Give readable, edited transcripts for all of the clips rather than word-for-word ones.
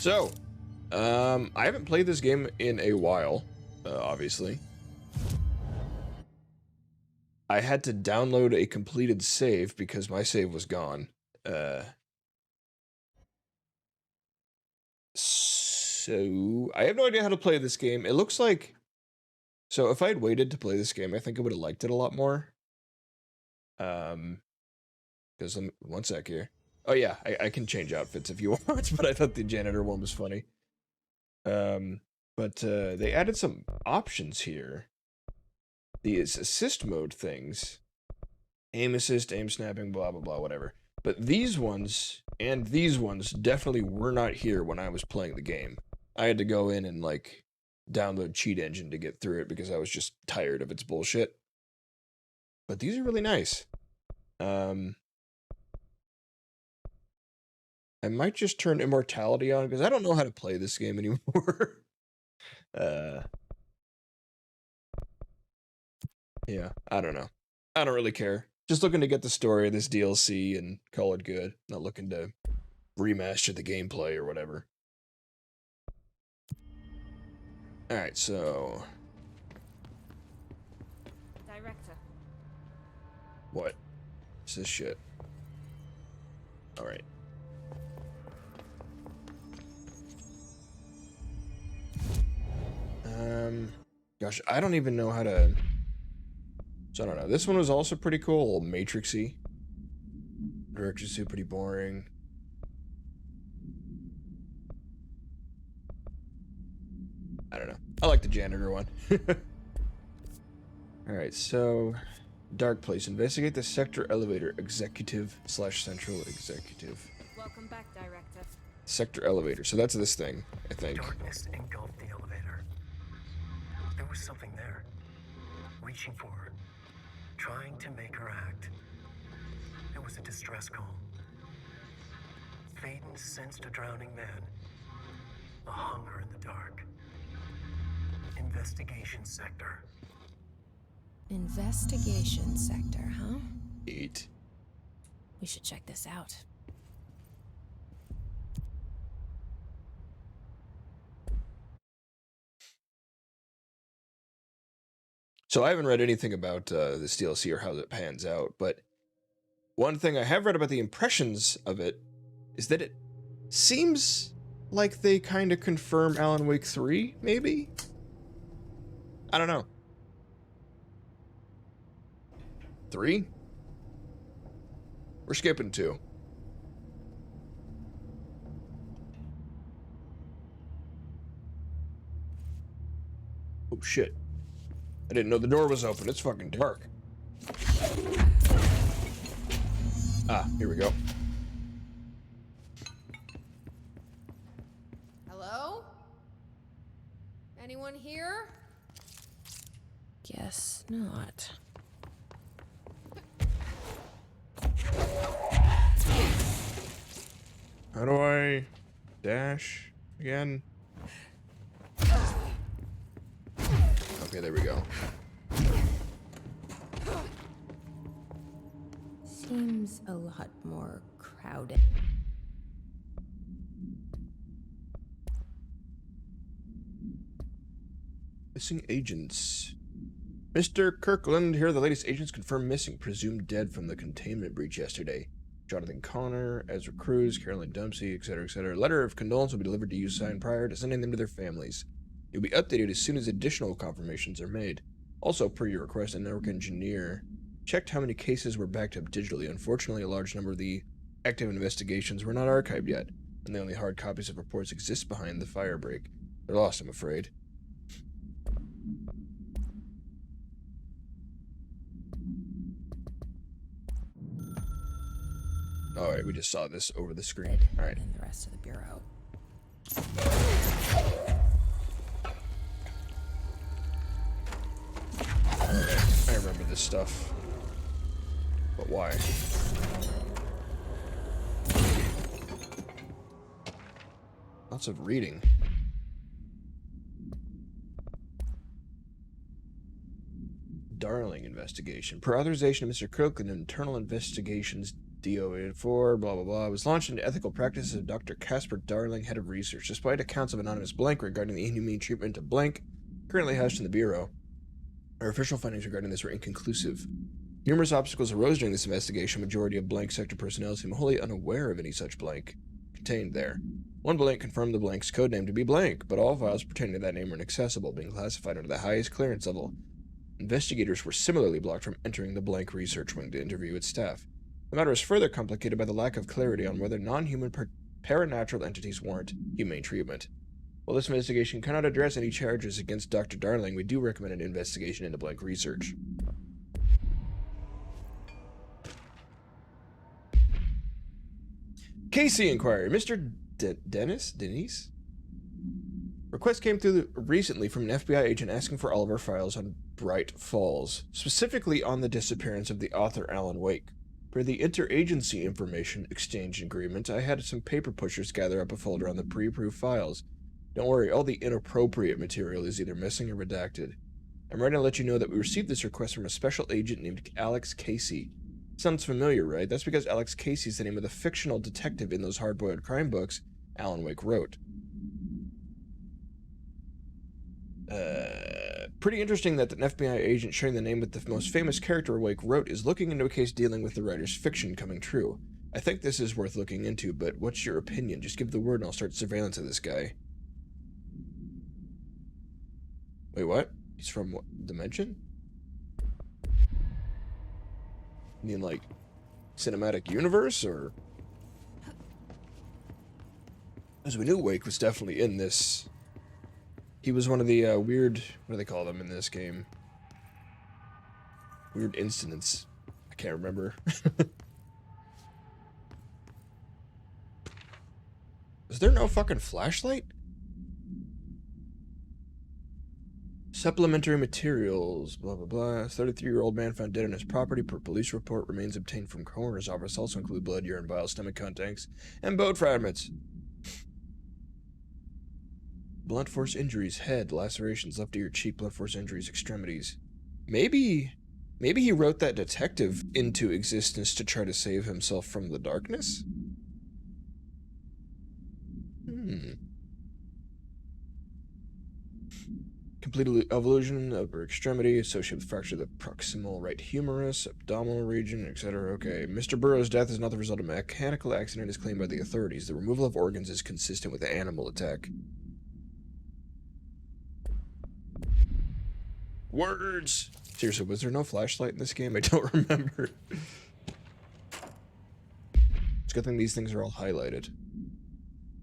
So, I haven't played this game in a while, obviously. I had to download a completed save because my save was gone. So, I have no idea how to play this game. It looks like... So, if I had waited to play this game, I think I would have liked it a lot more. Because, one sec here. Oh yeah, I can change outfits if you want, but I thought the janitor one was funny. But they added some options here. These assist mode things. Aim assist, aim snapping, blah, blah, blah, whatever. But these ones, and these ones, definitely were not here when I was playing the game. I had to go in and, like, download Cheat Engine to get through it because I was just tired of its bullshit. But these are really nice. I might just turn Immortality on because I don't know how to play this game anymore. Yeah, I don't know. I don't really care. Just looking to get the story of this DLC and call it good. Not looking to remaster the gameplay or whatever. Alright, so... Director. What? What's this shit? Alright. Gosh, I don't even know how to... So I don't know. This one was also pretty cool, Matrixy. Director's too pretty boring. I don't know. I like the janitor one. Alright, so... Dark Place. Investigate the sector elevator executive / central executive. Welcome back, Director. Sector elevator. So that's this thing, I think. Darkness engulfed the elevator. There was something there, reaching for her, trying to make her act. It was a distress call. Phaeton sensed a drowning man, a hunger in the dark. Investigation sector. Investigation sector, huh? 8. We should check this out. So I haven't read anything about this DLC or how it pans out, but one thing I have read about the impressions of it is that it seems like they kind of confirm Alan Wake 3, maybe? I don't know. 3? We're skipping 2. Oh shit. I didn't know the door was open. It's fucking dark. Ah, here we go. Hello? Anyone here? Guess not. How do I dash again? Okay, there we go. Seems a lot more crowded. Missing agents. Mr. Kirkland, here are the latest agents confirmed missing, presumed dead from the containment breach yesterday. Jonathan Connor, Ezra Cruz, Carolyn Dempsey, etc., etc. Letter of condolence will be delivered to you signed prior to sending them to their families. You'll be updated as soon as additional confirmations are made. Also, per your request, a network engineer checked how many cases were backed up digitally. Unfortunately, a large number of the active investigations were not archived yet, and the only hard copies of reports exist behind the firebreak. They're lost, I'm afraid. Alright, we just saw this over the screen. Alright. And the rest of the bureau. I remember this stuff. But why? Lots of reading. Darling investigation. Per authorization of Mr. Cook, an internal investigations DO84, blah, blah, blah, was launched into ethical practices of Dr. Casper Darling, head of research, despite accounts of anonymous blank regarding the inhumane treatment of blank, currently housed in the Bureau. Our official findings regarding this were inconclusive. Numerous obstacles arose during this investigation. Majority of blank sector personnel seem wholly unaware of any such blank contained there. One blank confirmed the blank's code name to be blank, but all files pertaining to that name were inaccessible, being classified under the highest clearance level. Investigators were similarly blocked from entering the blank research wing to interview its staff. The matter is further complicated by the lack of clarity on whether non-human paranatural entities warrant humane treatment. While this investigation cannot address any charges against Dr. Darling, we do recommend an investigation into blank research. Casey inquiry. Mr. Denise? Request came through recently from an FBI agent asking for all of our files on Bright Falls, specifically on the disappearance of the author Alan Wake. Per the Interagency Information Exchange Agreement, I had some paper pushers gather up a folder on the pre-approved files. Don't worry, all the inappropriate material is either missing or redacted. I'm ready to let you know that we received this request from a special agent named Alex Casey. Sounds familiar, right? That's because Alex Casey is the name of the fictional detective in those hard-boiled crime books Alan Wake wrote. Pretty interesting that an FBI agent sharing the name of the most famous character Wake wrote is looking into a case dealing with the writer's fiction coming true. I think this is worth looking into, but what's your opinion? Just give the word and I'll start surveillance of this guy. Wait, what? He's from what dimension? You mean like cinematic universe, or? As we knew, Wake was definitely in this. He was one of the weird, what do they call them in this game? Weird incidents. I can't remember. Is there no fucking flashlight? Supplementary materials, blah, blah, blah. 33-year-old man found dead on his property per police report. Remains obtained from coroner's office also include blood, urine, bile, stomach contents, and bone fragments. Blunt force injuries, head, lacerations, left ear, cheek, blunt force injuries, extremities. Maybe he wrote that detective into existence to try to save himself from the darkness? Complete evolution of upper extremity associated with fracture of the proximal right humerus, abdominal region, etc. Okay, Mr. Burroughs' death is not the result of a mechanical accident as claimed by the authorities. The removal of organs is consistent with an animal attack. Words! Seriously, was there no flashlight in this game? I don't remember. It's a good thing these things are all highlighted.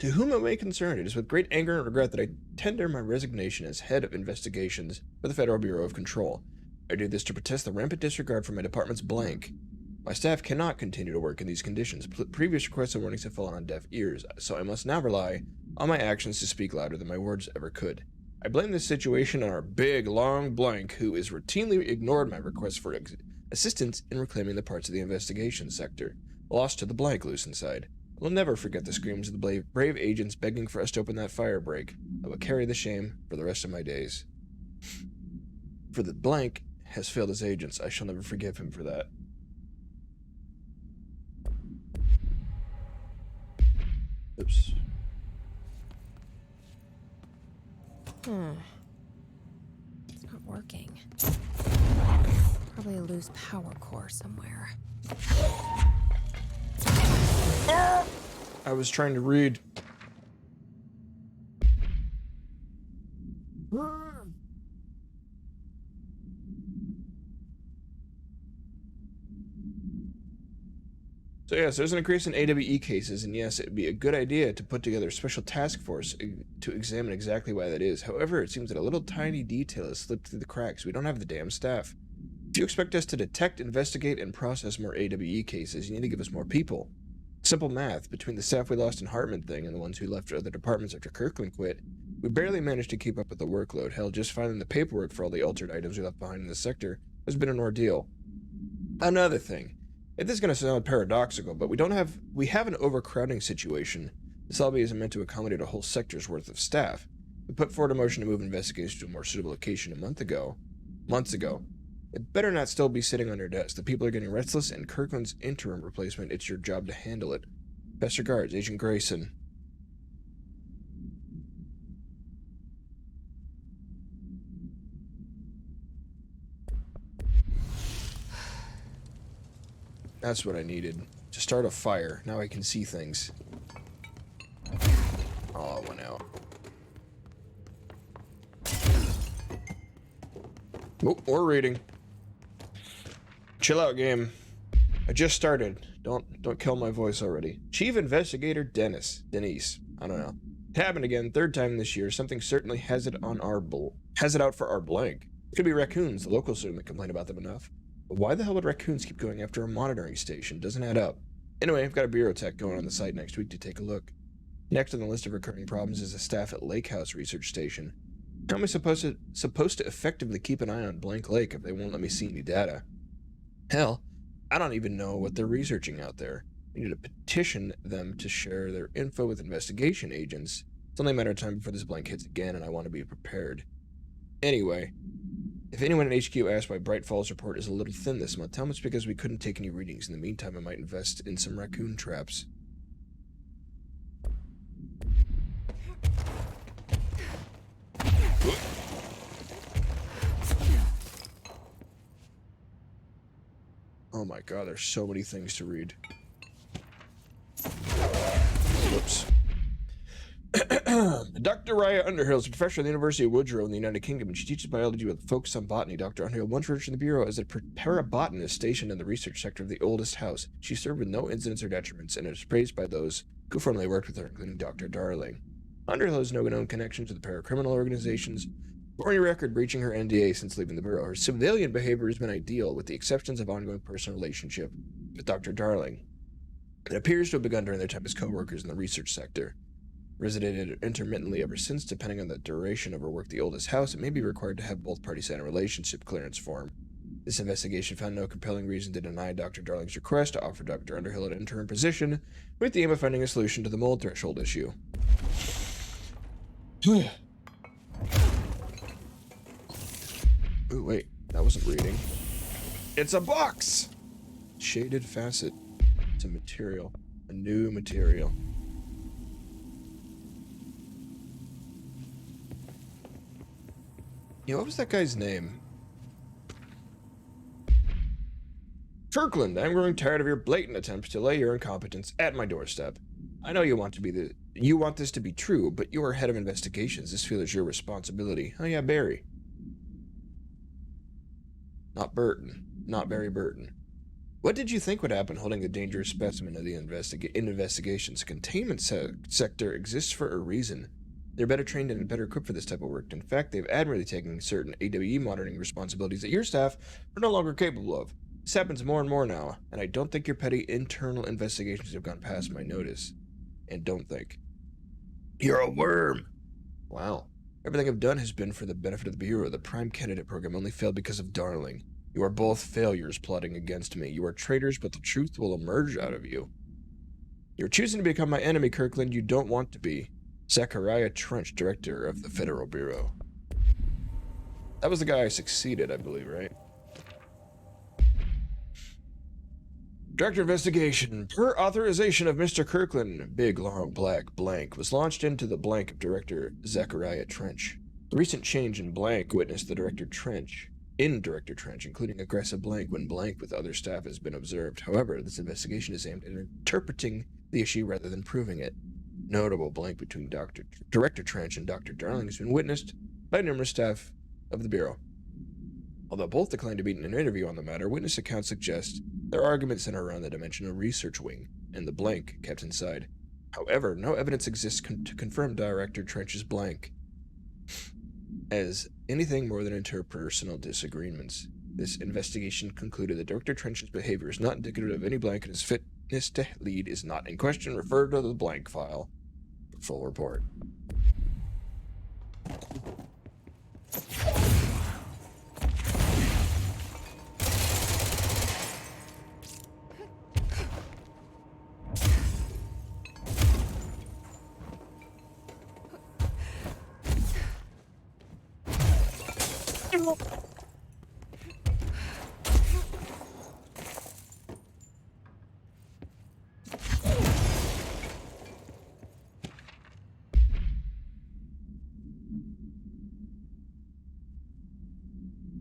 To whom it may concern, it is with great anger and regret that I tender my resignation as head of investigations for the Federal Bureau of Control. I do this to protest the rampant disregard for my department's blank. My staff cannot continue to work in these conditions. Previous requests and warnings have fallen on deaf ears, so I must now rely on my actions to speak louder than my words ever could. I blame this situation on our big, long blank, who has routinely ignored my requests for assistance in reclaiming the parts of the investigation sector, lost to the blank loose inside. I will never forget the screams of the brave agents begging for us to open that fire break. I will carry the shame for the rest of my days. For the blank has failed his agents. I shall never forgive him for that. Oops. It's not working. Probably a loose power core somewhere. I was trying to read. So yes, there's an increase in AWE cases, and yes, it'd be a good idea to put together a special task force to examine exactly why that is. However, it seems that a little tiny detail has slipped through the cracks. We don't have the damn staff. If you expect us to detect, investigate, and process more AWE cases, you need to give us more people. Simple math, between the staff we lost in Hartman thing and the ones who left for other departments after Kirkland quit, we barely managed to keep up with the workload. Hell, just finding the paperwork for all the altered items we left behind in the sector has been an ordeal. Another thing. This is going to sound paradoxical, but we have an overcrowding situation. This lobby isn't meant to accommodate a whole sector's worth of staff. We put forward a motion to move investigations to a more suitable location months ago. It better not still be sitting on your desk. The people are getting restless, and Kirkland's interim replacement, it's your job to handle it. Best regards, Agent Grayson. That's what I needed. To start a fire. Now I can see things. Oh, it went out. Oh, more reading. Chill out, game. I just started. Don't kill my voice already. Chief Investigator Denise. I don't know. It happened again, third time this year. Something certainly has it out for our blank. Could be raccoons. The locals certainly complain about them enough. But why the hell would raccoons keep going after a monitoring station? Doesn't add up. Anyway, I've got a bureau tech going on the site next week to take a look. Next on the list of recurring problems is the staff at Lake House Research Station. How am I supposed to effectively keep an eye on Blank Lake if they won't let me see any data? Hell, I don't even know what they're researching out there. We need to petition them to share their info with investigation agents. It's only a matter of time before this blank hits again, and I want to be prepared. Anyway, if anyone at HQ asks why Bright Falls report is a little thin this month, tell them it's because we couldn't take any readings. In the meantime, I might invest in some raccoon traps. Oh my god, there's so many things to read. Whoops. Dr. Raya Underhill is a professor at the University of Woodrow in the United Kingdom, and she teaches biology with a focus on botany. Dr. Underhill once worked in the Bureau as a parabotanist stationed in the research sector of the oldest house. She served with no incidents or detriments, and is praised by those who formerly worked with her, including Dr. Darling. Underhill has no known connection to the paracriminal organizations, or any record breaching her NDA since leaving the Bureau. Her civilian behavior has been ideal, with the exceptions of ongoing personal relationship with Dr. Darling. It appears to have begun during their time as co-workers in the research sector. Resonated intermittently ever since, depending on the duration of her work at the oldest house. It may be required to have both parties sign a relationship clearance form. This investigation found no compelling reason to deny Dr. Darling's request to offer Dr. Underhill an interim position, with the aim of finding a solution to the mold threshold issue. Ooh, wait, that wasn't reading. It's a box! Shaded facet. It's a material. A new material. Yeah, what was that guy's name? Kirkland, I'm growing tired of your blatant attempts to lay your incompetence at my doorstep. I know you want this to be true, but you are head of investigations. This field is your responsibility. Oh yeah, Barry. Not Burton. Not Barry Burton. What did you think would happen holding a dangerous specimen of the investigations? Containment sector exists for a reason. They're better trained and better equipped for this type of work. In fact, they've admirably taken certain AWE monitoring responsibilities that your staff are no longer capable of. This happens more and more now, and I don't think your petty internal investigations have gone past my notice. And don't think. You're a worm! Wow. Everything I've done has been for the benefit of the Bureau. The Prime Candidate program only failed because of Darling. You are both failures plotting against me. You are traitors, but the truth will emerge out of you. You're choosing to become my enemy, Kirkland. You don't want to be. Zachariah Trench, Director of the Federal Bureau. That was the guy I succeeded, I believe, right? Director Investigation. Per authorization of Mr. Kirkland, big, long, black blank was launched into the blank of Director Zachariah Trench. The recent change in blank witnessed the Director Trench, including aggressive blank when blank with other staff has been observed. However, this investigation is aimed at interpreting the issue rather than proving it. Notable blank between Director Trench and Dr. Darling has been witnessed by numerous staff of the Bureau. Although both declined to be in an interview on the matter, witness accounts suggest their arguments center around the Dimensional Research Wing and the blank kept inside. However, no evidence exists to confirm Director Trench's blank as anything more than interpersonal disagreements. This investigation concluded that Dr. Trench's behavior is not indicative of any blank, and his fitness to lead is not in question. Refer to the blank file for full report.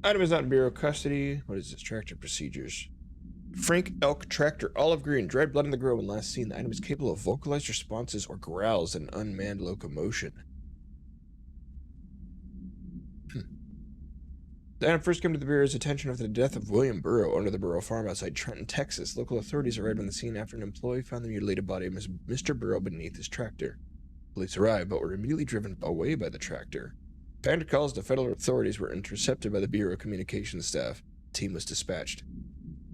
Item is not in Bureau custody. What is this? Tractor procedures. Frank Elk Tractor, olive green, dried blood in the grill when last seen. The item is capable of vocalized responses or growls in unmanned locomotion. The item first came to the Bureau's attention after the death of William Burrow under the Burrow farm outside Trenton, Texas. Local authorities arrived on the scene after an employee found the mutilated body of Mr. Burrow beneath his tractor. Police arrived, but were immediately driven away by the tractor. Panicked calls to federal authorities were intercepted by the Bureau communications staff. The team was dispatched.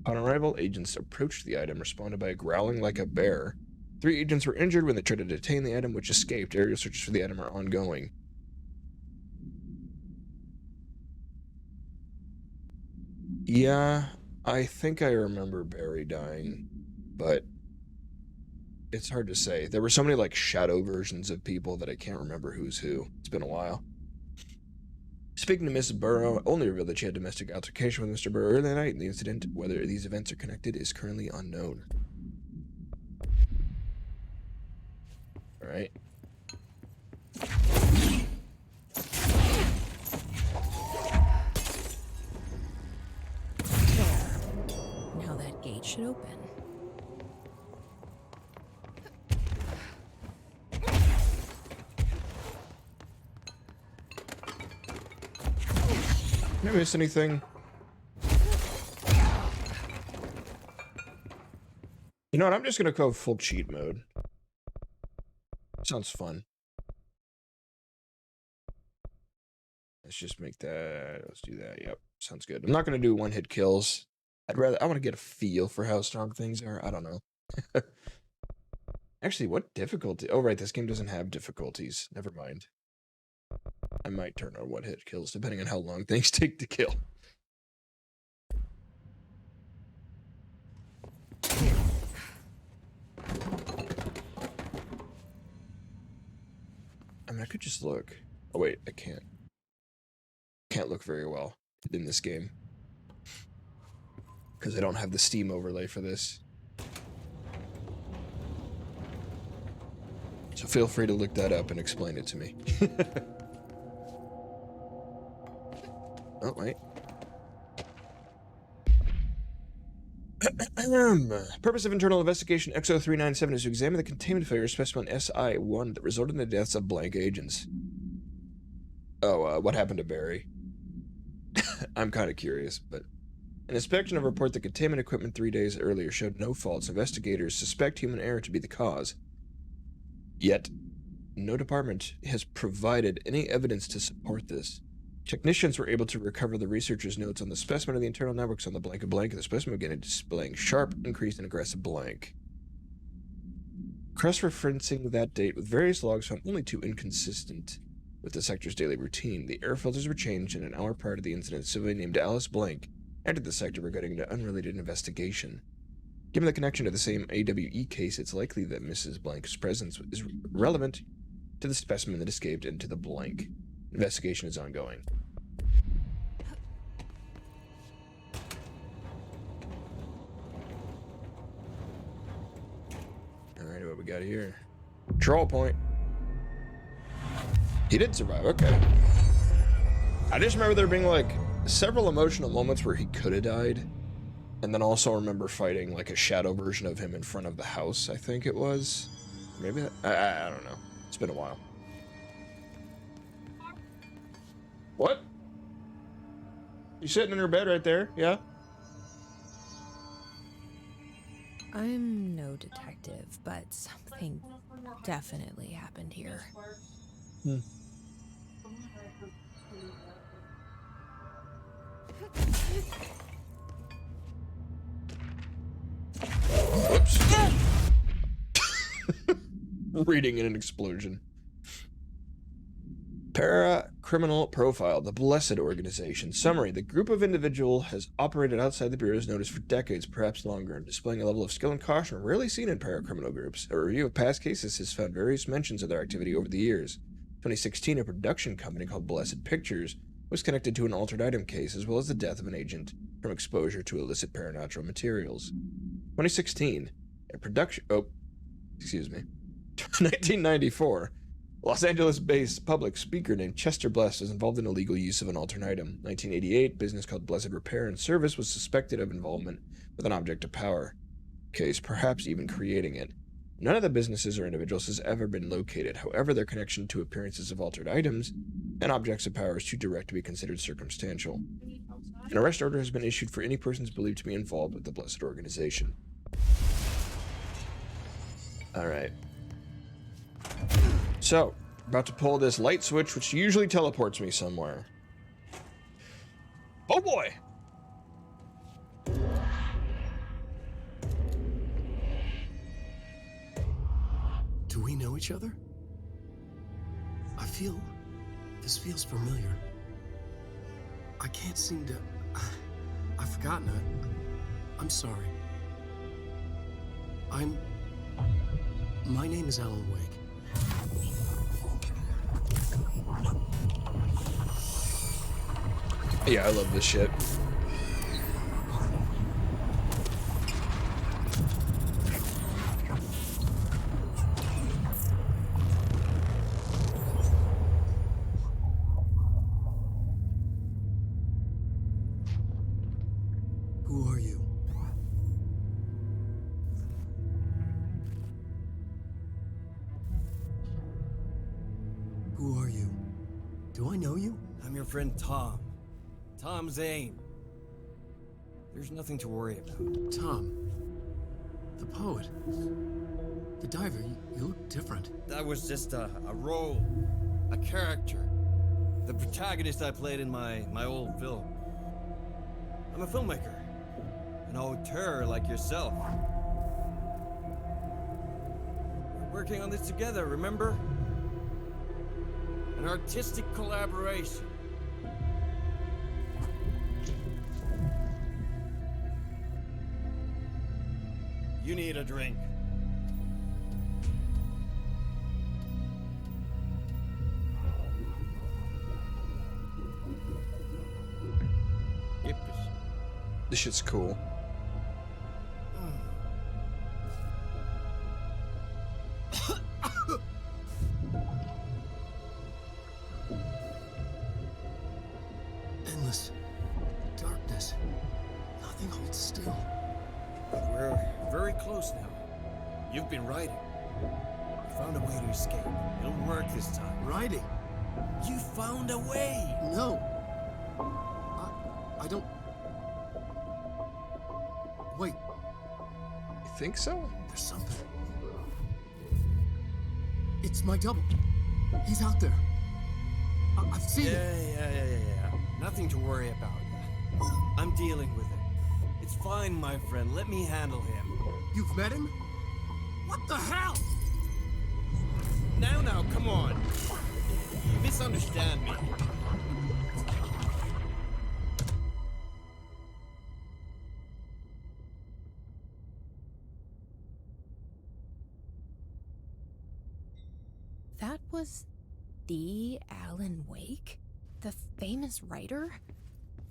Upon arrival, agents approached the item, responded by growling like a bear. 3 agents were injured when they tried to detain the item, which escaped. Aerial searches for the item are ongoing. Yeah, I think I remember Barry dying, but it's hard to say. There were so many, like, shadow versions of people that I can't remember who's who. It's been a while. Speaking to Mrs. Burrow, only revealed that she had domestic altercation with Mr. Burrow early that night, and the incident, whether these events are connected, is currently unknown. Alright. Now that gate should open. Did I miss anything? You know what? I'm just gonna go full cheat mode. Sounds fun. Let's just make that. Let's do that. Yep. Sounds good. I'm not gonna do one-hit kills. I want to get a feel for how strong things are. I don't know. Actually, what difficulty? Oh, right. This game doesn't have difficulties. Never mind. I might turn on one-hit kills, depending on how long things take to kill. I mean, I could just look. Oh, wait. I can't. Can't look very well in this game. Because I don't have the Steam overlay for this. So feel free to look that up and explain it to me. Oh, wait. Purpose of internal investigation XO397 is to examine the containment failure of specimen SI-1 that resulted in the deaths of blank agents. Oh, what happened to Barry? I'm kind of curious, but... An inspection of a report that containment equipment 3 days earlier showed no faults. Investigators suspect human error to be the cause. Yet, no department has provided any evidence to support this. Technicians were able to recover the researchers' notes on the specimen of the internal networks on the blank of blank, and the specimen began displaying sharp, increased, and aggressive blank. Cross-referencing that date with various logs found only too inconsistent with the sector's daily routine. The air filters were changed, and an hour prior to the incident, a civilian named Alice Blank entered the sector regarding an unrelated investigation. Given the connection to the same AWE case, it's likely that Mrs. Blank's presence is relevant to the specimen that escaped into the blank. Investigation is ongoing. Alright, what we got here? Control point. He did survive, okay. I just remember there being, like, several emotional moments where he could have died. And then also remember fighting, like, a shadow version of him in front of the house, I think it was. Maybe that, I don't know. It's been a while. What? You sitting in her bed right there? Yeah? I'm no detective, but something definitely happened here. Whoops. Reading in an explosion. Para-Criminal Profile, the Blessed Organization. Summary: the group of individual has operated outside the Bureau's notice for decades, perhaps longer, and displaying a level of skill and caution rarely seen in para-criminal groups. A review of past cases has found various mentions of their activity over the years. 2016, a production company called Blessed Pictures was connected to an altered item case, as well as the death of an agent from exposure to illicit paranatural materials. 2016, a production... 1994... Los Angeles-based public speaker named Chester Bless was involved in illegal use of an alternate item. 1988, business called Blessed Repair and Service was suspected of involvement with an object of power case, perhaps even creating it. None of the businesses or individuals has ever been located. However, their connection to appearances of altered items and objects of power is too direct to be considered circumstantial. An arrest order has been issued for any persons believed to be involved with the Blessed Organization. Alright. So, about to pull this light switch, which usually teleports me somewhere. Oh boy! Do we know each other? This feels familiar. I can't seem to... I've forgotten it. I'm sorry. My name is Alan Wake. Yeah, I love this shit. Who are you? Who are you? Do I know you? I'm your friend Tom. Tom Zane. There's nothing to worry about. Tom. The poet. The diver. You look different. That was just a role. A character. The protagonist I played in my old film. I'm a filmmaker. An auteur like yourself. We're working on this together, remember? An artistic collaboration. You need a drink. Yippish. This shit's cool. Endless darkness. Nothing holds still. We're very close now. You've been writing. You found a way to escape. It'll work this time. Riding. You found a way! No. I don't... Wait, You think so? there's something. It's my double. He's out there. I've seen it. Yeah. Nothing to worry about. I'm dealing with it. It's fine, my friend. Let me handle him. You've met him? What the hell? Now, come on. You misunderstand me. That was the Alan Wake? The famous writer?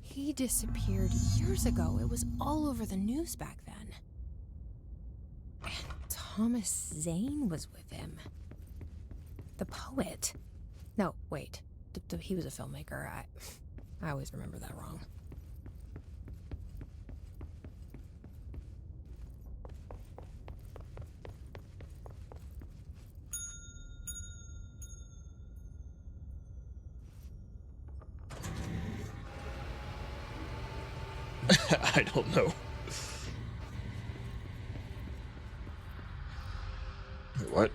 He disappeared years ago. It was all over the news back then. And Thomas Zane was with him. The poet. No, wait. He was a filmmaker. I always remember that wrong. I don't know. Wait, what?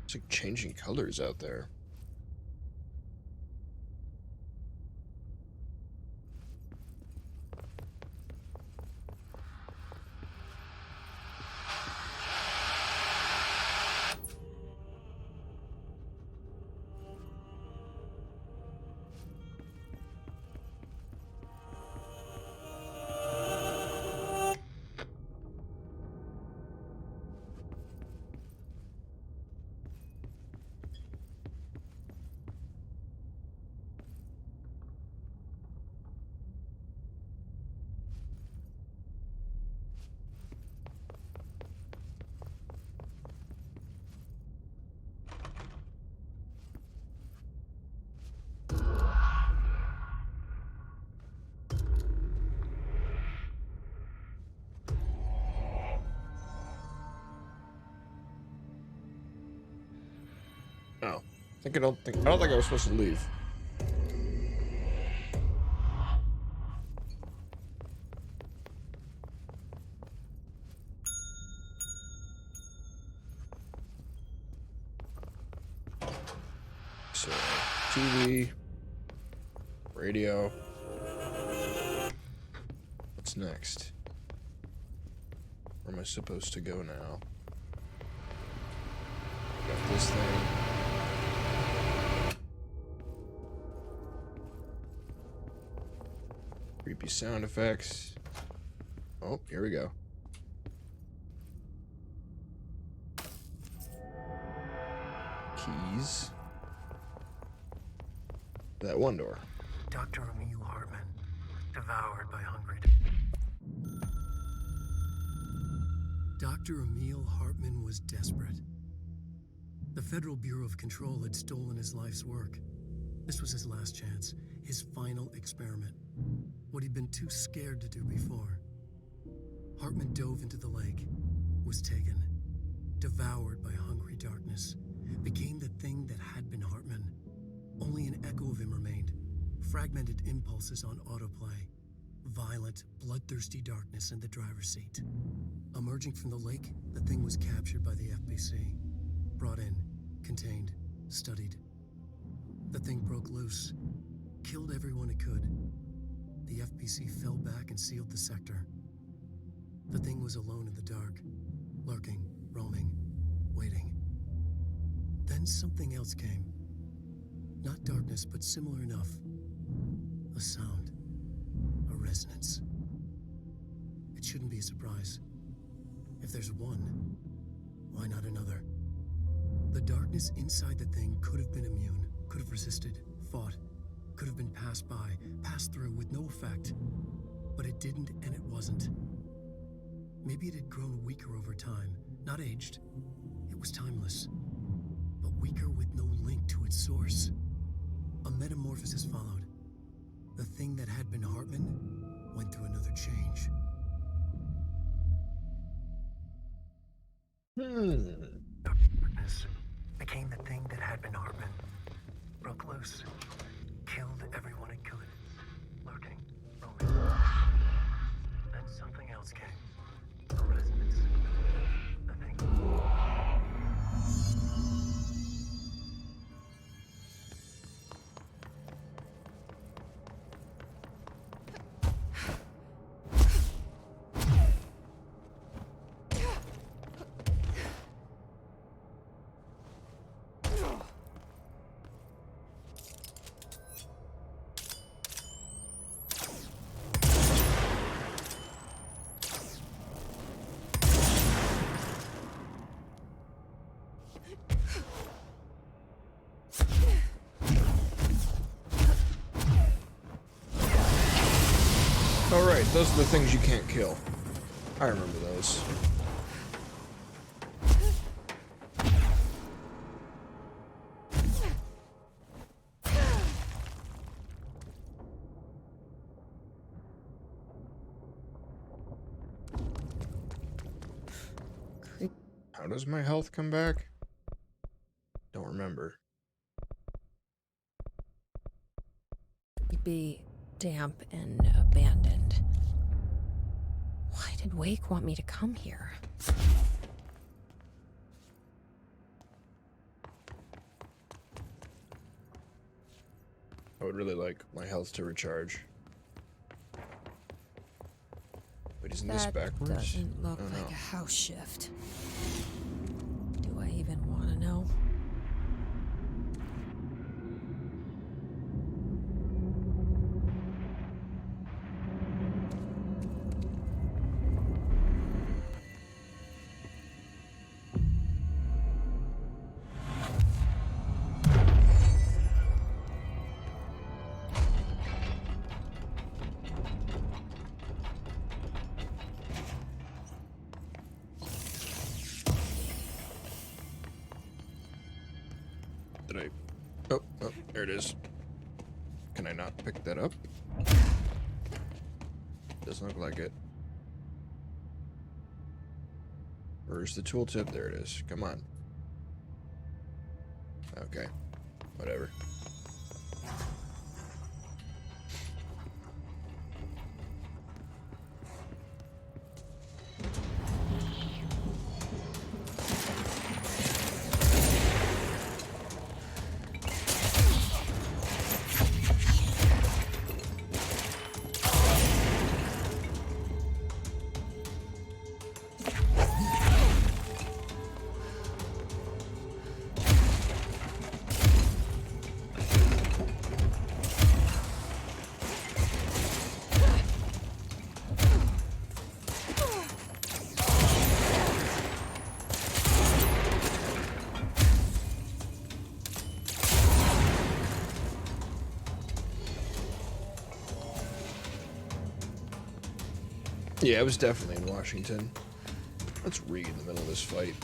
It's like changing colors out there. I don't think I was supposed to leave. So, TV, radio. What's next? Where am I supposed to go now? Got this thing. Creepy sound effects. Oh, here we go. Keys. That one door. Dr. Emil Hartman, devoured by hungry. Dr. Emil Hartman was desperate. The Federal Bureau of Control had stolen his life's work. This was his last chance, his final experiment. What he'd been too scared to do before. Hartman dove into the lake, was taken, devoured by hungry darkness, became the thing that had been Hartman. Only an echo of him remained, fragmented impulses on autoplay, violent, bloodthirsty darkness in the driver's seat. Emerging from the lake, the thing was captured by the FBC, brought in, contained, studied. The thing broke loose, killed everyone it could. The FBC fell back and sealed the sector. The thing was alone in the dark, lurking, roaming, waiting. Then something else came. Not darkness, but similar enough. A sound. A resonance. It shouldn't be a surprise. If there's one, why not another? The darkness inside the thing could have been immune, could have resisted, fought, could have been passed by, passed through with no effect. But it didn't, and it wasn't. Maybe it had grown weaker over time, not aged. It was timeless, but weaker with no link to its source. A metamorphosis followed. The thing that had been Hartman went through another change. Darkness became the thing that had been Hartman. Broke loose. Killed everyone it could. Lurking. Roaming. Then something else came. A resonance. The thing. Alright, those are the things you can't kill. I remember those. How does my health come back? Don't remember. Be damp and abandoned. Why did Wake want me to come here? I would really like my health to recharge. Wait, isn't this That backwards? doesn't look Oh, like no. a house shift. Do I even want to know? Did I? Oh, there it is. Can I not pick that up? Doesn't look like it. Where's the tooltip? There it is. Come on. Okay. Whatever. Yeah, it was definitely in Washington. Let's read in the middle of this fight.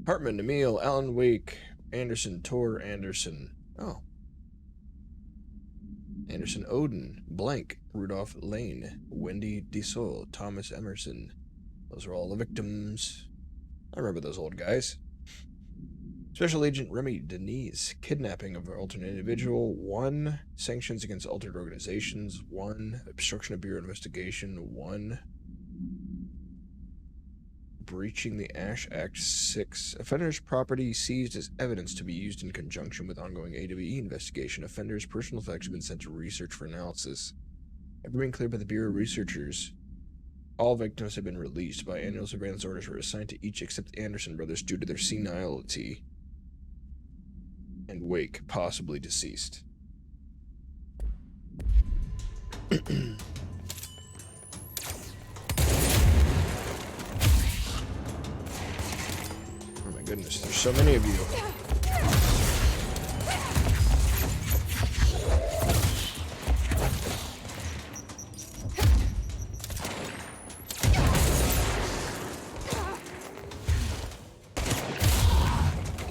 Hartman, Emil, Alan Wake, Anderson, Tor, Anderson. Oh. Anderson, Odin, Blank, Rudolph Lane, Wendy DeSole, Thomas Emerson. Those are all the victims. I remember those old guys. Special Agent Remy Denise, kidnapping of an alternate individual, 1. Sanctions against altered organizations, 1. Obstruction of Bureau investigation, 1. Breaching the Ash Act, 6. Offender's property seized as evidence to be used in conjunction with ongoing AWE investigation. Offender's personal effects have been sent to research for analysis. After being cleared by the Bureau researchers, all victims have been released. By annual surveillance orders were assigned to each except the Anderson brothers due to their senility. And Wake, possibly deceased. Oh my goodness, there's so many of you.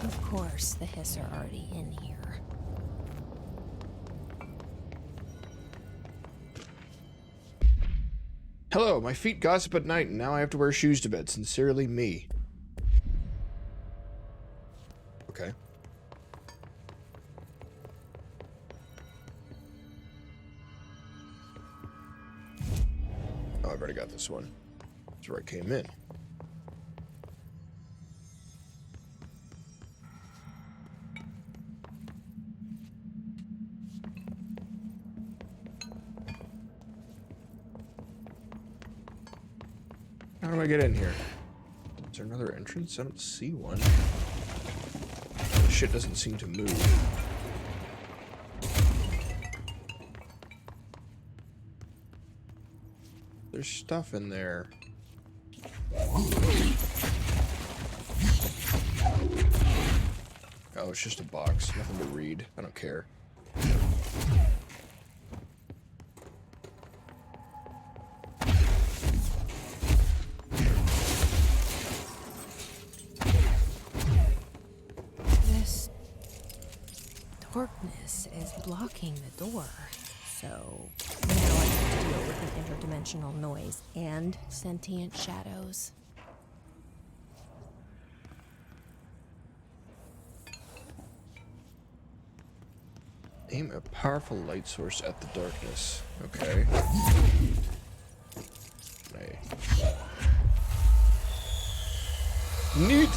Of course, the Hiss are already in here. Hello, my feet gossip at night, and now I have to wear shoes to bed. Sincerely, me. Okay. Oh, I've already got this one. That's where I came in. How do I get in here? Is there another entrance? I don't see one. The shit doesn't seem to move. There's stuff in there. Oh, it's just a box. Nothing to read. I don't care. This darkness is blocking the door. So now I have to deal with an interdimensional noise and sentient shadows. Aim a powerful light source at the darkness. Okay. Neat!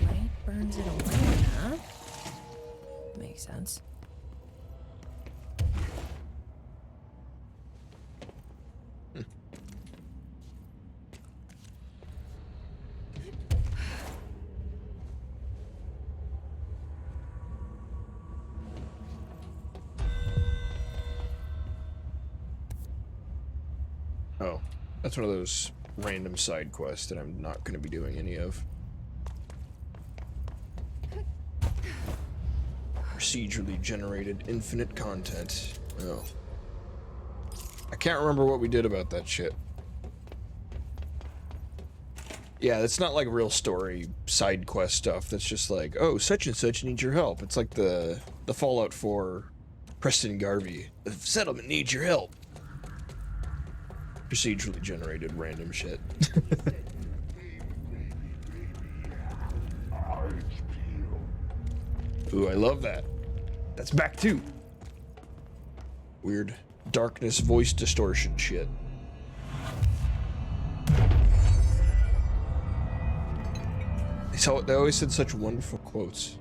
Light burns it away, huh? Makes sense. Oh, that's one of those random side quests that I'm not going to be doing any of. Procedurally generated infinite content. Oh. I can't remember what we did about that shit. Yeah, it's not like real story side quest stuff. That's just like, oh, such and such needs your help. It's like the Fallout 4 Preston Garvey. The settlement needs your help. Procedurally generated random shit. Ooh, I love that. That's back too. Weird darkness voice distortion shit. They always said such wonderful quotes.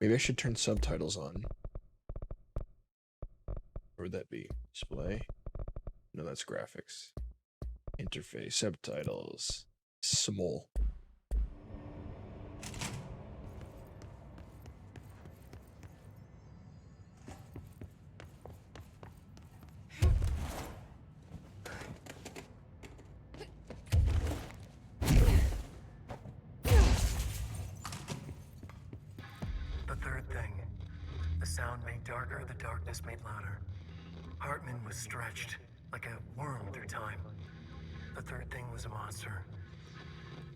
Maybe I should turn subtitles on. Where would that be? Display? No, that's graphics. Interface, subtitles. Small. The third thing. The sound made darker, the darkness made louder. Hartman was stretched, like a worm through time. The third thing was a monster.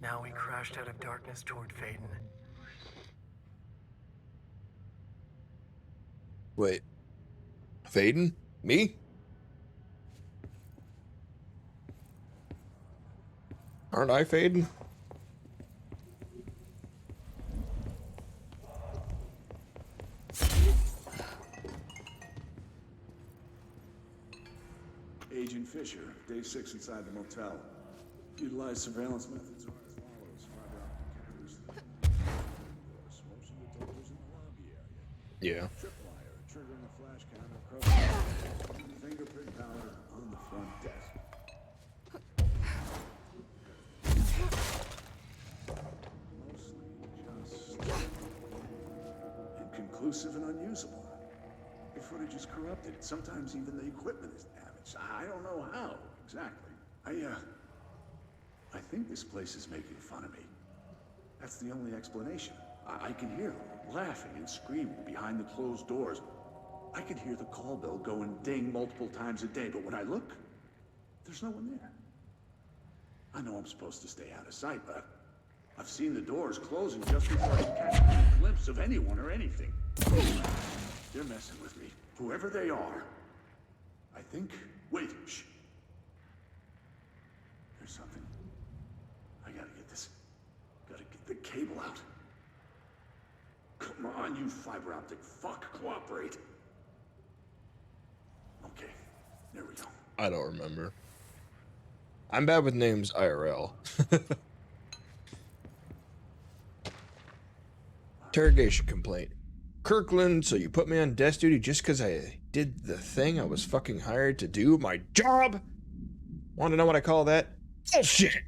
Now he crashed out of darkness toward Faden. Wait. Faden? Me? Aren't I Faden? Agent Fisher, day 6 inside the motel. Utilize surveillance methods are as follows. Fiber optic cameras. Most of the doors in the lobby area. Yeah. Tripwire, triggering a flash counter across. Fingerprint power on the front desk. Mostly just inconclusive and unusable. The footage is corrupted. Sometimes even the equipment is damaged. I don't know how exactly. I think this place is making fun of me. That's the only explanation. I can hear them laughing and screaming behind the closed doors. I can hear the call bell go and ding multiple times a day, but when I look, there's no one there. I know I'm supposed to stay out of sight, but I've seen the doors closing just before I can catch a glimpse of anyone or anything. They're messing with me, whoever they are. I think... Wait, shh. There's something. I gotta get this. Gotta get the cable out. Come on, you fiber optic fuck, cooperate. Okay, there we go. I don't remember. I'm bad with names IRL. Interrogation complaint. Kirkland, so you put me on desk duty just because I did the thing I was fucking hired to do? My job? Want to know what I call that? Bullshit!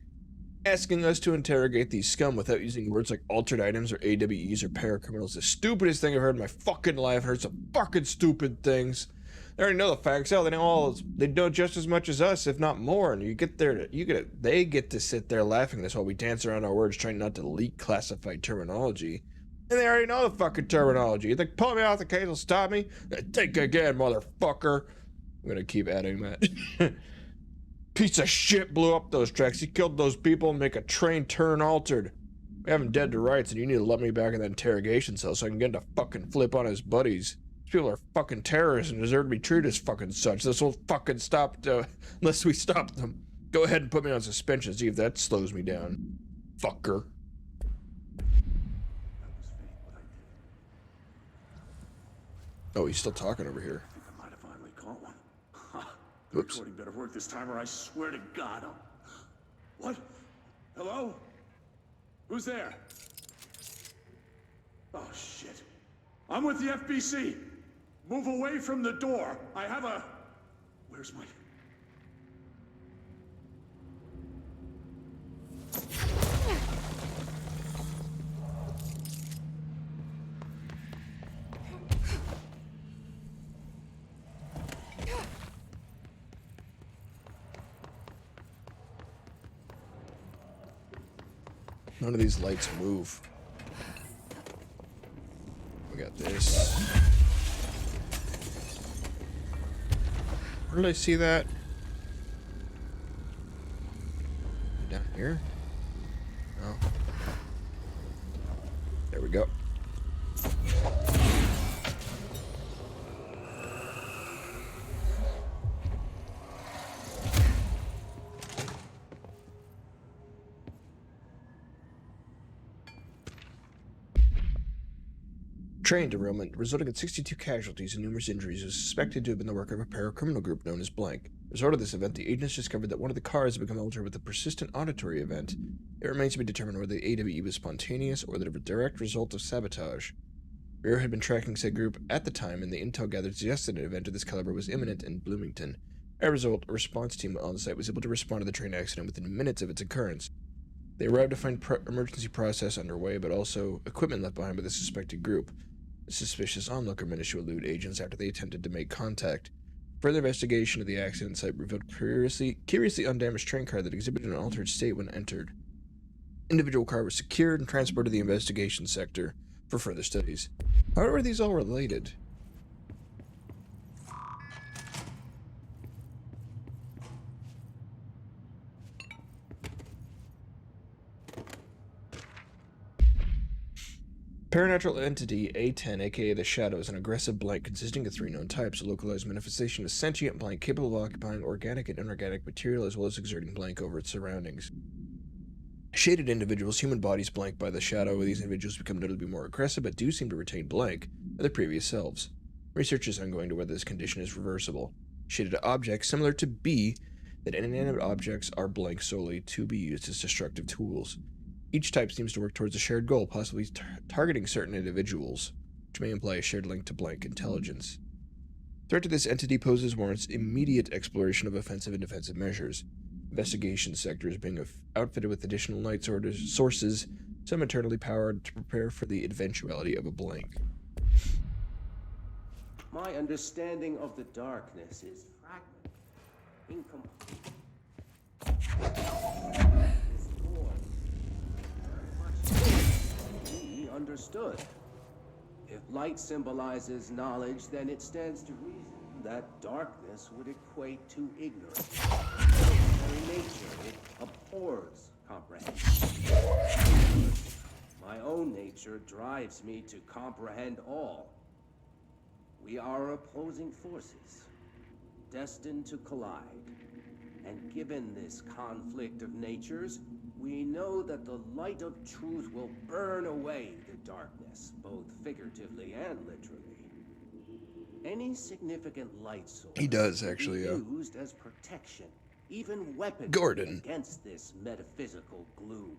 Asking us to interrogate these scum without using words like altered items or AWEs or paracriminals. The stupidest thing I've heard in my fucking life. I've heard some fucking stupid things. They already know the facts. Hell, they know just as much as us, if not more. And you get there, they get to sit there laughing at us while we dance around our words, trying not to leak classified terminology. And they already know the fucking terminology. You think pull me off the case will stop me? Think again, motherfucker. I'm gonna keep adding that. Piece of shit blew up those tracks. He killed those people and make a train turn altered. We have him dead to rights, and you need to let me back in that interrogation cell so I can get him to fucking flip on his buddies. These people are fucking terrorists and deserve to be treated as fucking such. This will fucking stop unless we stop them. Go ahead and put me on suspension, see if that slows me down. Fucker. Oh, he's still talking over here. I think I might have finally caught one. Oops. Recording better work this time, or I swear to God, I'll... What? Hello? Who's there? Oh, shit. I'm with the FBC. Move away from the door. I have a... Where's my... None of these lights move. We got this. Where did I see that? Down here? Oh. There we go. train derailment, resulting in 62 casualties and numerous injuries, is suspected to have been the work of a paracriminal group known as Blank. As a result of this event, the agents discovered that one of the cars had become altered with a persistent auditory event. It remains to be determined whether the AWE was spontaneous or the direct result of sabotage. Bureau had been tracking said group at the time, and the intel gathered suggested an event of this caliber was imminent in Bloomington. As a result, a response team on site was able to respond to the train accident within minutes of its occurrence. They arrived to find emergency process underway, but also equipment left behind by the suspected group. The suspicious onlooker managed to elude agents after they attempted to make contact. Further investigation of the accident site revealed curiously undamaged train car that exhibited an altered state when entered. Individual car was secured and transported to the investigation sector for further studies. However, are these all related? Paranatural entity A10, aka the Shadow, is an aggressive blank consisting of 3 known types: a localized manifestation of sentient blank capable of occupying organic and inorganic material as well as exerting blank over its surroundings. Shaded individuals, human bodies blank by the Shadow, these individuals become notably more aggressive but do seem to retain blank of their previous selves. Research is ongoing to whether this condition is reversible. Shaded objects, similar to B, that inanimate objects are blank solely to be used as destructive tools. Each type seems to work towards a shared goal, possibly targeting certain individuals, which may imply a shared link to blank intelligence. Threat to this entity poses warrants immediate exploration of offensive and defensive measures. Investigation sectors being outfitted with additional light sources, some internally powered, to prepare for the eventuality of a blank. My understanding of the darkness is fragmented, incomplete. We understood. If light symbolizes knowledge, then it stands to reason that darkness would equate to ignorance. By its very nature, it abhors comprehension. My own nature drives me to comprehend all. We are opposing forces, destined to collide. And given this conflict of natures, we know that the light of truth will burn away the darkness, both figuratively and literally. Any significant light source He does, actually, will be used as protection, even weapons Gordon. against this metaphysical gloom.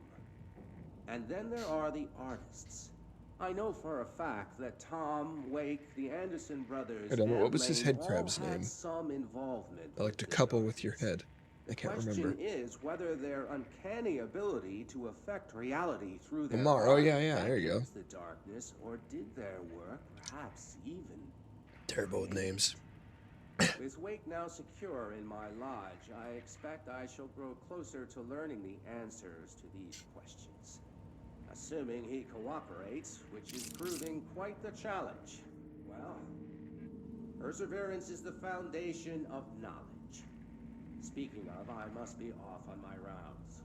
And then there are the artists. I know for a fact that Tom, Wake, the Anderson brothers, I don't know, and what was his Lane head crab's all had name? some involvement I like with to the couple with your darkness. head. I can't The remember. question is whether their uncanny ability to affect reality through their Lamar, oh art yeah, there you go. beckons the darkness, or did their work perhaps even Terrible with names. with Wake now secure in my lodge, I expect I shall grow closer to learning the answers to these questions. Assuming he cooperates, which is proving quite the challenge. Well, perseverance is the foundation of knowledge. Speaking of, I must be off on my rounds.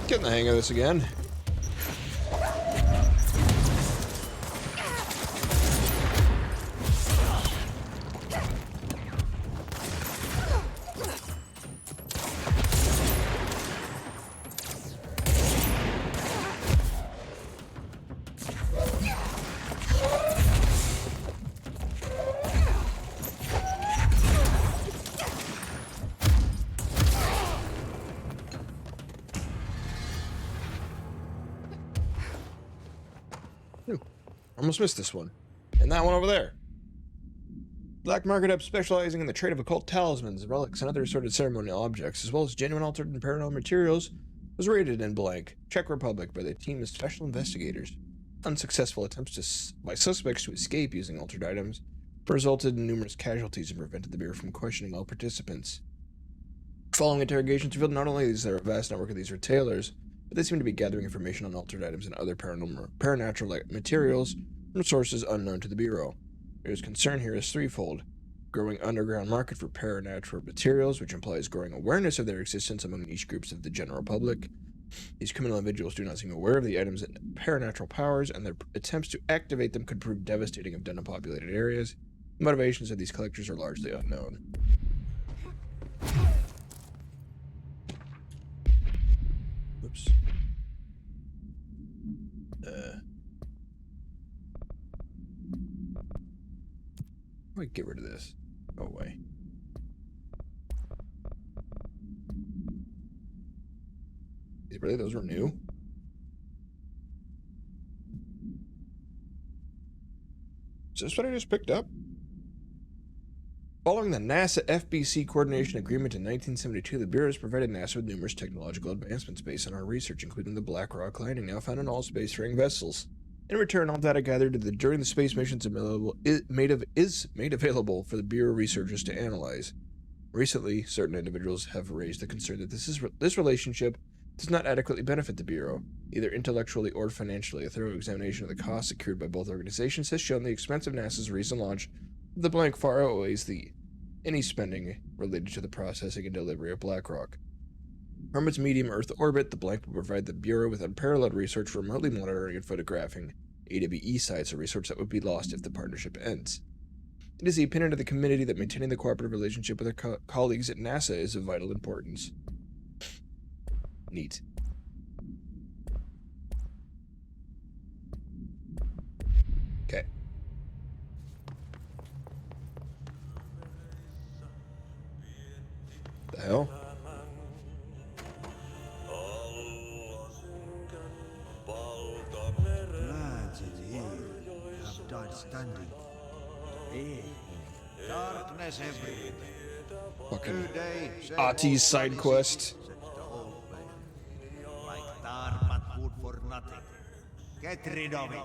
Getting the hang of this again. Almost missed this one. And that one over there. Black Market Up, specializing in the trade of occult talismans, relics, and other assorted ceremonial objects, as well as genuine altered and paranormal materials, was raided in Blank, Czech Republic, by the team of special investigators. unsuccessful attempts by suspects to escape using altered items resulted in numerous casualties and prevented the Bureau from questioning all participants. Following interrogations revealed not only is there a vast network of these retailers, but they seem to be gathering information on altered items and other paranatural materials from sources unknown to the Bureau. Bureau's concern here is threefold: growing underground market for paranatural materials, which implies growing awareness of their existence among niche groups of the general public. These criminal individuals do not seem aware of the items' paranatural powers, and their attempts to activate them could prove devastating if done in populated areas. The motivations of these collectors are largely unknown. Oops. Wait, get rid of this. Go away. Really, those were new? Is this what I just picked up? Following the NASA FBC Coordination Agreement in 1972, the Bureau has provided NASA with numerous technological advancements based on our research, including the Black Rock Landing, now found in all spacefaring vessels. In return, all data gathered during the space missions is made available for the Bureau researchers to analyze. Recently, certain individuals have raised the concern that this relationship does not adequately benefit the Bureau, either intellectually or financially. A thorough examination of the costs accrued by both organizations has shown the expense of NASA's recent launch of the blank far outweighs any spending related to the processing and delivery of BlackRock. From its medium Earth orbit, the blank will provide the Bureau with unparalleled research for remotely monitoring and photographing AWE sites, a research that would be lost if the partnership ends. It is the opinion of the committee that maintaining the cooperative relationship with our colleagues at NASA is of vital importance. Neat. Okay. The hell? Lads in here have died standing. Here, darkness everywhere. Fucking Today, Ati's side quest. Such the whole place. Like tar but good for nothing. Get rid of it.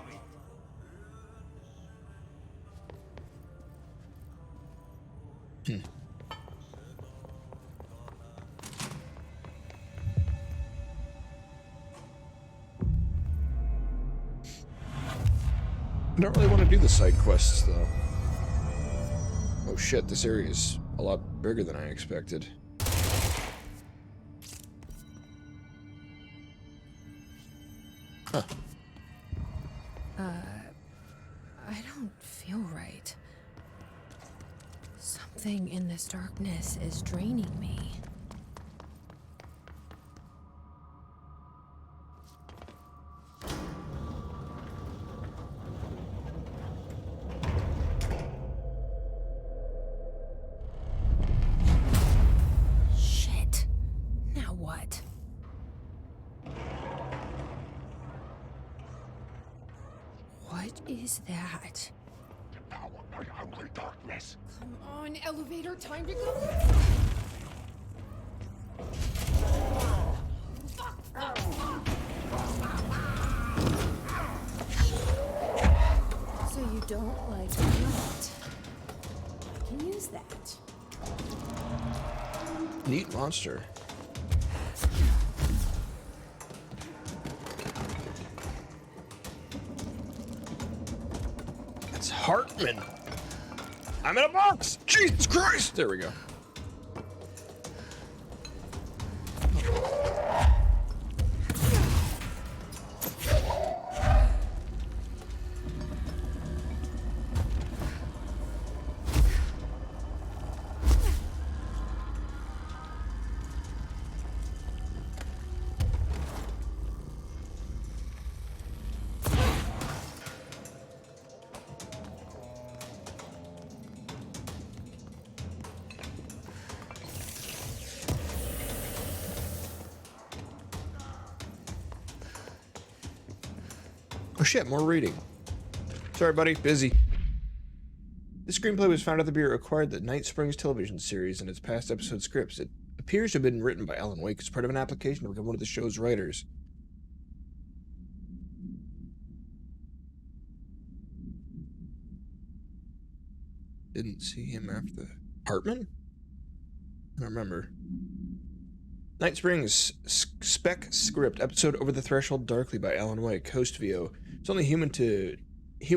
I don't really want to do the side quests, though. Oh shit, this area is a lot bigger than I expected. Huh. I don't feel right. Something in this darkness is draining me. Shit. Now what? What is that? Power my hungry darkness. Come on, elevator, time to go. So you don't like that? I can use that. Neat monster. That's Hartman. I'm in a box! Jesus Christ! There we go. Oh shit, more reading. Sorry, buddy, busy. The screenplay was found at the Bureau acquired the Night Springs television series and its past episode scripts. It appears to have been written by Alan Wake as part of an application to become one of the show's writers. Didn't see him after. Hartman? I don't remember. Night Springs Spec Script, episode Over the Threshold Darkly by Alan Wake, host VO. It's only human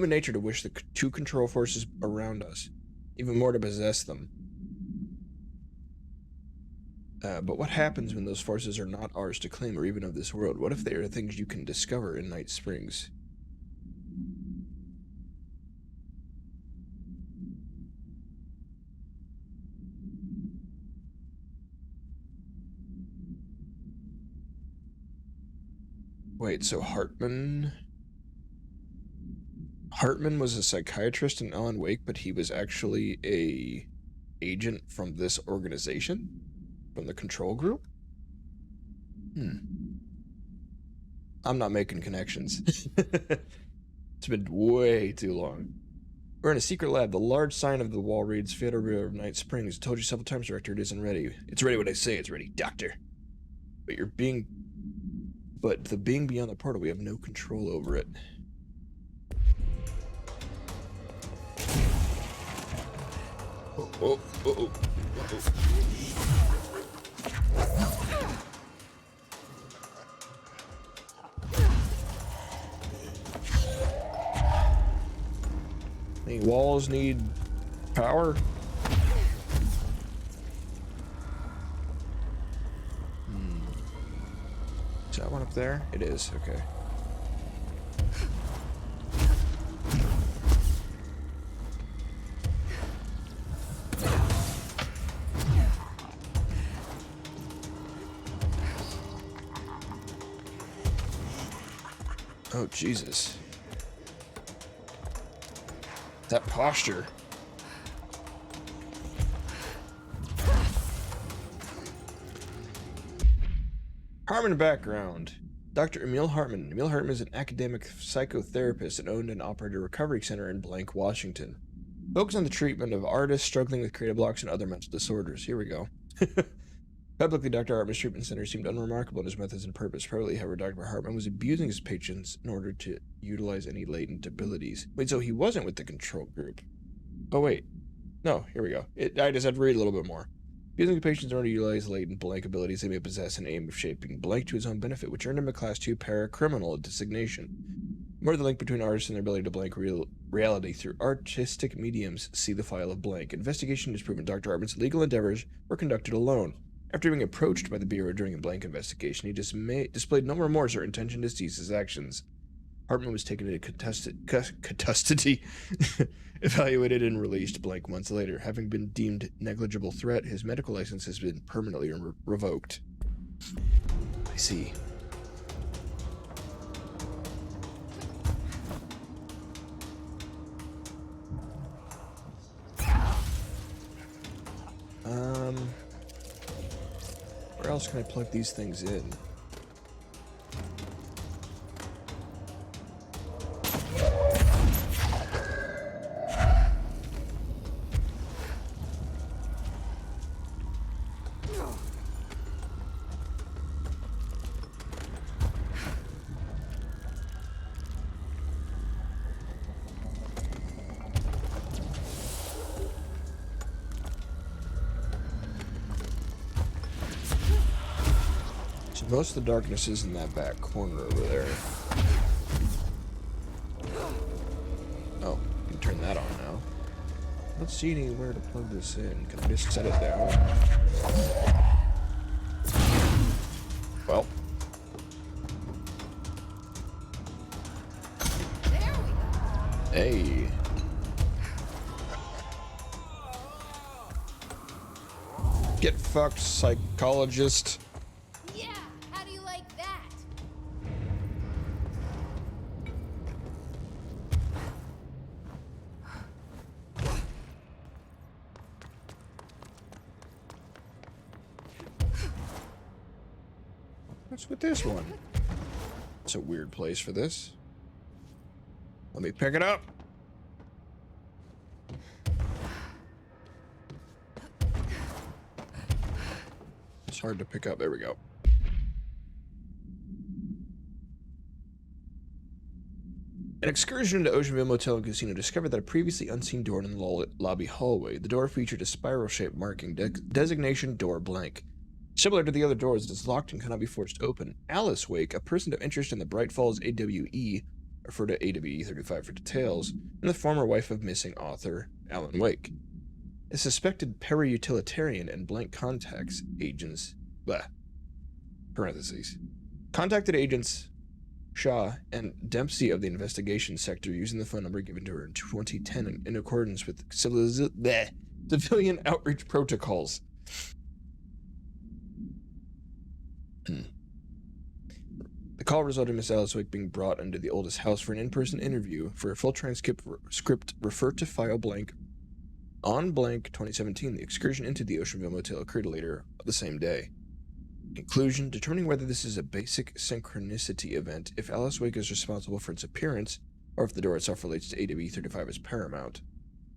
nature to wish the two control forces around us, even more to possess them. But what happens when those forces are not ours to claim or even of this world? What if they are things you can discover in Night Springs? Wait, so Hartman was a psychiatrist in Alan Wake, but he was actually a agent from this organization? From the control group? I'm not making connections. It's been way too long. We're in a secret lab. The large sign of the wall reads Fatal Bureau of Night Springs. I told you several times, Director, it isn't ready. It's ready when I say it's ready, Doctor. But the being beyond the portal, we have no control over it. Oh. Any walls need power? Is that one up there? It is, okay. Oh, Jesus. That posture. Hartman background. Dr. Emil Hartman. Emil Hartman is an academic psychotherapist and owned and operated a recovery center in Blank, Washington. Focus on the treatment of artists struggling with creative blocks and other mental disorders. Here we go. Publicly, Dr. Hartman's treatment center seemed unremarkable in his methods and purpose. Privately, however, Dr. Hartman was abusing his patients in order to utilize any latent abilities. Wait, so he wasn't with the control group? Oh, wait. No, here we go. I just had to read a little bit more. Abusing patients in order to utilize latent Blank abilities they may possess an aim of shaping Blank to his own benefit, which earned him a Class 2 para-criminal designation. More the link between artists and their ability to blank reality through artistic mediums. See the file of Blank. Investigation has proven Dr. Hartman's legal endeavors were conducted alone. After being approached by the Bureau during a Blank investigation, he displayed no remorse or intention to cease his actions. Hartman was taken into custody, evaluated, and released Blank months later. Having been deemed negligible threat, his medical license has been permanently revoked. I see. Where else can I plug these things in? Most of the darkness is in that back corner over there. Oh, you can turn that on now. I don't see anywhere to plug this in. Can I just set it down? Well. There we go. Hey. Get fucked, psychologist. What's with this one? It's a weird place for this. Let me pick it up. It's hard to pick up. There we go. An excursion into Oceanville Motel and Casino discovered that a previously unseen door in the lobby hallway. The door featured a spiral-shaped marking designation door blank. Similar to the other doors, it is locked and cannot be forced open. Alice Wake, a person of interest in the Bright Falls AWE, refer to AWE 35 for details, and the former wife of missing author Alan Wake. A suspected peri-utilitarian and blank contacts agents, contacted agents Shaw and Dempsey of the investigation sector using the phone number given to her in 2010 in accordance with civilian outreach protocols. The call resulted in Miss Alice Wake being brought into the oldest house for an in-person interview. For a full transcript, refer to file blank on blank 2017. The excursion into the Oceanville Motel occurred later the same day. Conclusion: determining whether this is a basic synchronicity event, if Alice Wake is responsible for its appearance, or if the door itself relates to AWE 35 is paramount.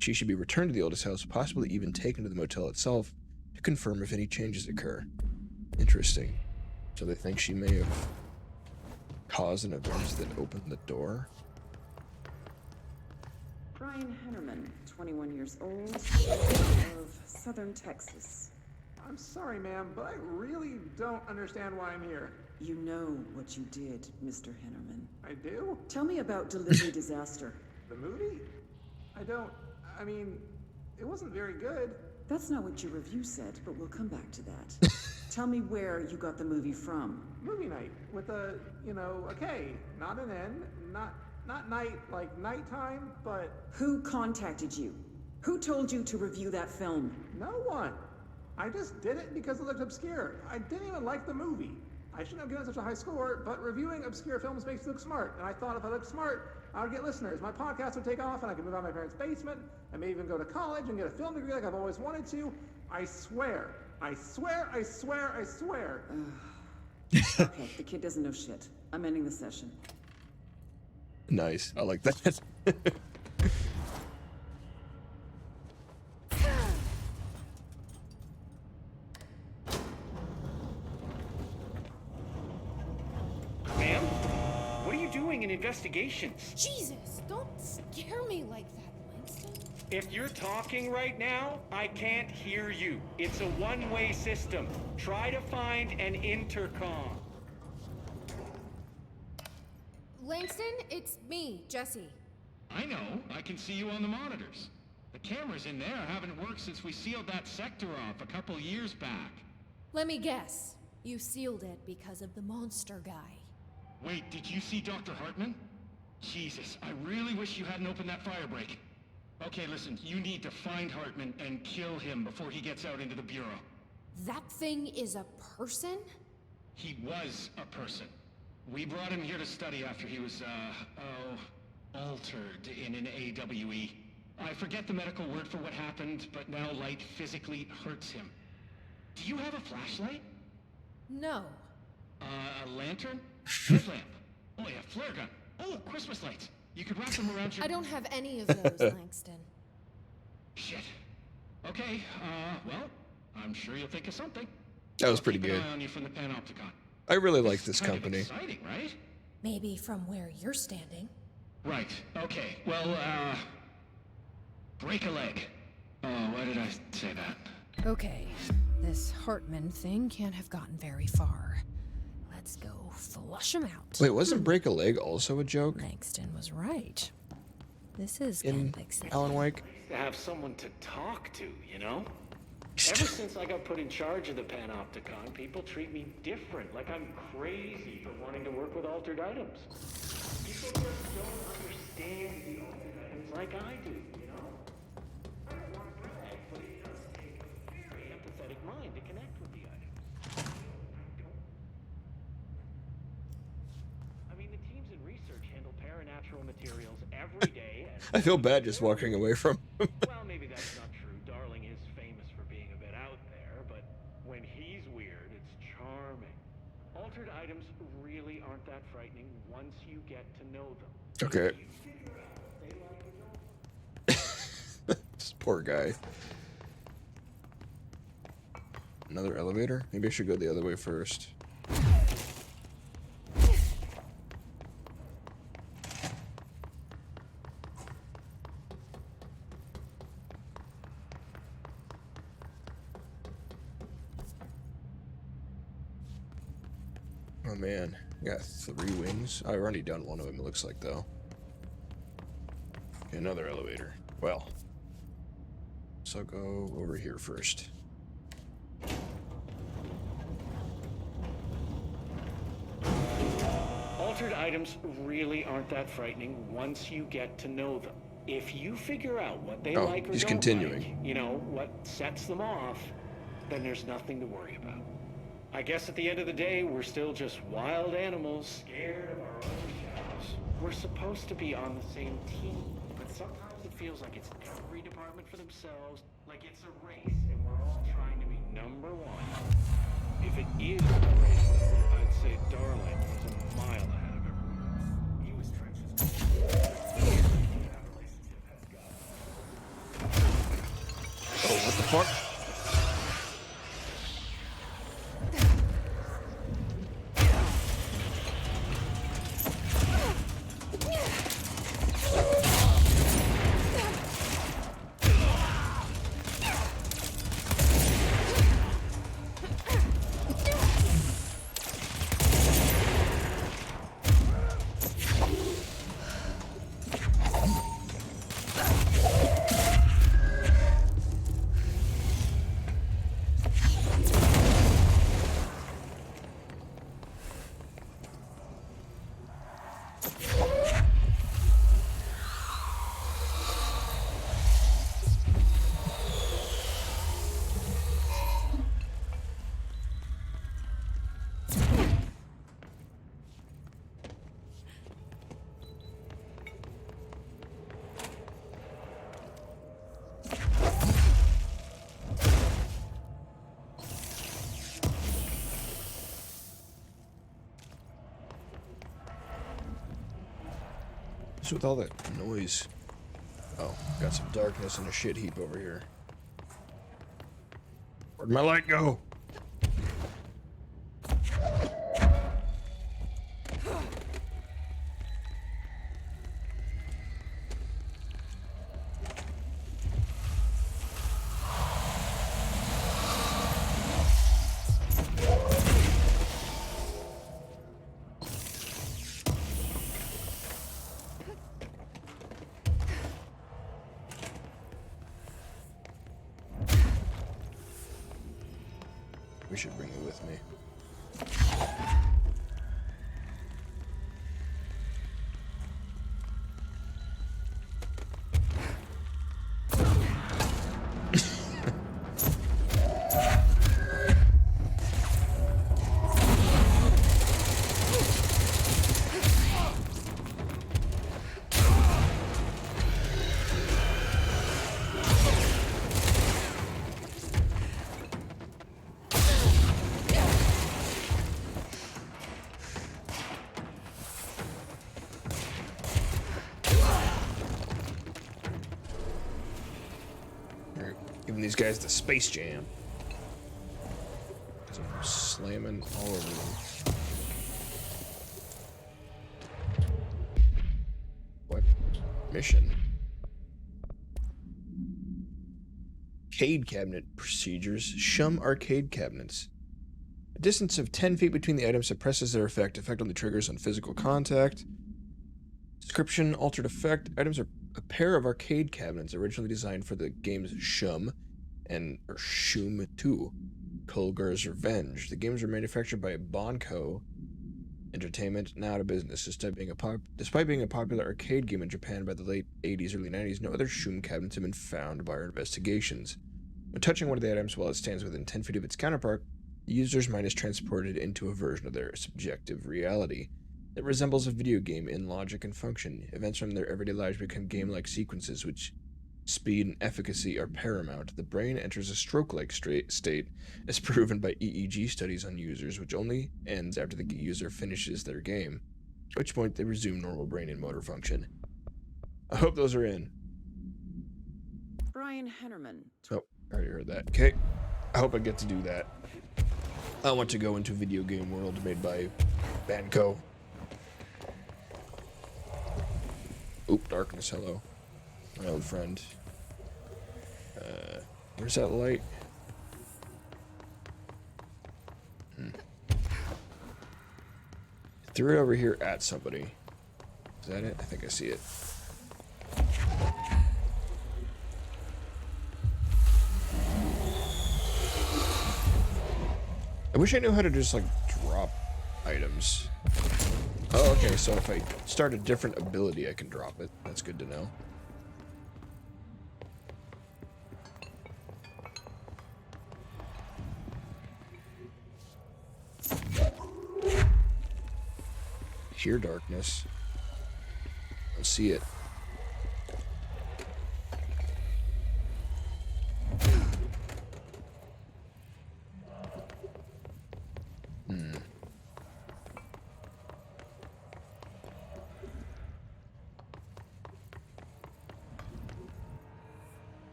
She should be returned to the oldest house, possibly even taken to the motel itself, to confirm if any changes occur. Interesting. So they think she may have caused an event that opened the door? Brian Hennerman, 21 years old, of Southern Texas. I'm sorry, ma'am, but I really don't understand why I'm here. You know what you did, Mr. Hennerman. I do? Tell me about Delivery Disaster. The movie? I mean, it wasn't very good. That's not what your review said, but we'll come back to that. Tell me where you got the movie from. Movie night with a K, not an N, not night like nighttime, but Who contacted you? Who told you to review that film? no one. I just did it because it looked obscure. I didn't even like the movie. I shouldn't have given such a high score, but reviewing obscure films makes you look smart, and I thought if I looked smart, I would get listeners. My podcast would take off, and I could move out of my parents' basement, and maybe even go to college and get a film degree like I've always wanted to. I swear. I swear, I swear, I swear. Okay, the kid doesn't know shit. I'm ending the session. Nice. I like that. Ma'am, what are you doing in investigations? Jesus, don't scare me like that, Langston. If you're talking right now, I can't hear you. It's a one-way system. Try to find an intercom. Langston, it's me, Jesse. I know. I can see you on the monitors. The cameras in there haven't worked since we sealed that sector off a couple years back. Let me guess. You sealed it because of the monster guy. Wait, did you see Dr. Hartman? Jesus, I really wish you hadn't opened that firebreak. Okay, listen, you need to find Hartman and kill him before he gets out into the Bureau. That thing is a person? He was a person. We brought him here to study after he was, altered in an AWE. I forget the medical word for what happened, but now light physically hurts him. Do you have a flashlight? No. A lantern? Headlamp? Oh yeah, flare gun. Oh, Christmas lights. You could wrap them around your... I don't have any of those, Langston. Shit. Okay, well, I'm sure you'll think of something. That was pretty Keep good. an eye on you from the Panopticon. I really like this Kind of company. exciting, right? Maybe from where you're standing. Right. Okay. Well, break a leg. Oh, why did I say that? Okay, this Hartman thing can't have gotten very far. Let's go flush him out. Wait, wasn't break a leg also a joke Langston was right. This is in kind of exciting. Alan Wake? To have someone to talk to, you know? Ever since I got put in charge of the Panopticon, people treat me different, like I'm crazy for wanting to work with altered items. People just don't understand the altered items like I do, you know? I don't want to brag, but it does take a very empathetic mind to connect with the items. I mean, the teams in research handle paranatural materials every day. I feel bad just walking away from him. Well, maybe that's not true. Darling is famous for being a bit out there, but when he's weird, it's charming. Altered items really aren't that frightening once you get to know them. Okay. This poor guy. Another elevator? Maybe I should go the other way first. Oh man, got 3 wings. I've already done one of them, it looks like, though. Another elevator. Well, so I'll go over here first. Altered items really aren't that frightening once you get to know them. If you figure out what they like or he's don't continuing. like, you know, what sets them off, then there's nothing to worry about. I guess at the end of the day, we're still just wild animals, scared of our own shadows. We're supposed to be on the same team, but sometimes it feels like it's every department for themselves, like it's a race, and we're all trying to be number one. If it is a race, though, I'd say Darling was a mile ahead of everyone else. He was trenches. Oh, what the fuck? What's with all that noise? Oh, got some darkness and a shit heap over here. Where'd my light go? We should bring it with me. Giving these guys the Space Jam. I'm slamming all over them. What? Mission. Arcade cabinet procedures. Shum arcade cabinets. A distance of 10 feet between the items suppresses their effect. Effect only triggers on physical contact. Description, altered effect. Items are a pair of arcade cabinets originally designed for the games Shum and Shum 2, Kulgar's Revenge. The games were manufactured by Bonco Entertainment, now out of business. Despite being a popular arcade game in Japan by the late 80s, early 90s, no other Shum cabinets have been found by our investigations. When touching one of the items while it stands within 10 feet of its counterpart, the user's mind is transported into a version of their subjective reality that resembles a video game in logic and function. Events from their everyday lives become game-like sequences, which speed and efficacy are paramount. The brain enters a stroke-like state, as proven by EEG studies on users, which only ends after the user finishes their game, at which point they resume normal brain and motor function. I hope those are in. Brian Hennerman. Oh, I already heard that. Okay, I hope I get to do that. I want to go into a video game world made by Banco. Oop, darkness, hello. My old friend. Where's that light? threw it over here at somebody. Is that it? I think I see it. I wish I knew how to just, like, drop items. Oh, okay, so if I start a different ability, I can drop it. That's good to know. Hear darkness. I see it.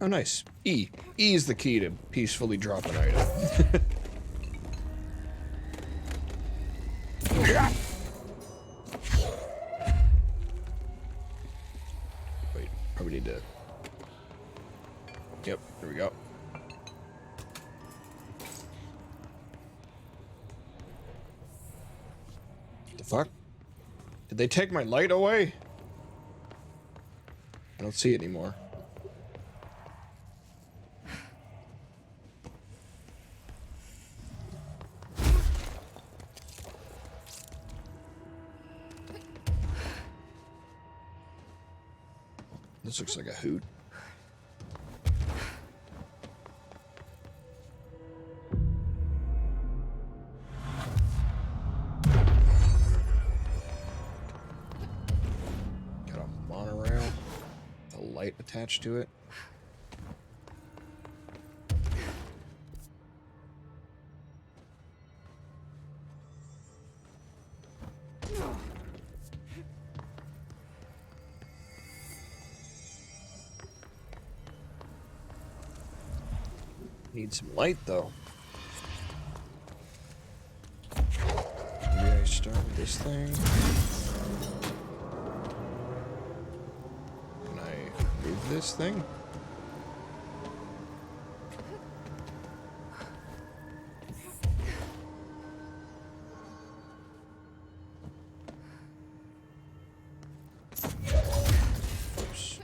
Oh, nice. E. E is the key to peacefully drop an item. Wait, probably need to... Yep, there we go. The fuck? Did they take my light away? I don't see it anymore. This looks like a hoot. Got a monorail with a light attached to it. Need some light, though. Maybe I start with this thing. Can I move this thing? Oops.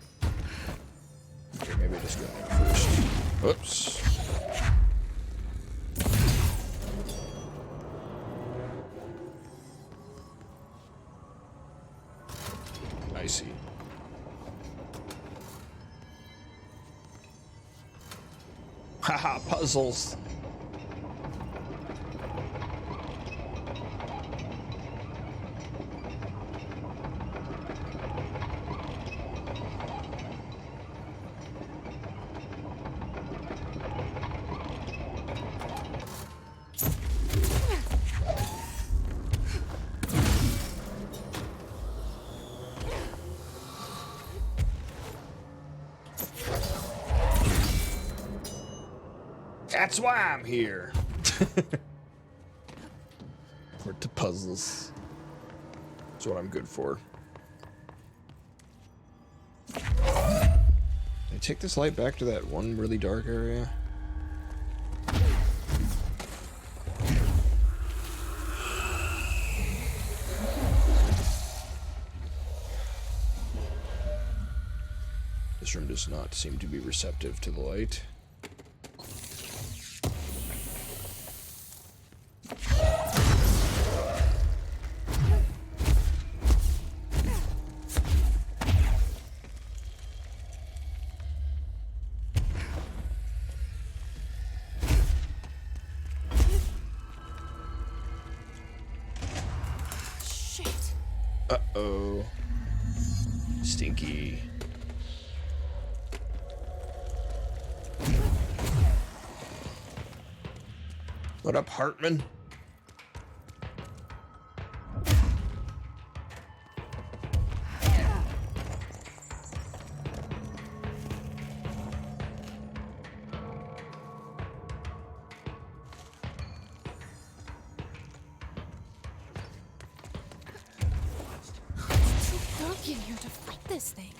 Okay, maybe I just go in first. Oops. I see. Haha, puzzles. That's why I'm here. Port to puzzles. That's what I'm good for. Can I take this light back to that one really dark area? This room does not seem to be receptive to the light. Uh-oh. Stinky. What up, Hartman? in here to fight this thing.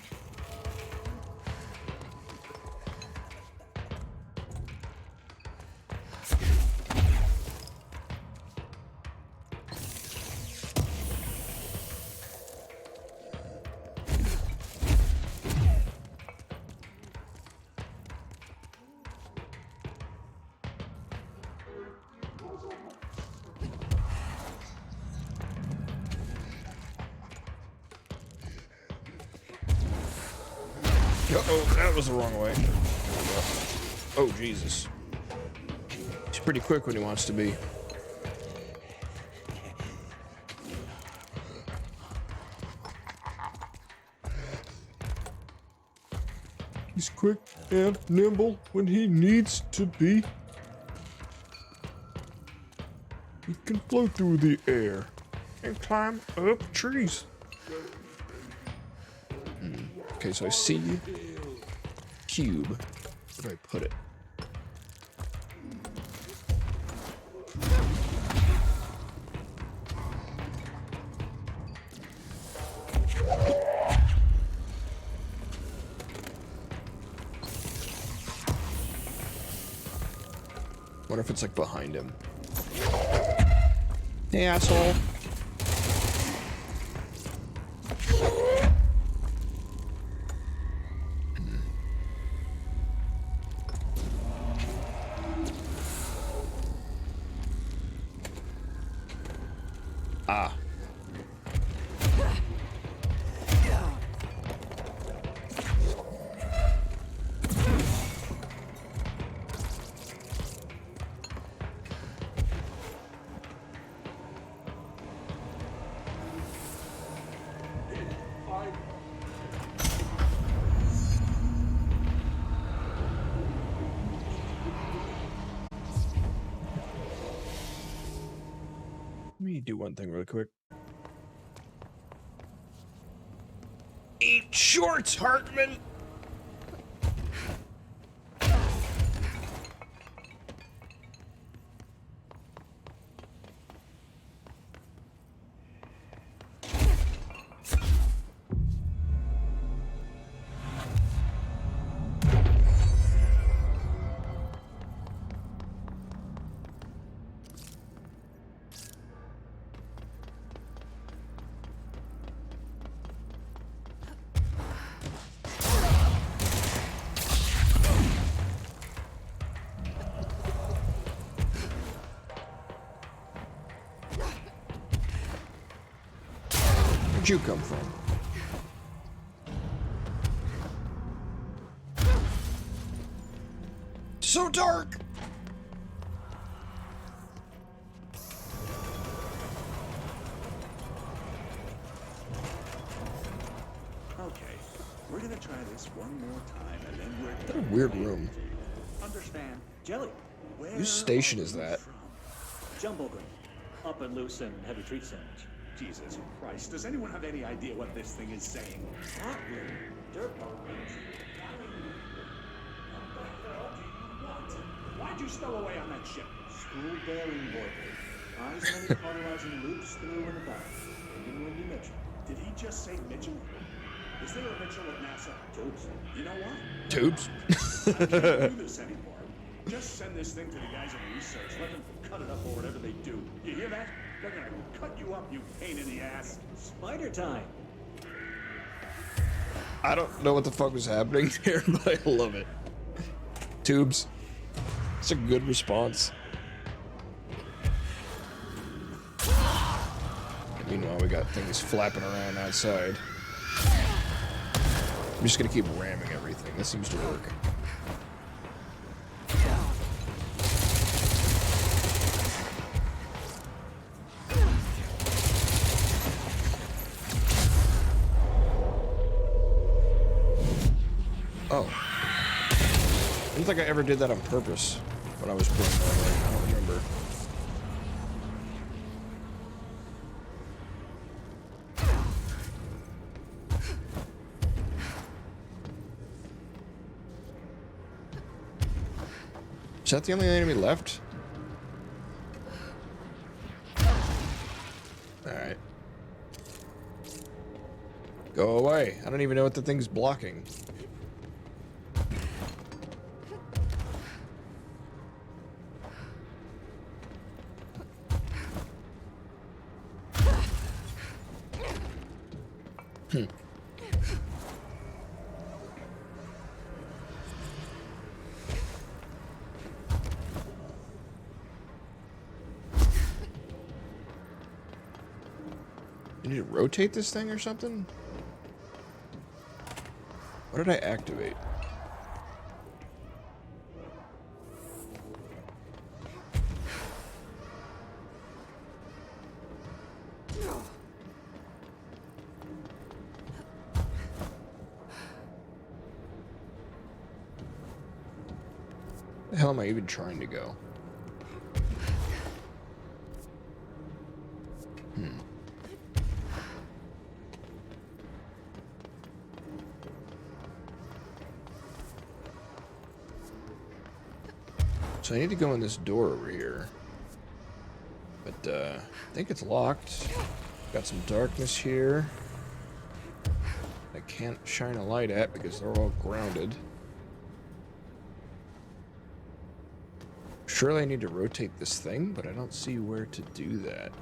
Uh-oh, that was the wrong way. Oh, Jesus. He's pretty quick when he wants to be. He's quick and nimble when he needs to be. He can float through the air and climb up trees. Okay, so I see cube. Where do I put it? Wonder if it's like behind him. Hey, asshole. Ah. Let me do one thing really quick. Eat shorts, Hartman! Where'd you come from? So dark! Okay, we're gonna try this one more time, and then we're What a weird room. Understand? Jelly. Where Whose station are is you that? from? Jumbo Green. Up and loose and heavy treat sandwich. Jesus Christ, does anyone have any idea what this thing is saying? Hot room. Dirt ball. Why'd you stow away on that ship? School bearing board. Eyes many cauterizing loops through and about. Even when you Mitchell. Did he just say Mitchell? Is there a Mitchell at NASA? Tubes. You know what? Tubes? I can't do this anymore. Just send this thing to the guys in research. Let them cut it up or whatever they do. You hear that? They're gonna cut you up, you pain in the ass. Spider time. I don't know what the fuck was happening here, but I love it. Tubes. It's a good response. And meanwhile, we got things flapping around outside. I'm just gonna keep ramming everything. This seems to work. Oh. I don't think I ever did that on purpose when I was playing that. I don't remember. Is that the only enemy left? Alright. Go away. I don't even know what the thing's blocking. You need to rotate this thing or something? What did I activate? Where the hell am I even trying to go? So I need to go in this door over here. But, I think it's locked. Got some darkness here. I can't shine a light at because they're all grounded. Surely I need to rotate this thing, but I don't see where to do that.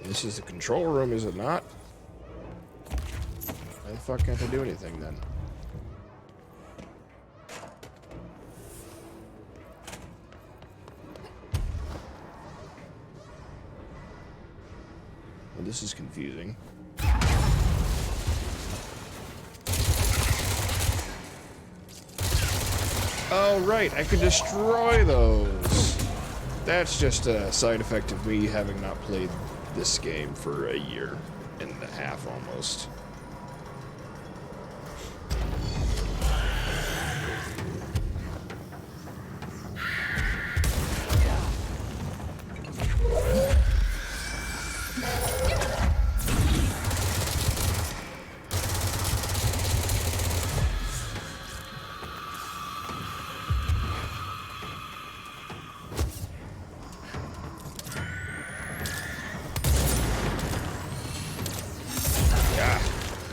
This is the control room, is it not? Why the fuck can't I do anything then? Well, this is confusing. Oh, right, I could destroy those. That's just a side effect of me having not played this game for a year and a half almost.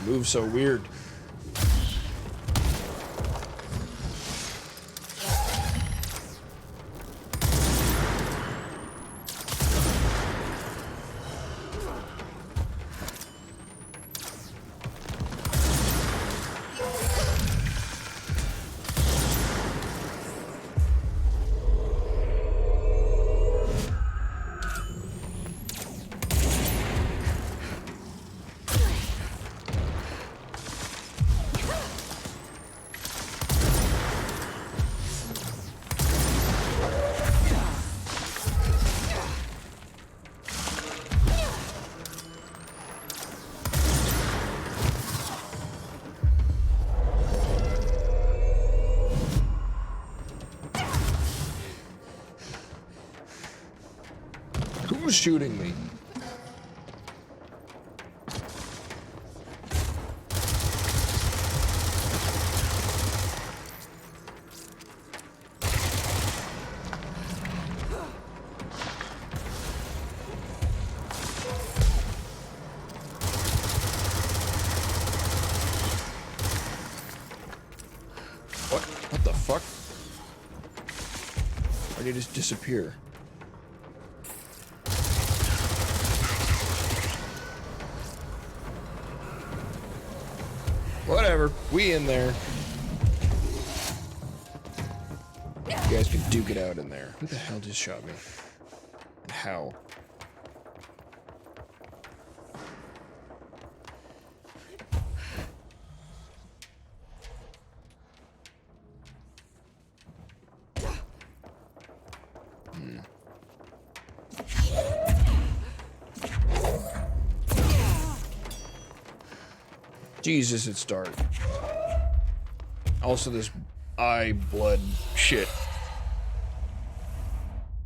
Move so weird. Who's shooting me? What the fuck? Why did he just disappear? Whatever, we in there. You guys can duke it out in there. Who the hell just shot me? And how? Jesus, it's dark. Also, this eye blood shit.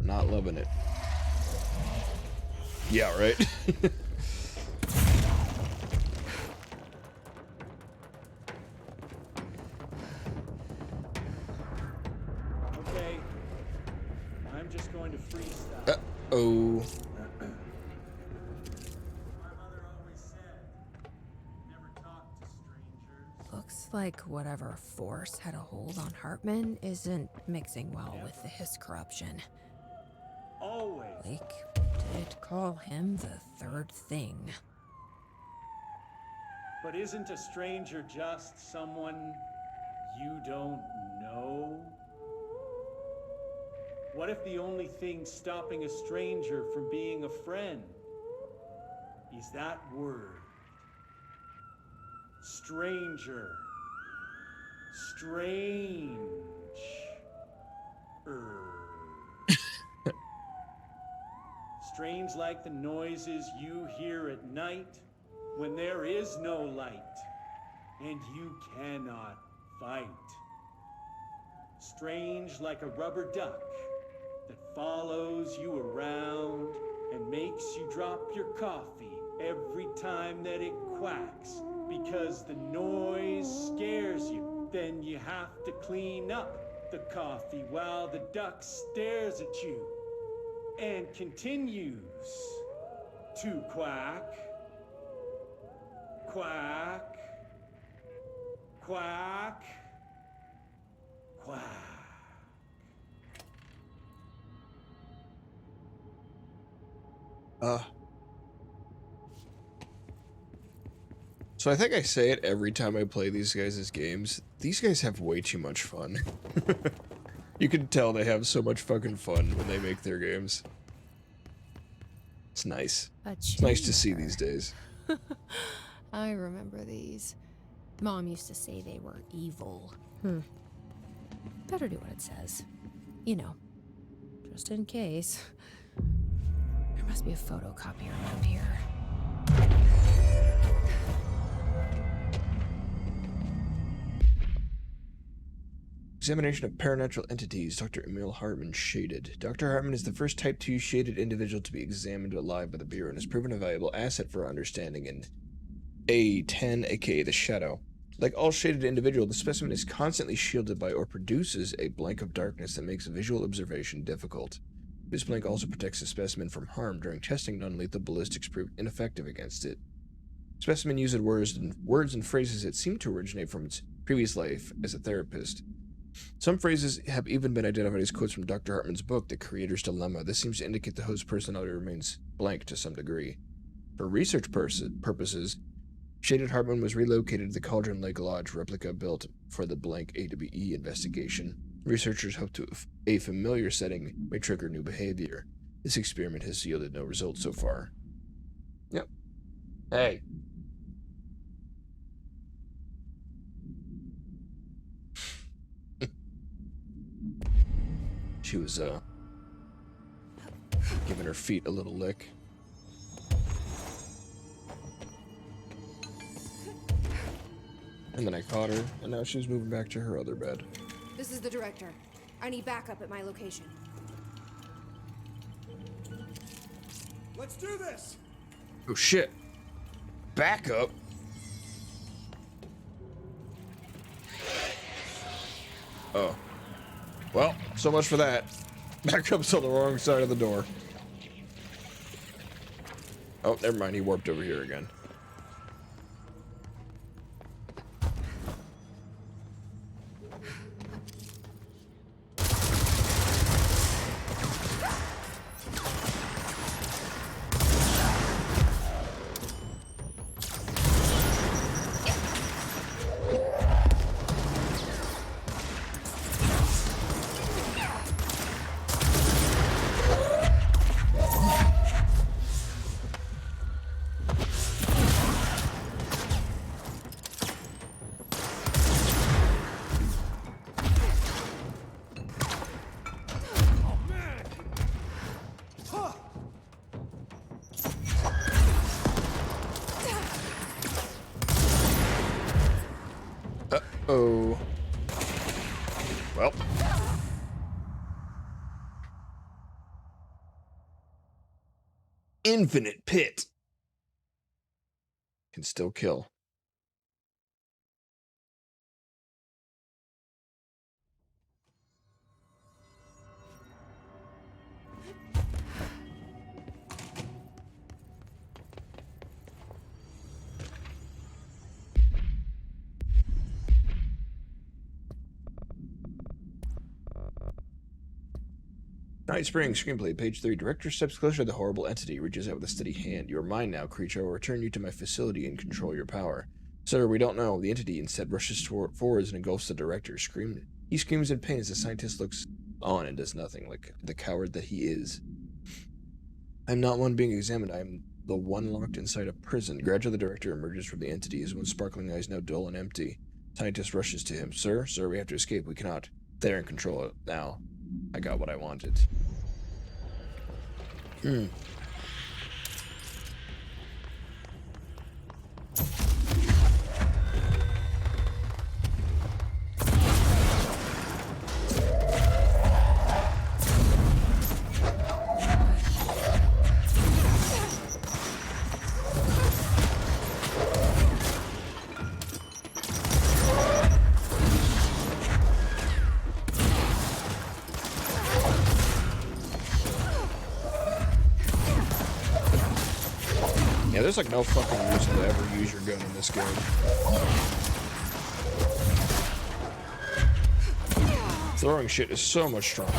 Not loving it. Yeah, right? Uh-oh. Looks like whatever force had a hold on Hartman isn't mixing well with his corruption. Always. Blake did call him the third thing. But isn't a stranger just someone you don't know? What if the only thing stopping a stranger from being a friend is that word? Stranger. Strange. Strange like the noises you hear at night when there is no light and you cannot fight. Strange like a rubber duck that follows you around and makes you drop your coffee every time that it quacks because the noise scares you. Then you have to clean up the coffee while the duck stares at you and continues to quack, quack, quack, quack. So I think I say it every time I play these guys' games. These guys have way too much fun. You can tell they have so much fucking fun when they make their games. It's nice. It's nice to see these days. I remember these. Mom used to say they were evil. Better do what it says. You know, just in case. There must be a photocopier around here. Examination of paranatural entities. Dr. Emil Hartman shaded. Dr. Hartman is the first Type 2 shaded individual to be examined alive by the Bureau and has proven a valuable asset for our understanding in A10, aka the Shadow. Like all shaded individual, the specimen is constantly shielded by or produces a blank of darkness that makes visual observation difficult. This blank also protects the specimen from harm. During testing, non-lethal ballistics proved ineffective against it. Specimen uses words and phrases that seem to originate from its previous life as a therapist. Some phrases have even been identified as quotes from Dr. Hartman's book, The Creator's Dilemma. This seems to indicate the host's personality remains blank to some degree. For research purposes, Shaded Hartman was relocated to the Cauldron Lake Lodge replica built for the blank A-to-B-E investigation. Researchers hope to a familiar setting may trigger new behavior. This experiment has yielded no results so far. Yep. Hey. She was, giving her feet a little lick. And then I caught her, and now she's moving back to her other bed. This is the director. I need backup at my location. Let's do this! Oh shit. Backup? Oh. Well, so much for that. Backup's on the wrong side of the door. Oh, never mind, he warped over here again. Uh-oh. Well. Infinite Pit. Can still kill. Night Spring screenplay, page 3. Director steps closer to the horrible entity, reaches out with a steady hand. You are mine now, creature. I will return you to my facility and control your power. Sir, we don't know. The entity instead rushes forwards and engulfs the director. He screams in pain as the scientist looks on and does nothing, like the coward that he is. I am not one being examined. I am the one locked inside a prison. Gradually, the director emerges from the entity, his one sparkling eyes now dull and empty. Scientist rushes to him. Sir, we have to escape. We cannot. They're in control now. I got what I wanted. Yeah, there's like no fucking reason to ever use your gun in this game. Throwing shit is so much stronger.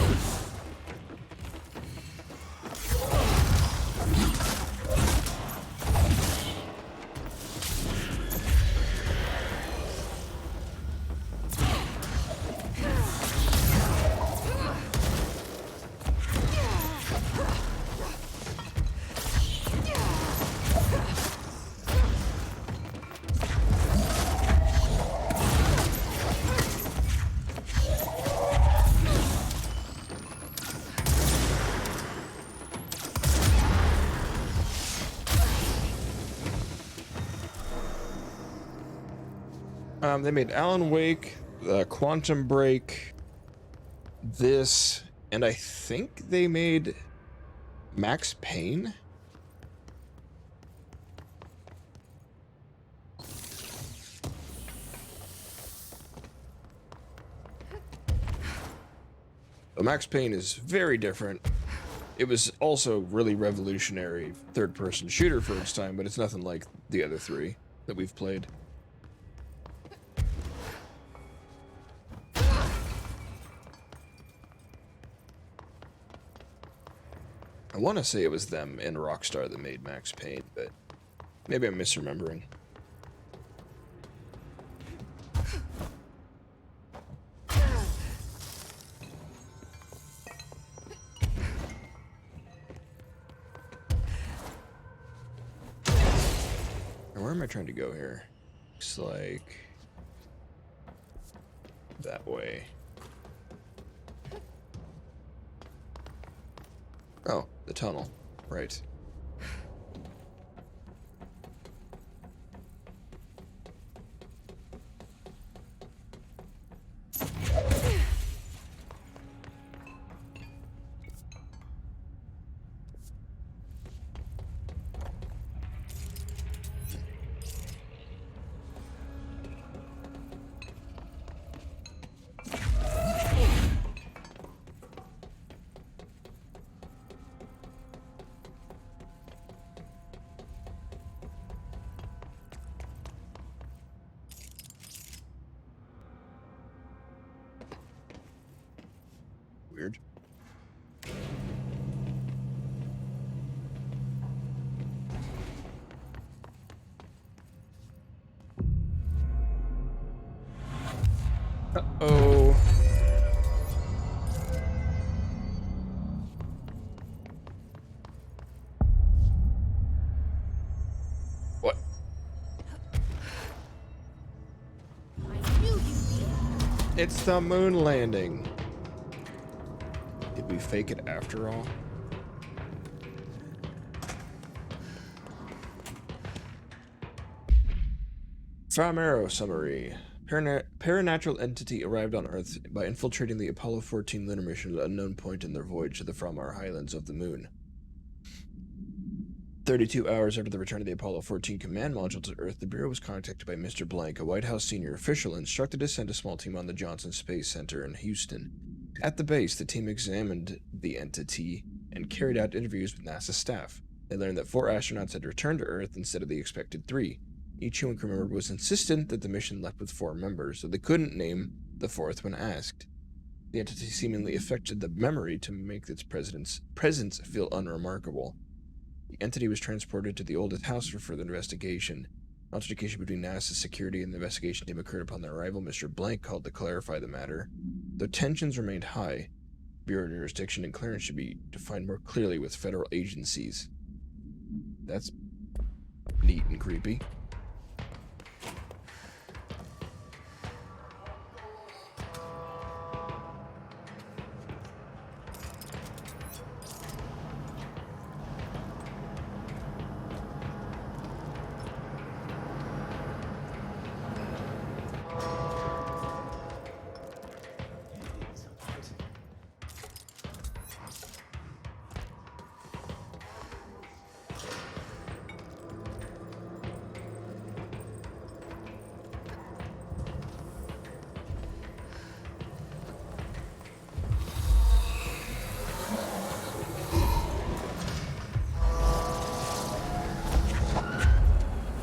They made Alan Wake, Quantum Break, this, and I think they made Max Payne? But Max Payne is very different. It was also really revolutionary third-person shooter for its time, but it's nothing like the other three that we've played. I want to say it was them and Rockstar that made Max Payne, but maybe I'm misremembering. Where am I trying to go here? Looks like that way. Oh, the tunnel. Right. Weird. Uh-oh. What? It's the moon landing. Did we fake it after all? From Arrow summary. Paranatural entity arrived on Earth by infiltrating the Apollo 14 lunar mission at an unknown point in their voyage to the Framar Highlands of the Moon. 32 hours after the return of the Apollo 14 command module to Earth, the Bureau was contacted by Mr. Blank, a White House senior official, and instructed to send a small team on the Johnson Space Center in Houston. At the base, the team examined the entity and carried out interviews with NASA staff. They learned that 4 astronauts had returned to Earth instead of the expected 3. Each human crew member was insistent that the mission left with 4 members, so they couldn't name the 4th when asked. The entity seemingly affected the memory to make its presence feel unremarkable. The entity was transported to the oldest house for further investigation. Altercation between NASA's security and the investigation team occurred upon their arrival. Mr. Blank called to clarify the matter. Though tensions remained high, Bureau jurisdiction and clearance should be defined more clearly with federal agencies. That's neat and creepy.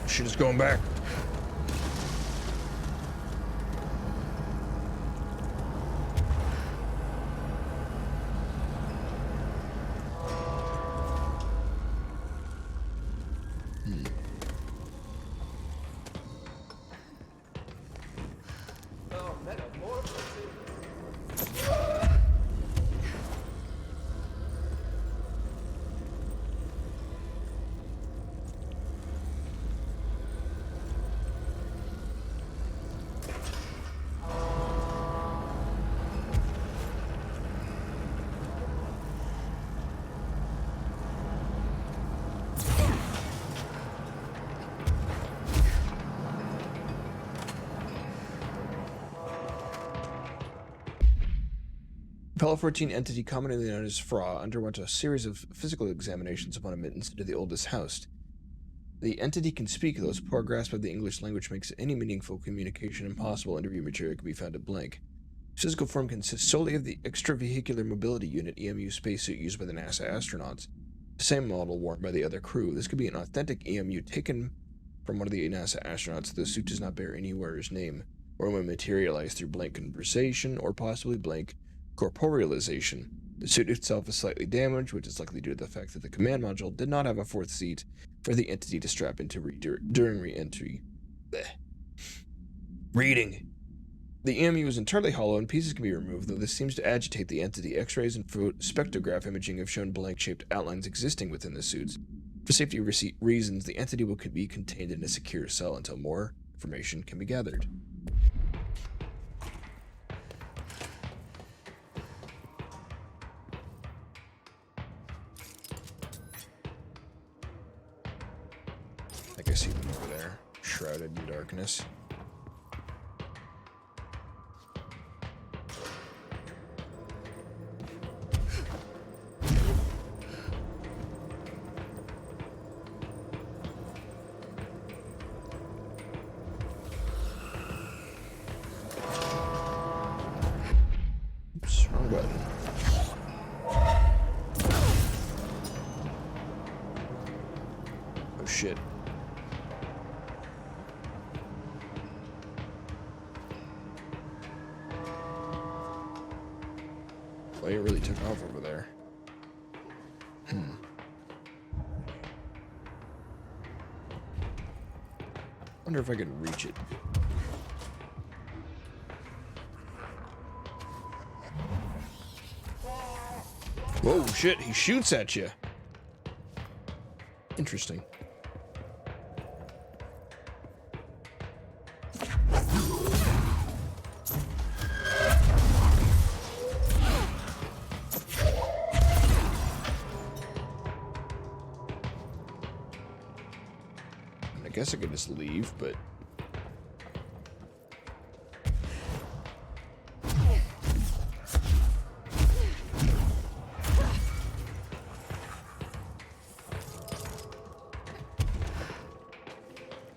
Shit is going back. Apollo 14 entity, commonly known as FRA, underwent a series of physical examinations upon admittance into the oldest house. The entity can speak, though its poor grasp of the English language makes any meaningful communication impossible. Interview material can be found at blank. Its physical form consists solely of the extravehicular mobility unit EMU spacesuit used by the NASA astronauts, the same model worn by the other crew. This could be an authentic EMU taken from one of the NASA astronauts. The suit does not bear any wearer's name, or will materialize through blank conversation, or possibly blank corporealization. The suit itself is slightly damaged, which is likely due to the fact that the command module did not have a fourth seat for the entity to strap into during re-entry. Reading. The EMU is entirely hollow and pieces can be removed, though this seems to agitate the entity. X-rays and spectrograph imaging have shown blank-shaped outlines existing within the suits. For safety reasons, the entity will be contained in a secure cell until more information can be gathered. I think I see them over there, shrouded in darkness. Oops, wrong button. Oh shit. Well, it really took off over there. Wonder if I can reach it. Whoa, shit, he shoots at you. Interesting. I guess I could just leave, but...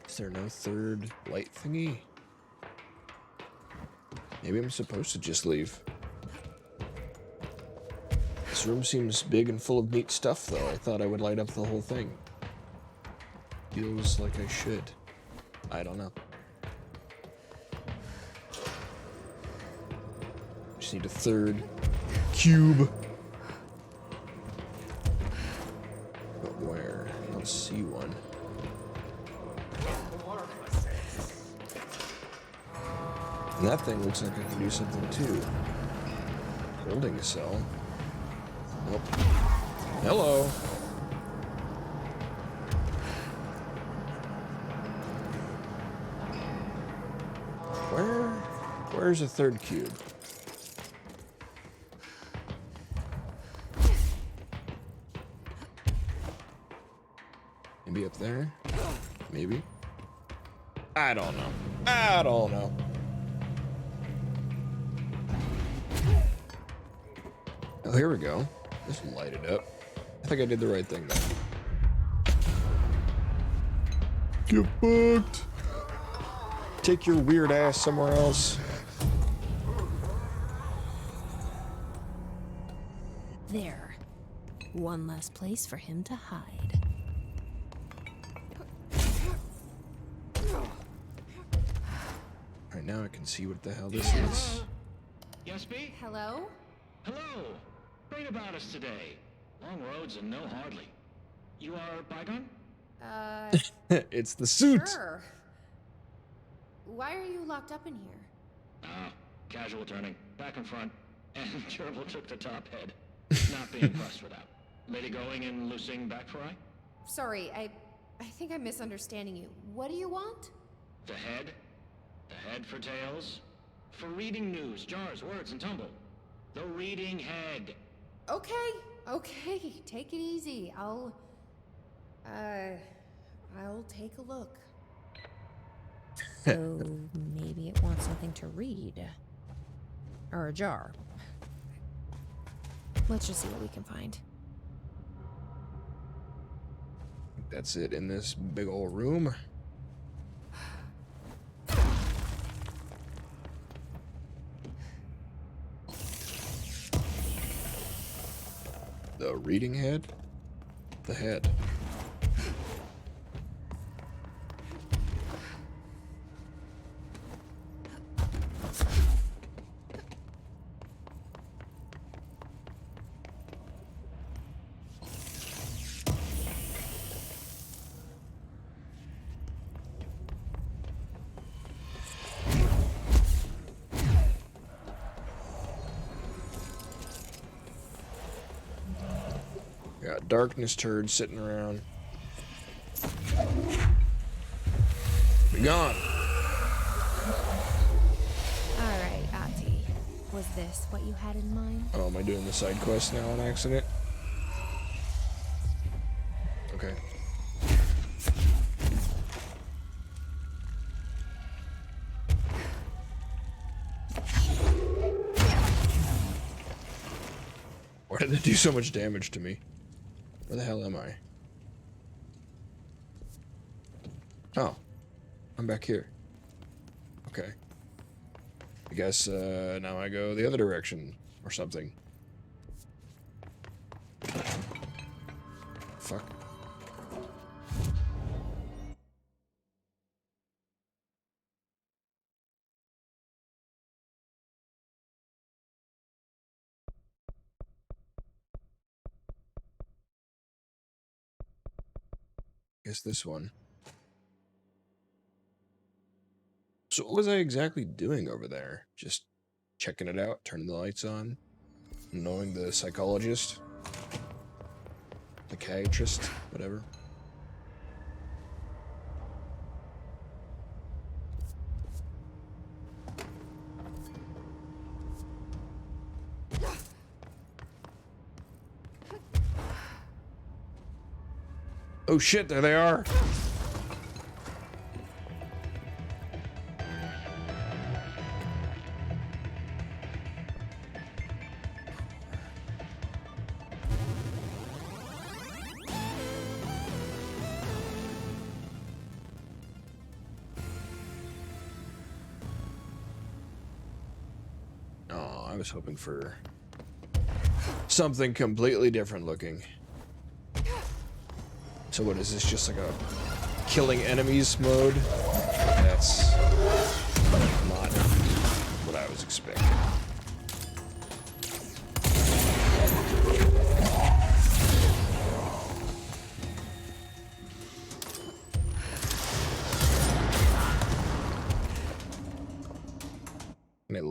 Is there no third light thingy? Maybe I'm supposed to just leave. This room seems big and full of neat stuff, though. I thought I would light up the whole thing. Feels like I should. I don't know. Just need a third cube. But where? I don't see one. And that thing looks like I can do something too. Holding a cell. Nope. Hello. Where's a third cube? Maybe up there? Maybe. I don't know. I don't know. Oh, here we go. This will light it up. I think I did the right thing there. Get booked. Take your weird ass somewhere else. There. One less place for him to hide. Alright, now I can see what the hell this is. Yes, B? Hello? Hello. Great about us today. Long roads and no hardly. You are Bygone? It's the suit. Sure. Why are you locked up in here? Casual turning. Back and front. And Gerbil took the top head. Not being impressed with that. Lady going and loosing back fry? Sorry, I think I'm misunderstanding you. What do you want? The head? The head for tails? For reading news, jars, words, and tumble. The reading head. Okay, take it easy. I'll take a look. So maybe it wants something to read. Or a jar. Let's just see what we can find. That's it in this big old room. The reading head? The head. Got darkness turds sitting around. Be gone. Alright, Ati. Was this what you had in mind? Oh, am I doing the side quest now on accident? Okay. Why did it do so much damage to me? Where the hell am I? Oh. I'm back here. Okay. I guess now I go the other direction or something. Fuck. Guess this one. So what was I exactly doing over there? Just checking it out, turning the lights on, knowing the psychologist, psychiatrist, whatever. Oh shit, there they are. Oh, I was hoping for something completely different looking. So what is this, just like a killing enemies mode? That's not what I was expecting.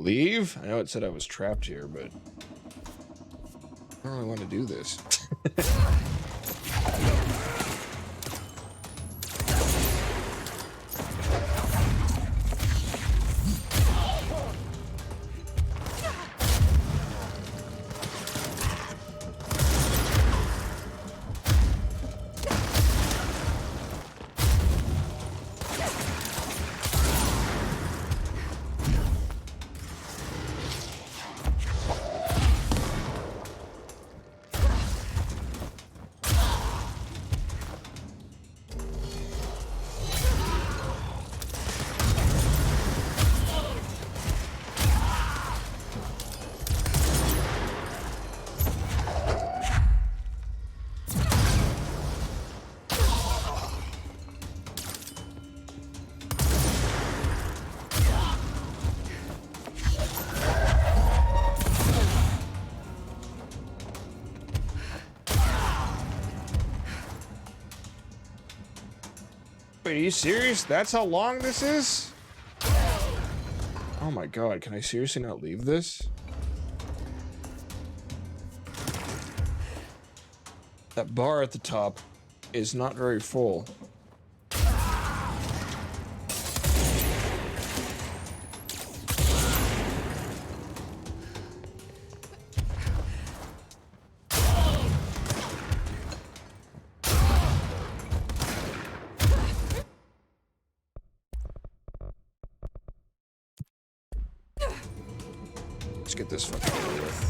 leave? I know it said I was trapped here, but I don't really want to do this. Wait, are you serious? That's how long this is? Oh my god, can I seriously not leave this? That bar at the top is not very full. Let's get this fucking over with.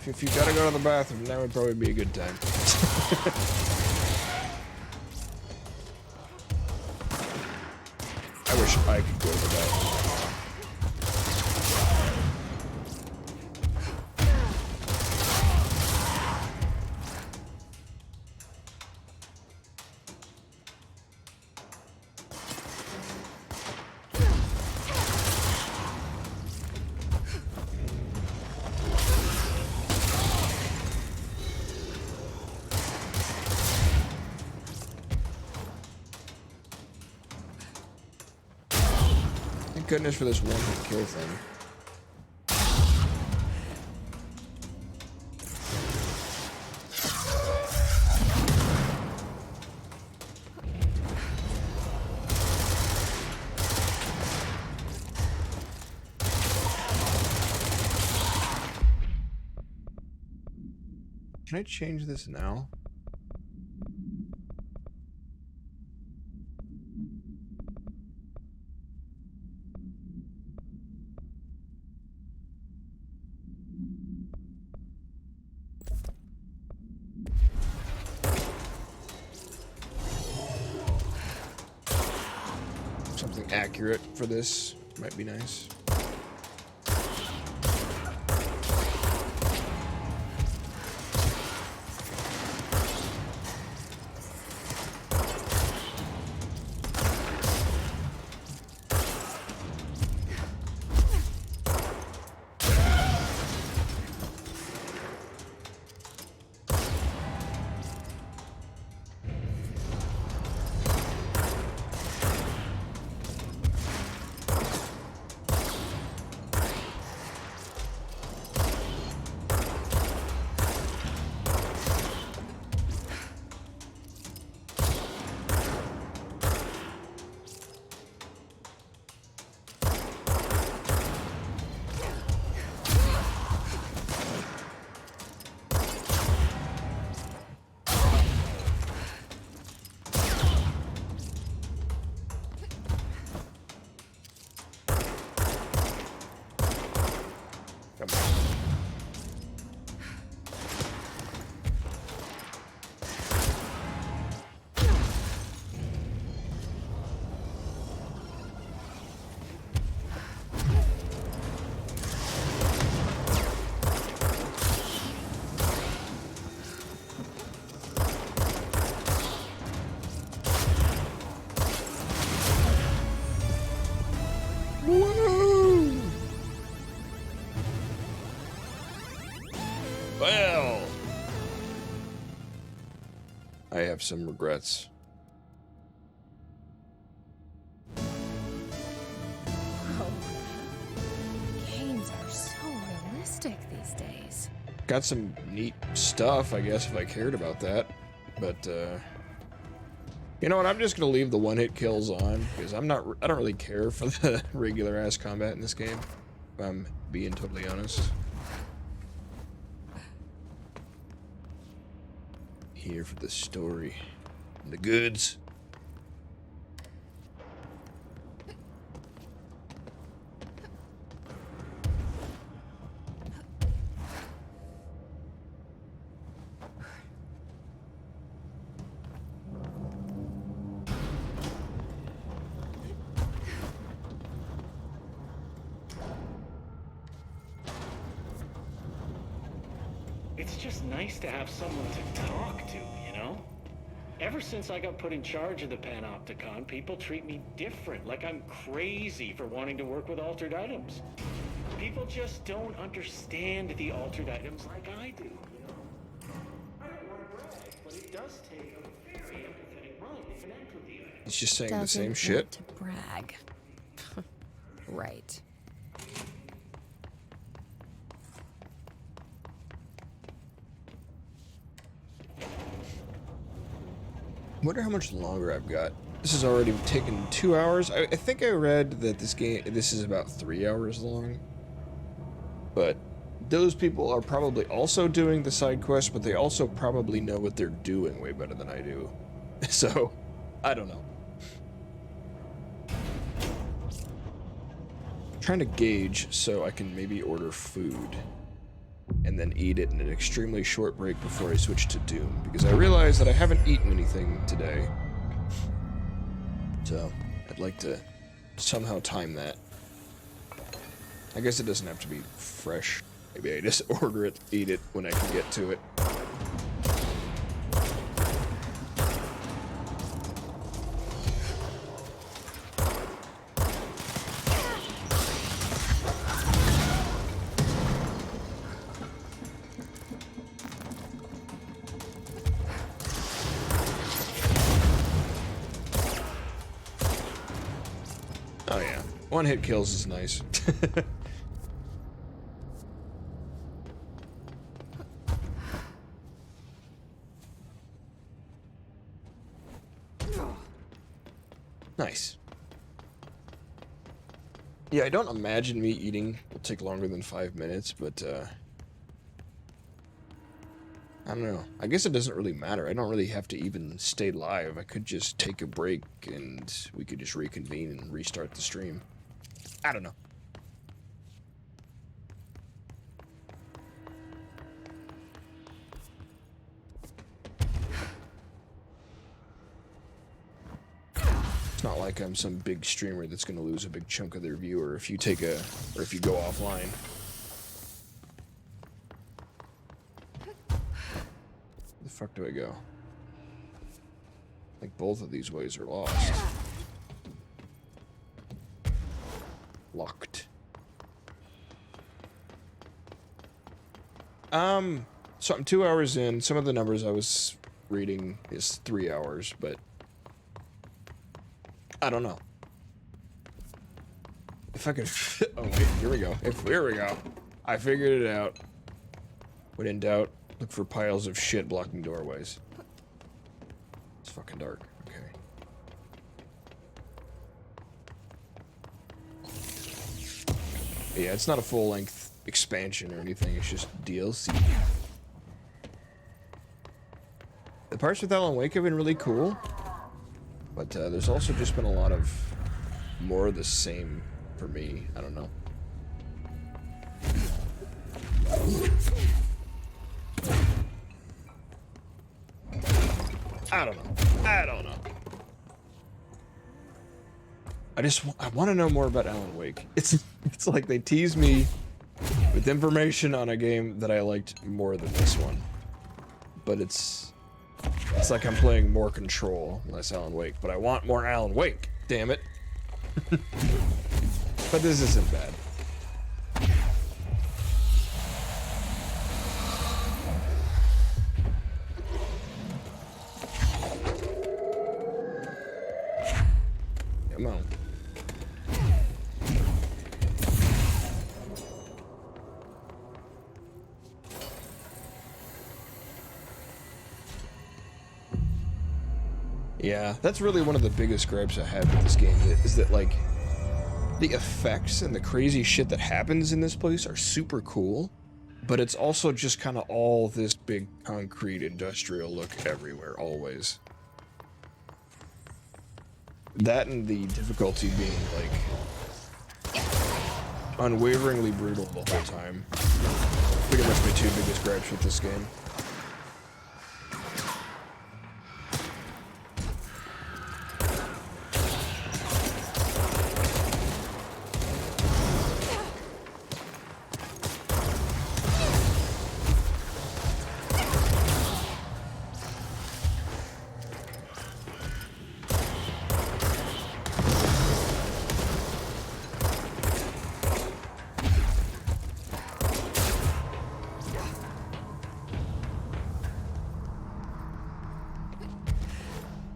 If you gotta go to the bathroom, that would probably be a good time. I wish I could go to the bathroom. Goodness for this one-hit kill thing. Can I change this now? Something accurate for this might be nice. I have some regrets. Oh, games are so realistic these days. Got some neat stuff, I guess, if I cared about that. But, you know what? I'm just gonna leave the one-hit kills on because I don't really care for the regular-ass combat in this game, if I'm being totally honest. Here for the story and the goods. It's just nice to have someone to talk to, you know? Ever since I got put in charge of the Panopticon, people treat me different, like I'm crazy for wanting to work with altered items. People just don't understand the altered items like I do, you know? I don't want to brag, but it does take a very empathetic mind to connect with the items. It's just saying the Doesn't same want shit. to brag. Right. Wonder how much longer I've got. This has already taken 2 hours. I think I read that this is about 3 hours long. But those people are probably also doing the side quest, but they also probably know what they're doing way better than I do. So, I don't know. Trying to gauge so I can maybe order food and then eat it in an extremely short break before I switch to Doom, because I realize that I haven't eaten anything today. So, I'd like to somehow time that. I guess it doesn't have to be fresh. Maybe I just order it, eat it when I can get to it. Oh yeah, one-hit kills is nice. Nice. Yeah, I don't imagine me eating will take longer than 5 minutes, but I don't know. I guess it doesn't really matter. I don't really have to even stay live. I could just take a break and we could just reconvene and restart the stream. I don't know. It's not like I'm some big streamer that's gonna lose a big chunk of their viewer if you take a, or if you go offline. Where the fuck do I go? I think both of these ways are lost. Locked. So I'm 2 hours in. Some of the numbers I was reading is 3 hours, but I don't know. If I could, oh wait, here we go. Here we go. I figured it out. When in doubt, look for piles of shit blocking doorways. It's fucking dark. Okay. Yeah, it's not a full-length expansion or anything. It's just DLC. The parts with Alan Wake have been really cool. But there's also just been a lot of more of the same for me. I don't know. I don't know. I want to know more about Alan Wake. It's like they tease me with information on a game that I liked more than this one. But it's like I'm playing more Control, less Alan Wake. But I want more Alan Wake, damn it. But this isn't bad. Yeah, that's really one of the biggest gripes I have with this game, is that, like, the effects and the crazy shit that happens in this place are super cool, but it's also just kind of all this big concrete industrial look everywhere, always. That and the difficulty being, like, unwaveringly brutal the whole time. I think it must be two biggest gripes with this game.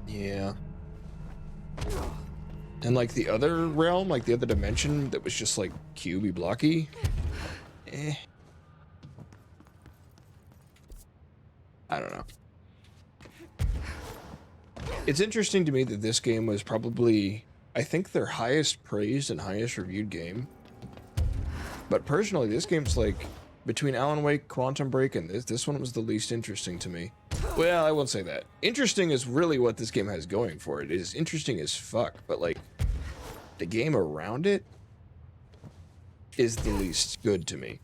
Yeah. And like the other realm, like the other dimension that was just like cubey blocky. I don't know. It's interesting to me that this game was probably, I think, their highest praised and highest reviewed game. But personally, this game's like, between Alan Wake, Quantum Break, and this one was the least interesting to me. Well, I won't say that. Interesting is really what this game has going for it. It is interesting as fuck, but like, the game around it is the least good to me.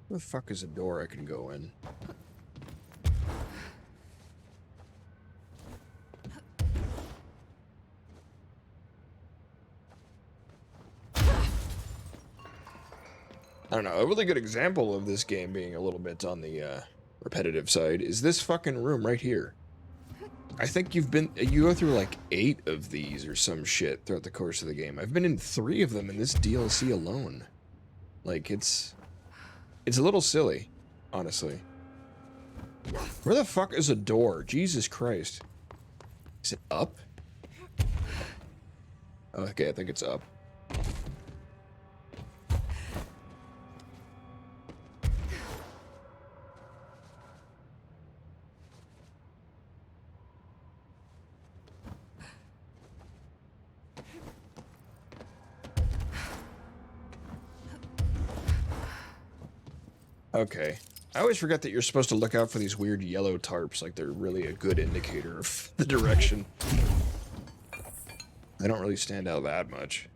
Where the fuck is a door I can go in? I don't know, a really good example of this game being a little bit on the repetitive side is this fucking room right here. I think you go through like 8 of these or some shit throughout the course of the game. I've been in 3 of them in this DLC alone. Like, it's a little silly, honestly. Where the fuck is a door? Jesus Christ. Is it up? Okay, I think it's up. Okay. I always forget that you're supposed to look out for these weird yellow tarps, like they're really a good indicator of the direction. They don't really stand out that much.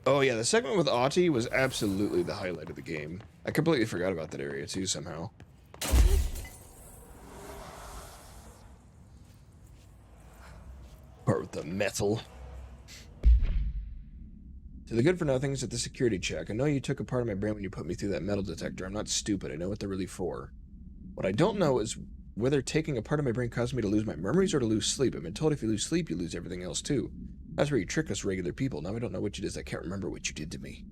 Oh yeah, the segment with Ahti was absolutely the highlight of the game. I completely forgot about that area too, somehow. Part with the metal. To the good for nothings at the security check. I know you took a part of my brain when you put me through that metal detector. I'm not stupid. I know what they're really for. What I don't know is whether taking a part of my brain caused me to lose my memories or to lose sleep. I've been told if you lose sleep, you lose everything else too. That's where you trick us regular people. Now I don't know what it is. I can't remember what you did to me.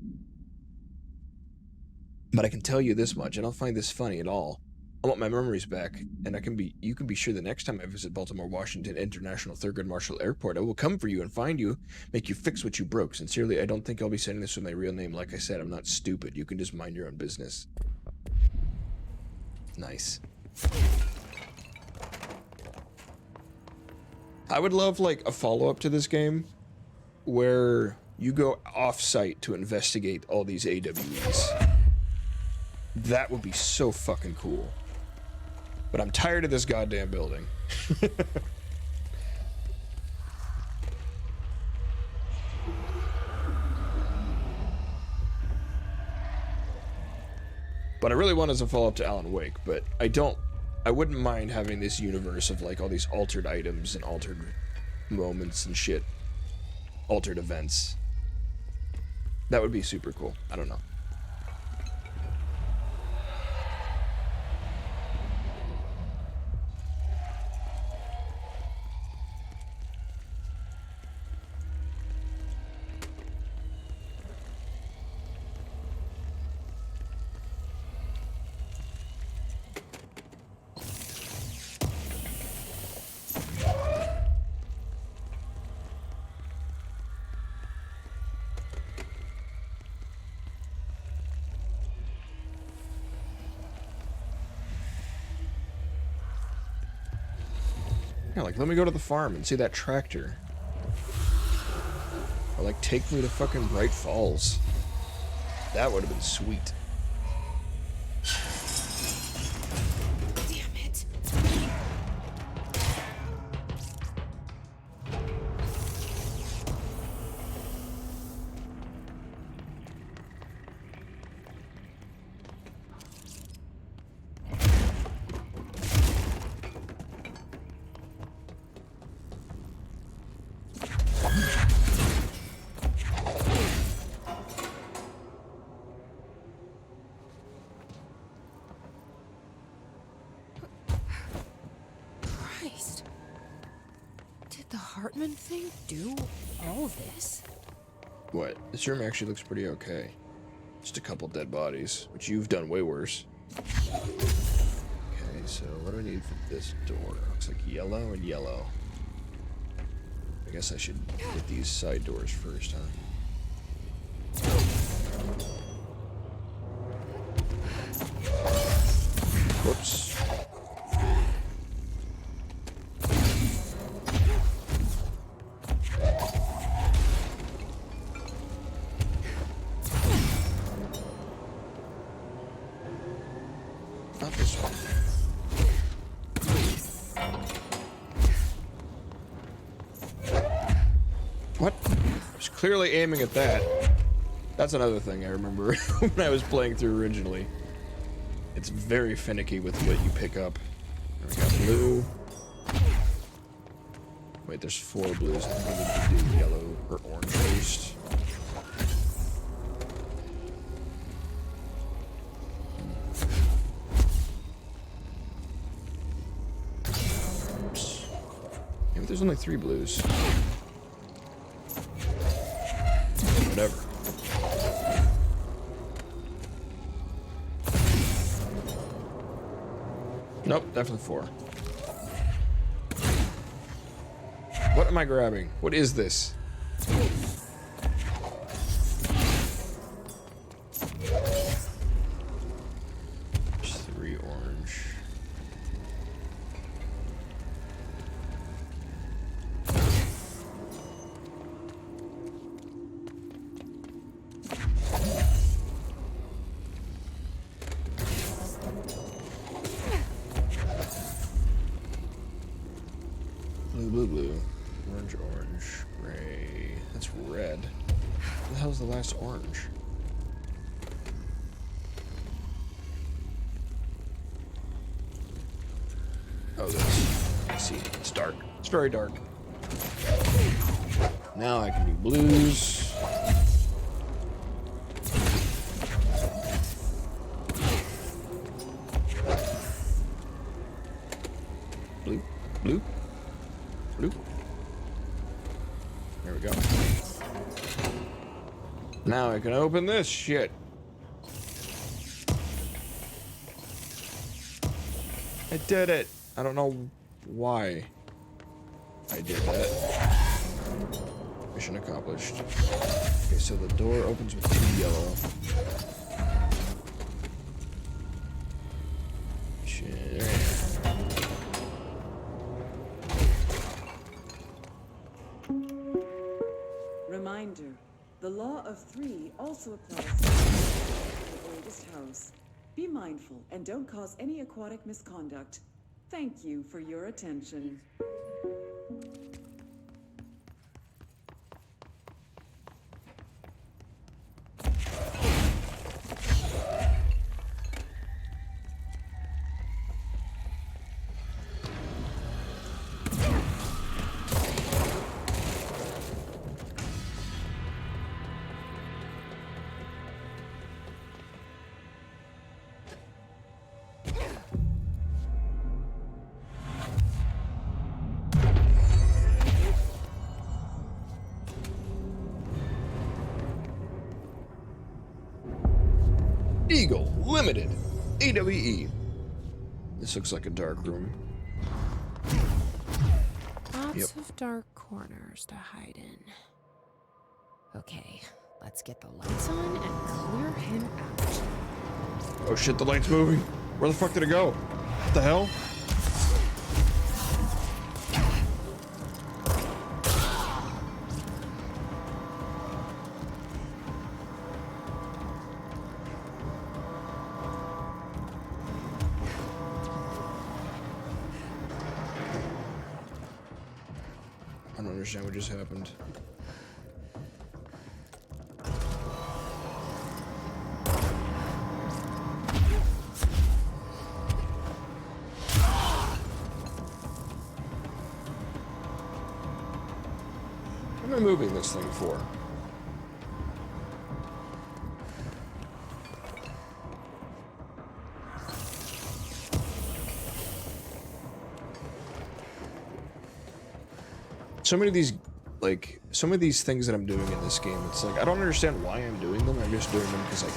But I can tell you this much. I don't find this funny at all. I want my memories back, and you can be sure the next time I visit Baltimore Washington International Thurgood Marshall Airport, I will come for you and find you, make you fix what you broke. Sincerely, I don't think I'll be sending this with my real name. Like I said, I'm not stupid. You can just mind your own business. Nice. I would love, like, a follow-up to this game where you go off-site to investigate all these AWEs. That would be so fucking cool. But I'm tired of this goddamn building. But I really want as a follow-up to Alan Wake, but I wouldn't mind having this universe of like all these altered items and altered moments and shit. Altered events. That would be super cool. I don't know. Yeah, like, let me go to the farm and see that tractor. Or, like, take me to fucking Bright Falls. That would have been sweet. Damn it. Christ. Did the Hartman thing do all this? What? This room actually looks pretty okay. Just a couple dead bodies, which you've done way worse. Okay, so what do I need for this door? Looks like yellow and yellow. I guess I should get these side doors first, huh? Whoops. Not this one. What? I was clearly aiming at that. That's another thing I remember when I was playing through originally. It's very finicky with what you pick up. We got blue. Wait, there's 4 blues. I think I need to do yellow or orange first. Oops. Yeah, but there's only 3 blues. Whatever. Nope, definitely 4. What am I grabbing? What is this? Just 3 orange. Blue, blue. Orange, orange, gray. That's red. What the hell's the last orange? Oh, this. I see. It's dark. It's very dark. Now I can do blues. Blue, blue. Blue. There we go. Now I can open this shit. I did it. I don't know why I did that. Mission accomplished. Okay, so the door opens with 2 yellow. Shit. Reminder, the law of 3 also applies to the oldest house. Be mindful and don't cause any aquatic misconduct. Thank you for your attention. Eagle Limited. AWE. This looks like a dark room. Lots of dark corners to hide in. Okay, let's get the lights on and clear him out. Oh shit, the light's moving. Where the fuck did it go? What the hell? I don't understand what just happened. What am I moving this thing for? Some of these things that I'm doing in this game, it's like, I don't understand why I'm doing them. I'm just doing them because I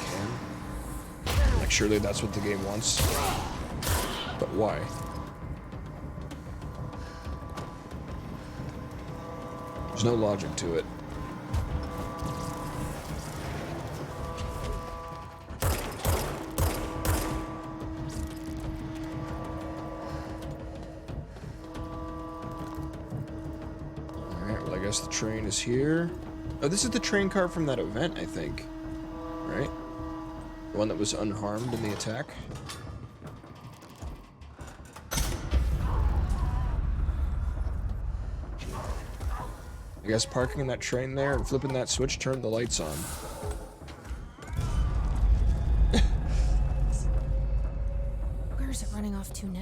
can. Like, surely that's what the game wants. But why? There's no logic to it. The train is here. Oh, this is the train car from that event, I think. Right? The one that was unharmed in the attack. I guess parking that train there and flipping that switch turned the lights on. Where is it running off to now?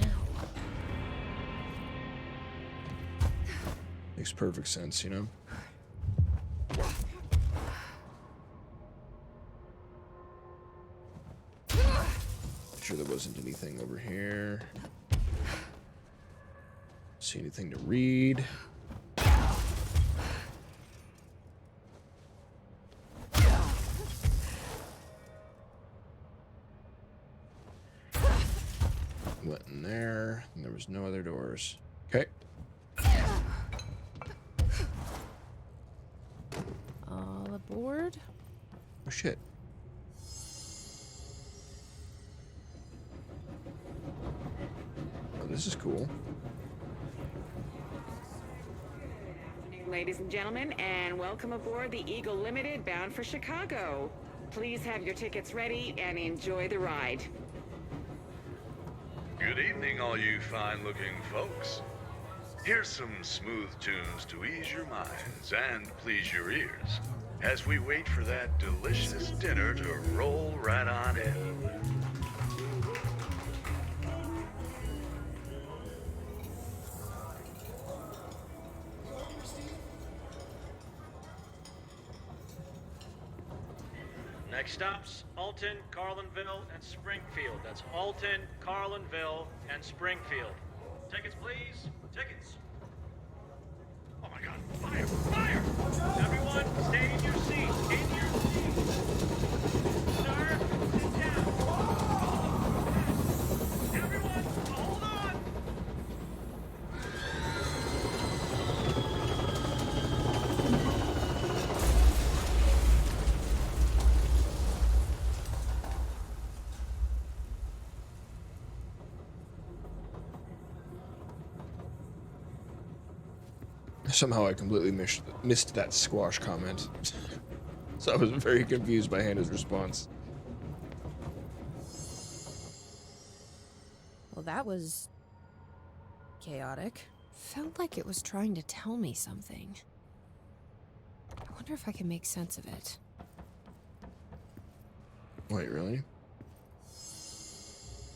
Makes perfect sense, you know? Sure there wasn't anything over here. See anything to read? Went in there, and there was no other doors. Okay. All aboard. Oh shit. Oh, this is cool. Ladies and gentlemen, and welcome aboard the Eagle Limited bound for Chicago. Please have your tickets ready and enjoy the ride. Good evening, all you fine-looking folks. Here's some smooth tunes to ease your minds and please your ears as we wait for that delicious dinner to roll right on in. Next stops, Alton, Carlinville, and Springfield. That's Alton, Carlinville, and Springfield. Tickets, please. Tickets. Oh my God, fire, fire! Everyone, stay in your seats, in your seats. Sir, sit down. Everyone, hold on. Somehow I completely missed that squash comment. So I was very confused by Hannah's response. Well, that was chaotic. Felt like it was trying to tell me something. I wonder if I can make sense of it. Wait, really?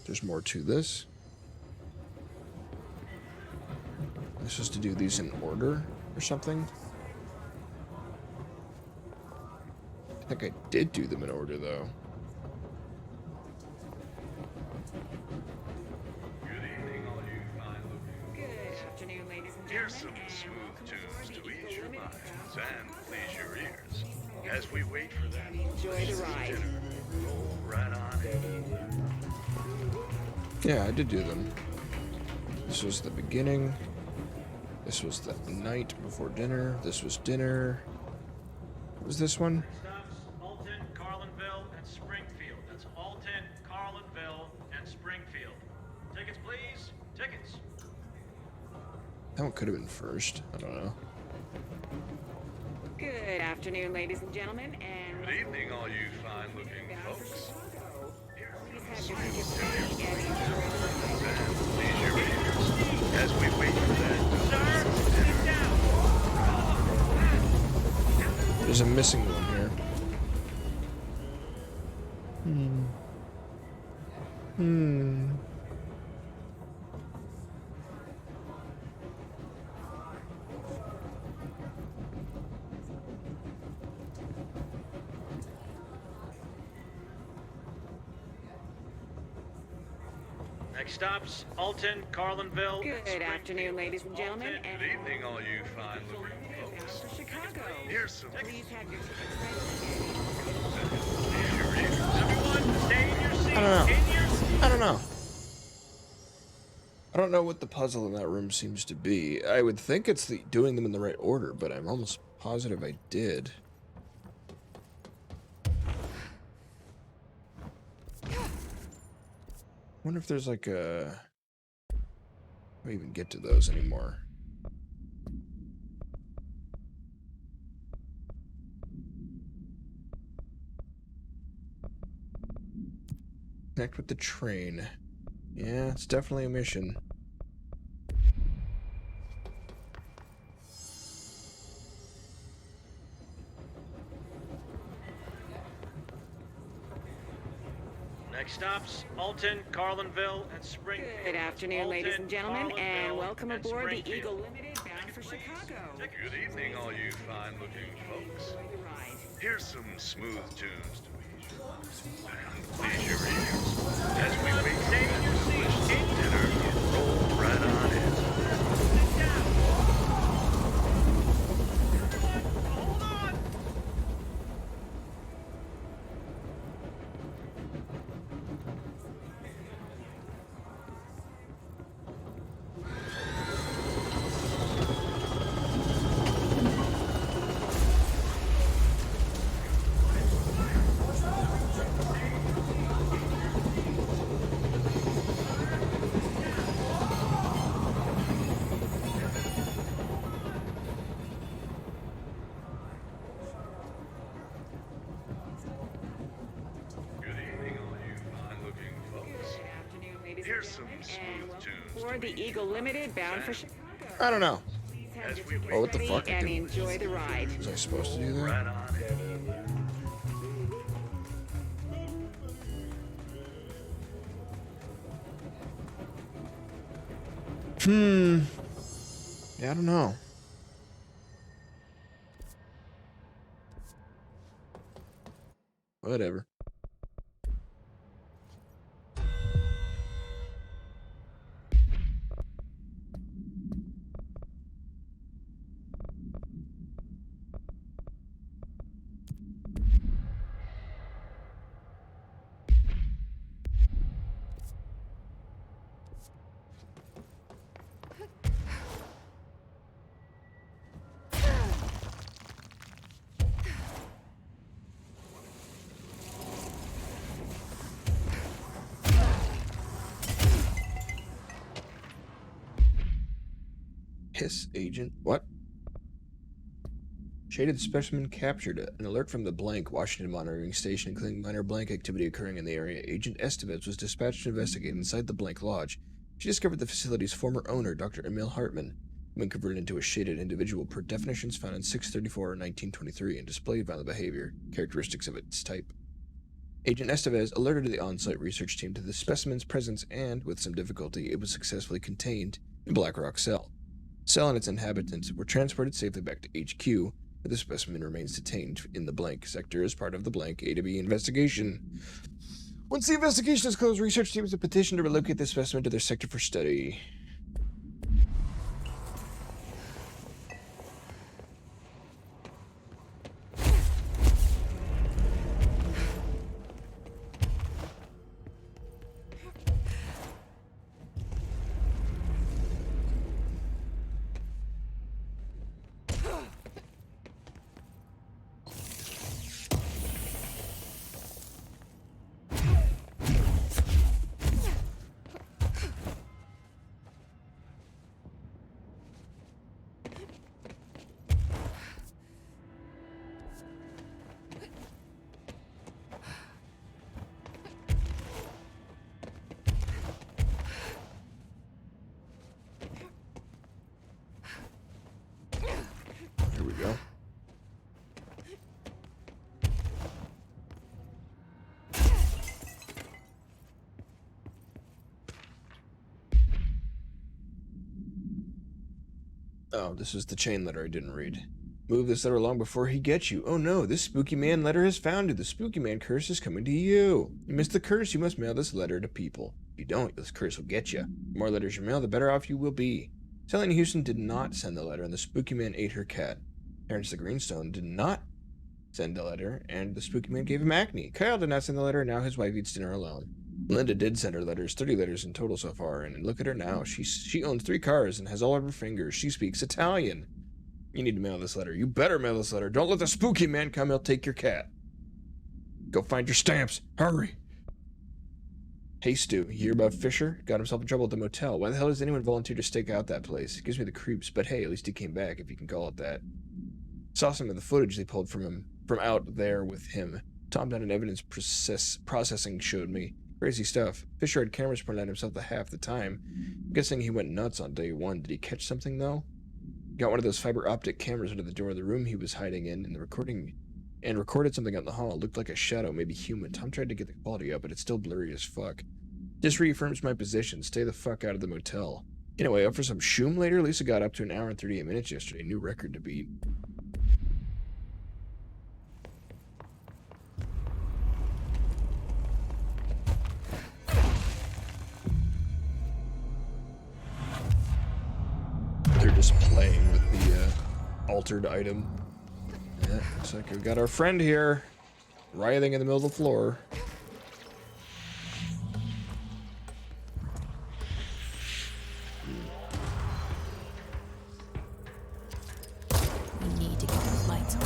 There's more to this? I'm supposed to do these in order or something? I think I did do them in order, though. Good afternoon, ladies and Here's gentlemen, some and smooth tunes to ease your minds and please your ears welcome as we wait for that enjoy the delicious ride. dinner to roll right on in. Yeah, I did do them. This was the beginning. This was the night before dinner. This was dinner. What was this one? Stops, Alton, Carlinville, and Springfield. That's Alton, Carlinville, and Springfield. Tickets, please. Tickets. That one could have been first. I don't know. Good afternoon, ladies and gentlemen, and Good evening, all you fine-looking folks. please have your tickets ready and enjoy the ride. Please your ears as we wait for that Sir, sit down. There's a missing one here. Next stops, Alton, Carlinville, and Good afternoon, ladies and gentlemen. Good evening, all you fine-looking folks. For Chicago. Here's some. Please have your tickets Everyone, stay in your seats. I don't know. In your seats. I don't know. I don't know what the puzzle in that room seems to be. I would think it's doing them in the right order, but I'm almost positive I did. I wonder if there's like a... I don't even get to those anymore. Connect with the train. Yeah, it's definitely a mission. Next stops, Alton, Carlinville, and Springfield. Good afternoon, ladies and gentlemen, and welcome and aboard the Springfield. Eagle Limited bound for Chicago. Good evening, all you fine-looking folks. Here's some smooth tunes to ease your minds and please your ears as we wait for that delicious dinner to roll right on in. Here's some smooth tunes Aboard the Eagle Limited bound for Chicago. I don't know. Have your tickets Oh, what the ready fuck? and enjoy the ride. Was I supposed to do that? right on in. Yeah, I don't know. Whatever. Hiss agent. What? Shaded specimen captured. An alert from the Blank Washington monitoring station including minor Blank activity occurring in the area. Agent Estevez was dispatched to investigate inside the Blank Lodge. She discovered the facility's former owner, Dr. Emil Hartman, been converted into a shaded individual per definitions found in 634-1923 and displayed violent behavior, characteristics of its type. Agent Estevez alerted the on-site research team to the specimen's presence and, with some difficulty, it was successfully contained in Black Rock Cell. Cell and its inhabitants were transported safely back to HQ, but the specimen remains detained in the Blank sector as part of the Blank A-to-B investigation. Once the investigation is closed, research teams have petitioned to relocate the specimen to their sector for study. Oh, this is the chain letter I didn't read. Move this letter along before he gets you. Oh no, this spooky man letter has found you. The spooky man curse is coming to you. You missed the curse, you must mail this letter to people. If you don't, this curse will get you. The more letters you mail, the better off you will be. Selene Houston did not send the letter, and the spooky man ate her cat. Terrence the Greenstone did not send the letter, and the spooky man gave him acne. Kyle did not send the letter, and now his wife eats dinner alone. Linda did send her letters, 30 letters in total so far, and look at her now. She owns 3 cars and has all of her fingers. She speaks Italian. You need to mail this letter. You better mail this letter. Don't let the spooky man come. He'll take your cat. Go find your stamps. Hurry. Hey, Stu. You hear about Fisher? Got himself in trouble at the motel. Why the hell does anyone volunteer to stake out that place? It gives me the creeps, but hey, at least he came back, if you can call it that. Saw some of the footage they pulled from out there with him. Tom down in evidence processing showed me. Crazy stuff. Fisher had cameras pointed at himself half the time. I'm guessing he went nuts on day 1. Did he catch something, though? Got one of those fiber optic cameras under the door of the room he was hiding in the recording and recorded something out in the hall. It looked like a shadow, maybe human. Tom tried to get the quality up, but it's still blurry as fuck. Just reaffirms my position. Stay the fuck out of the motel. Anyway, up for some shoom later? Lisa got up to an hour and 38 minutes yesterday. New record to beat. They're just playing with the altered item. Yeah, looks like we've got our friend here, writhing in the middle of the floor. We need to get those lights on.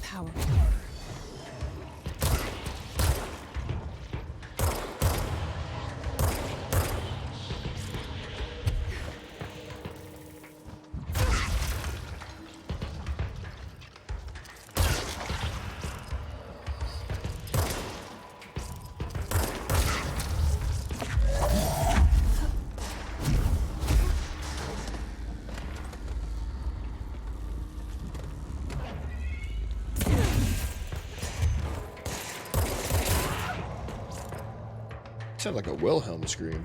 Power. Sound like a Wilhelm scream.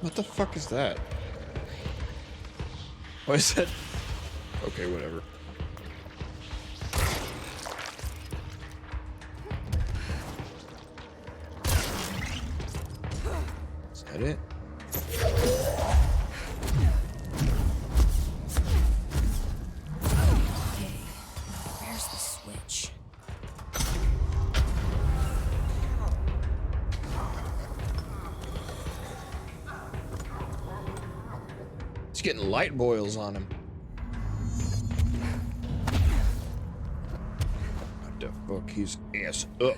What the fuck is that? Why is that? Okay, whatever. Is that it? Okay, where's the switch? He's getting light boils on him. What the fuck? He's ass up.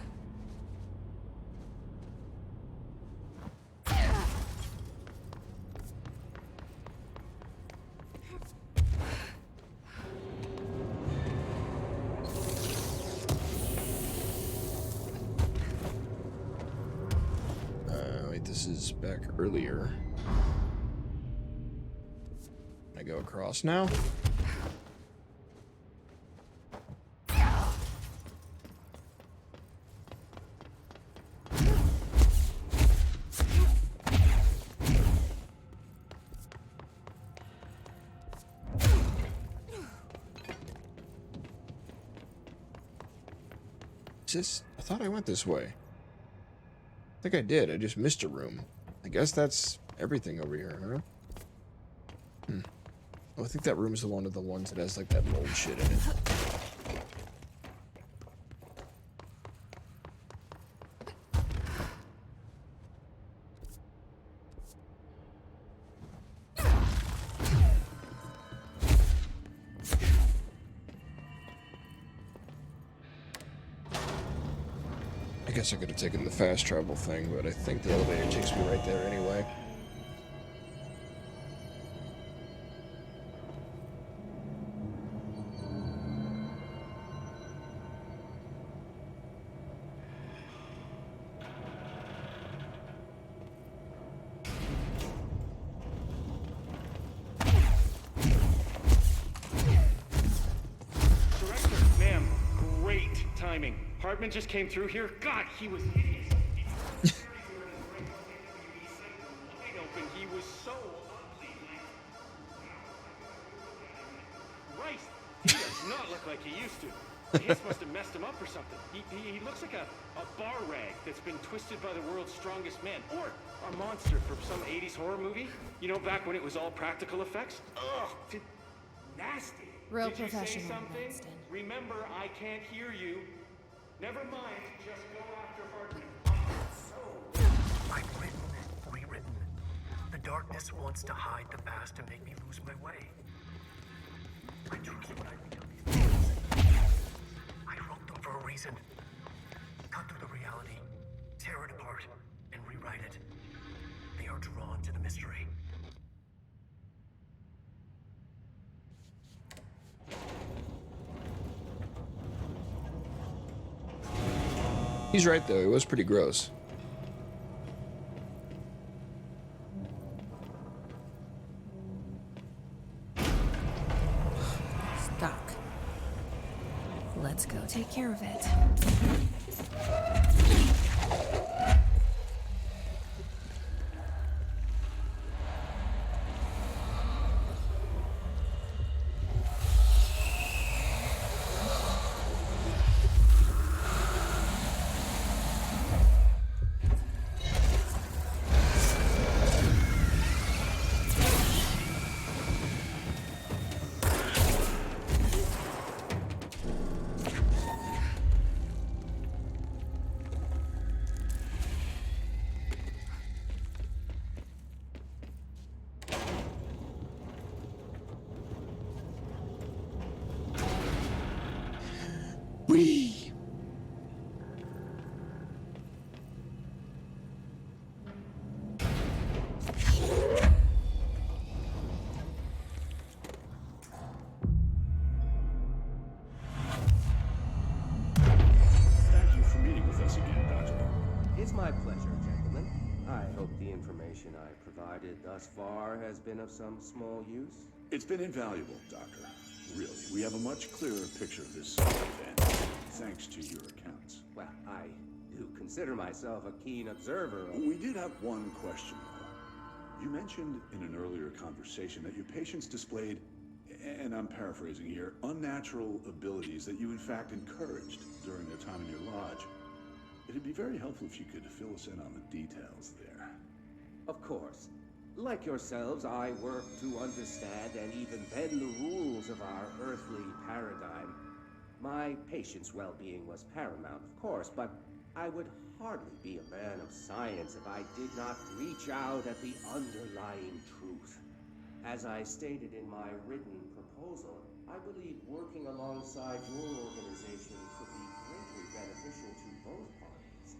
Right, this is back earlier. I go across now. I thought I went this way. I think I did. I just missed a room. I guess that's everything over here, huh? Oh, I think that room is the one of the ones that has like that mold shit in it. I guess I could have taken the fast travel thing, but I think the elevator takes me right there anyway. Director, ma'am, great timing. Hartman just came through here. God, he was hideous. He was so ugly. Christ, he does not look like he used to. His must have messed him up or something. He looks like a bar rag that's been twisted by the world's strongest man. Or a monster from some 80s horror movie. You know, back when it was all practical effects? Ugh, nasty. Real Did you say professional, something? Winston. Remember, I can't hear you. Never mind, just go after Hartman. I've written, rewritten. The darkness wants to hide the past and make me lose my way. I choose what I think of these things. I wrote them for a reason. Cut through the reality, tear it apart, and rewrite it. They are drawn to the mystery. He's right, though. It was pretty gross. Stuck. Let's go take care of it. Wee. Thank you for meeting with us again, Doctor. It's my pleasure, gentlemen. I hope the information I provided thus far has been of some small use. It's been invaluable, Doctor. Really, we have a much clearer picture of this event, thanks to your accounts. Well, I do consider myself a keen observer of... We did have one question, though. You mentioned in an earlier conversation that your patients displayed, and I'm paraphrasing here, unnatural abilities that you in fact encouraged during their time in your lodge. It'd be very helpful if you could fill us in on the details there. Of course. Like yourselves, I work to understand and even bend the rules of our earthly paradigm. My patient's well-being was paramount, of course, but I would hardly be a man of science if I did not reach out at the underlying truth. As I stated in my written proposal, I believe working alongside your organization could be greatly beneficial to both parties.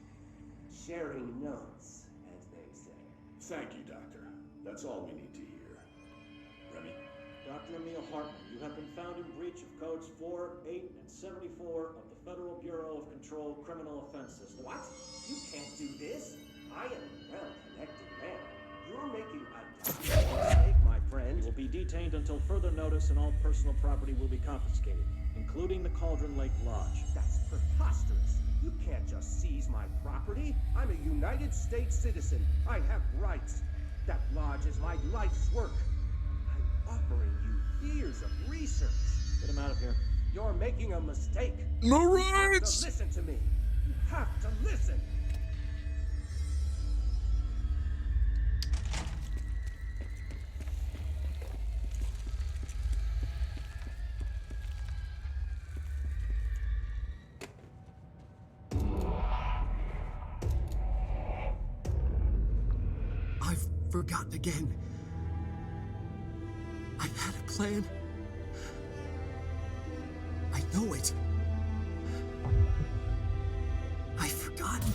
Sharing notes, as they say. Thank you, Doctor. That's all we need to hear. Remy? Dr. Emil Hartman, you have been found in breach of codes 4, 8, and 74 of the Federal Bureau of Control Criminal Offense System. What? You can't do this. I am well detained until further notice, and all personal property will be confiscated, including the Cauldron Lake Lodge. That's preposterous. You can't just seize my property. I'm a United States citizen. I have rights. That lodge is my life's work. I'm offering you years of research. Get him out of here. You're making a mistake. No You have rights! to listen to me. You have to listen. I've forgotten again. I had a plan. I know it. I've forgotten.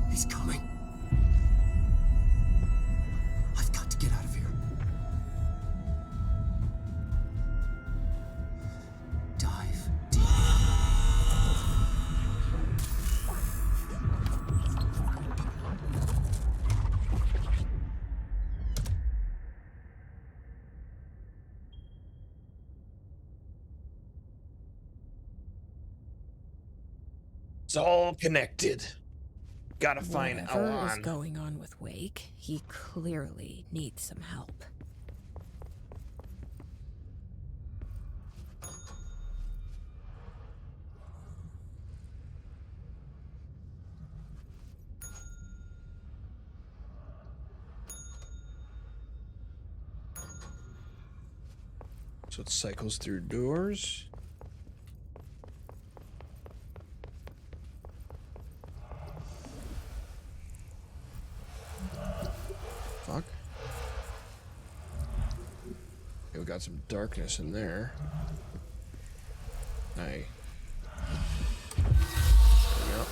He's coming. I've got to get out of here. Dive deep. It's all connected. Gotta find Whatever is Alan. going on with Wake, he clearly needs some help. So it cycles through doors. Fuck. Okay, we got some darkness in there. Hey. There we go.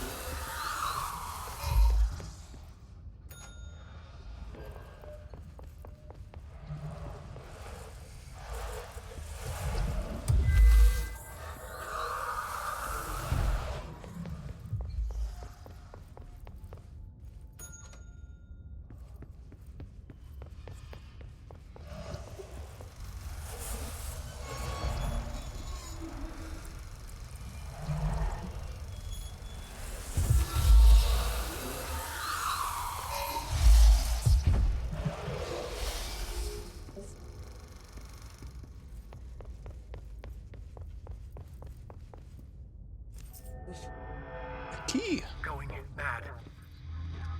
Key. Going mad.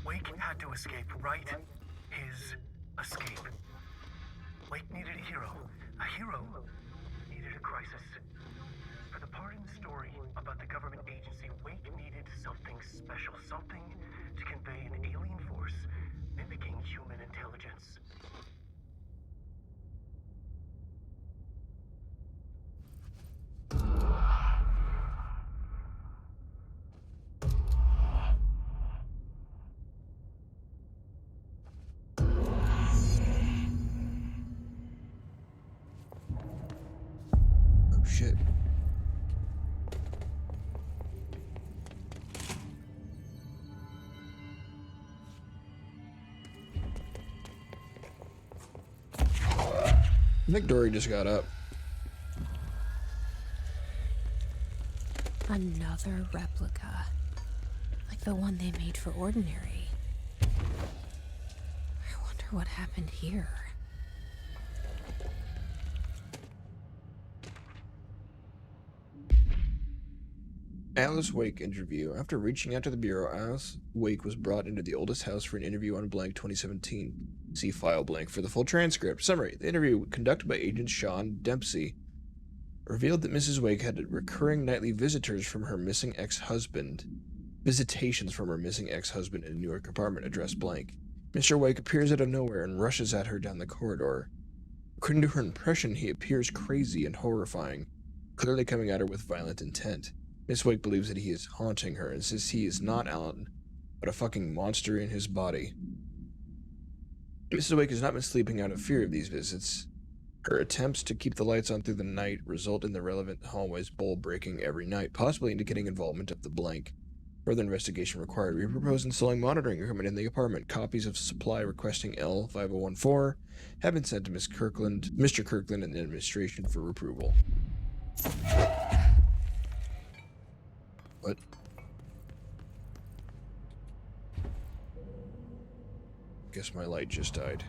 Wake had to escape, right? His escape. Wake needed a hero. A hero needed a crisis. For the part in the story about the government agency, Wake needed something special. Something to convey an alien force mimicking human intelligence. Oh shit. I think Dory just got up. Another replica. Like the one they made for Ordinary. I wonder what happened here. Alice Wake interview. After reaching out to the Bureau, Alice Wake was brought into the oldest house for an interview on blank 2017. See file blank for the full transcript. Summary. The interview, conducted by Agent Sean Dempsey, revealed that Mrs. Wake had recurring nightly visitations from her missing ex-husband in a New York apartment addressed blank. Mr. Wake appears out of nowhere and rushes at her down the corridor. According to her impression, he appears crazy and horrifying, clearly coming at her with violent intent. Miss Wake believes that he is haunting her and says he is not Alan, but a fucking monster in his body. Mrs. Wake has not been sleeping out of fear of these visits. Her attempts to keep the lights on through the night result in the relevant hallway's bulb breaking every night, possibly indicating involvement of the blank. Further investigation required. We propose installing monitoring equipment in the apartment. Copies of supply requesting L5014 have been sent to Mr. Kirkland and the administration for approval. What? Guess my light just died.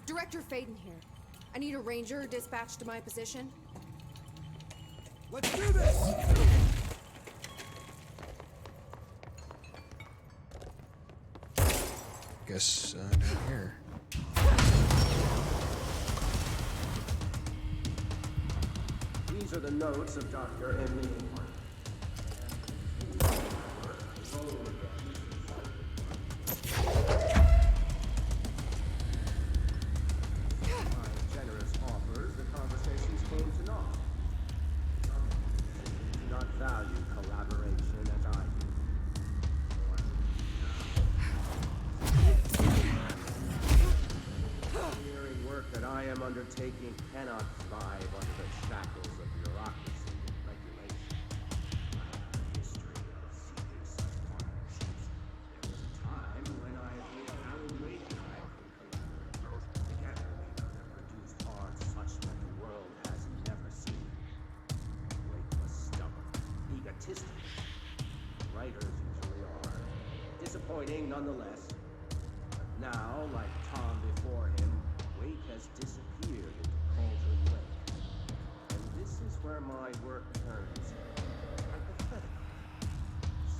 Director Faden here. I need a ranger dispatched to my position. Let's do this! Guess down here. These are the notes of Dr. Emily Hart. Generous offers, the conversations came to naught. Some do not value collaboration as I do. The engineering work that I am undertaking cannot thrive under the shackles of bureaucracy and regulation. I have a history of seeking such partnerships. There was a time when I agreed Alan Wake and I could collaborate. Together we could have produced art such that the world has never seen. Wake was stubborn, egotistical. Writers usually are. Disappointing nonetheless. But now, like Tom before him, Wake has disappeared into Cauldron Lake. And this is where my work turns hypothetical.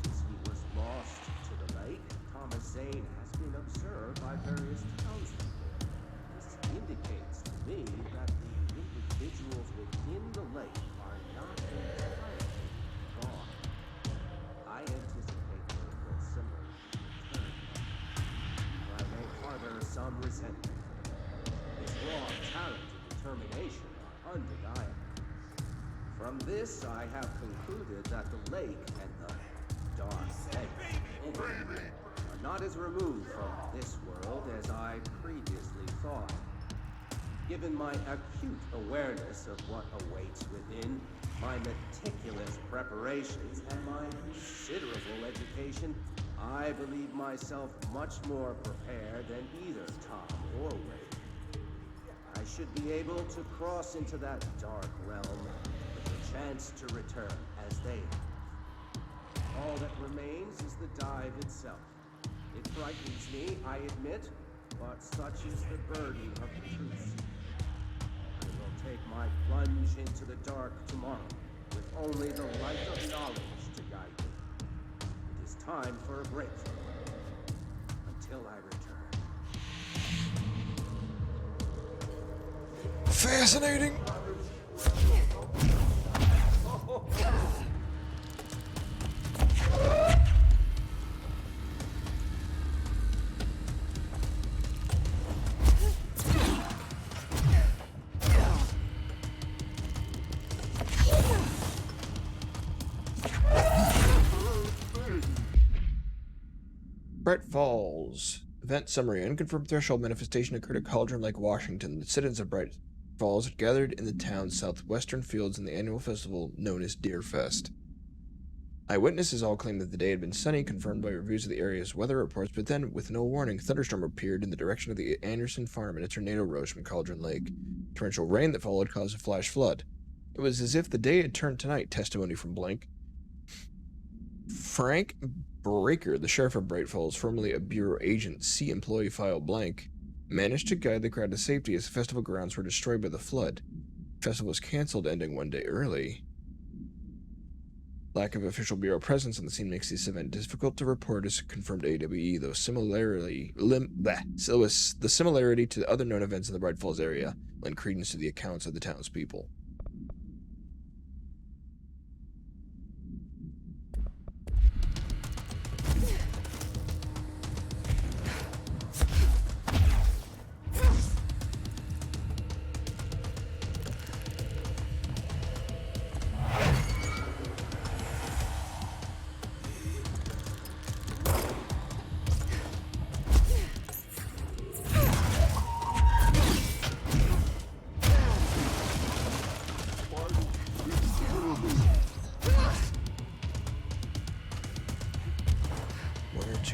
Since he was lost to the lake, Thomas Zane has been observed by various townspeople. This indicates to me that the individuals within the lake are not entirely gone. I anticipate they will similarly return. I may harbor some resentment. His raw talent and determination are undeniable. From this, I have concluded that the lake and the dark lake are not as removed from this world as I previously thought. Given my acute awareness of what awaits within, my meticulous preparations, and my considerable education, I believe myself much more prepared than either Tom or Wade. I should be able to cross into that dark realm with a chance to return as they have. All that remains is the dive itself. It frightens me, I admit, but such is the burden of the truth. I will take my plunge into the dark tomorrow with only the light of knowledge to guide me. It is time for a break until I return. Fascinating. Bright Falls. Event summary. Unconfirmed threshold manifestation occurred at Cauldron Lake, Washington. The citizens of Bright Falls gathered in the town's southwestern fields in the annual festival known as Deerfest. Eyewitnesses all claimed that the day had been sunny, confirmed by reviews of the area's weather reports, but then, with no warning, a thunderstorm appeared in the direction of the Anderson farm and a tornado rose from Cauldron Lake. Torrential rain that followed caused a flash flood. It was as if the day had turned to night, testimony from Blank. Frank Breaker, the sheriff of Bright Falls, formerly a bureau agent, C employee file blank, managed to guide the crowd to safety as the festival grounds were destroyed by the flood. The festival was canceled, ending one day early. Lack of official bureau presence on the scene makes this event difficult to report as confirmed AWE, though the similarity to other known events in the Bright Falls area lend credence to the accounts of the townspeople.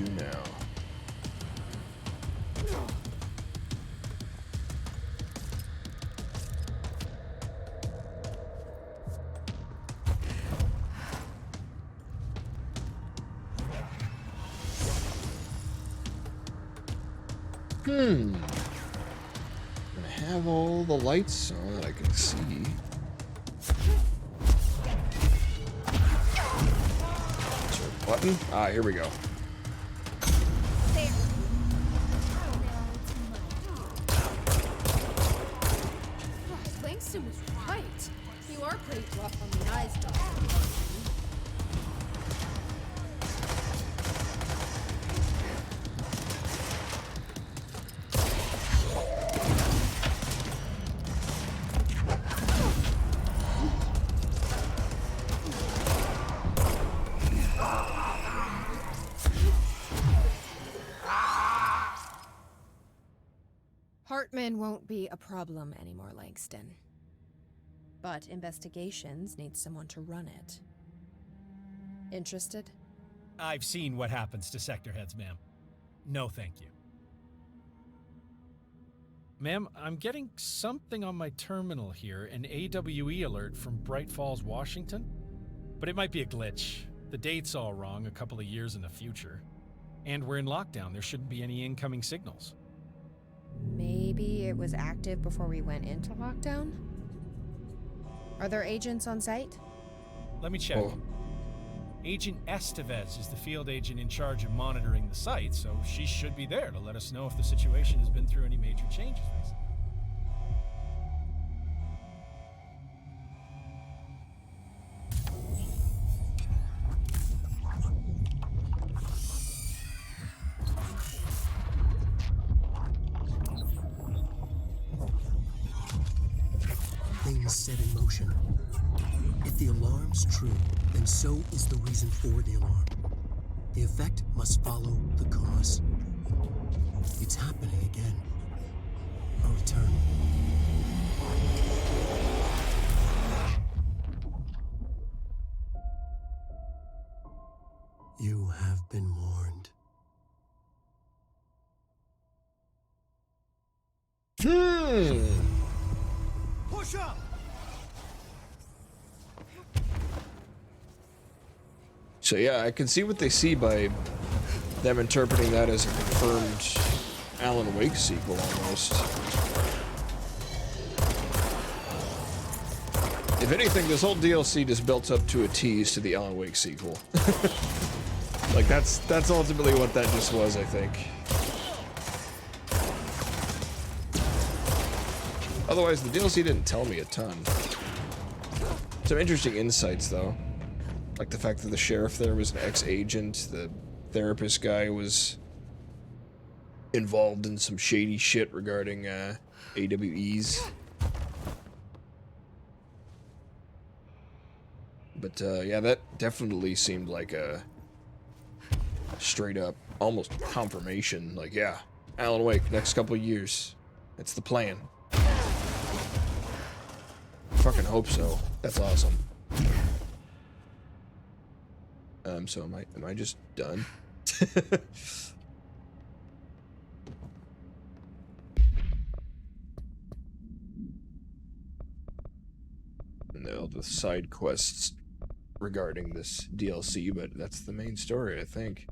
to now? I'm gonna have all the lights on that I can see. Is there a button? Ah, here we go. Langston was right. You are pretty rough on the eyes, Dr. Hartman won't be a problem anymore, Langston. But investigations need someone to run it. Interested? I've seen what happens to sector heads, ma'am. No, thank you. Ma'am, I'm getting something on my terminal here, an AWE alert from Bright Falls, Washington. But it might be a glitch. The date's all wrong, a couple of years in the future. And we're in lockdown, there shouldn't be any incoming signals. Maybe it was active before we went into lockdown? Are there agents on site? Let me check. Oh. Agent Estevez is the field agent in charge of monitoring the site, so she should be there to let us know if the situation has been through any major changes recently. Things set in motion. If the alarm's true, then so is the reason for the alarm. The effect must follow the cause. It's happening again. A return. You have been warned. Push up! So yeah, I can see what they see by them interpreting that as a confirmed Alan Wake sequel almost. If anything, this whole DLC just built up to a tease to the Alan Wake sequel. Like that's ultimately what that just was, I think. Otherwise, the DLC didn't tell me a ton. Some interesting insights, though. Like the fact that the sheriff there was an ex-agent, the therapist guy was involved in some shady shit regarding AWEs. But yeah, that definitely seemed like a straight up, almost confirmation. Like, yeah, Alan Wake, next couple of years. That's the plan. Fucking hope so. That's awesome. So am I just done? No, the side quests regarding this DLC, but that's the main story, I think.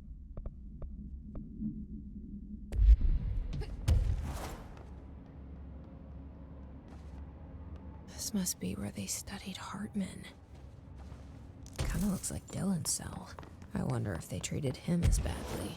This must be where they studied Hartman. Kinda looks like Dylan's cell. I wonder if they treated him as badly.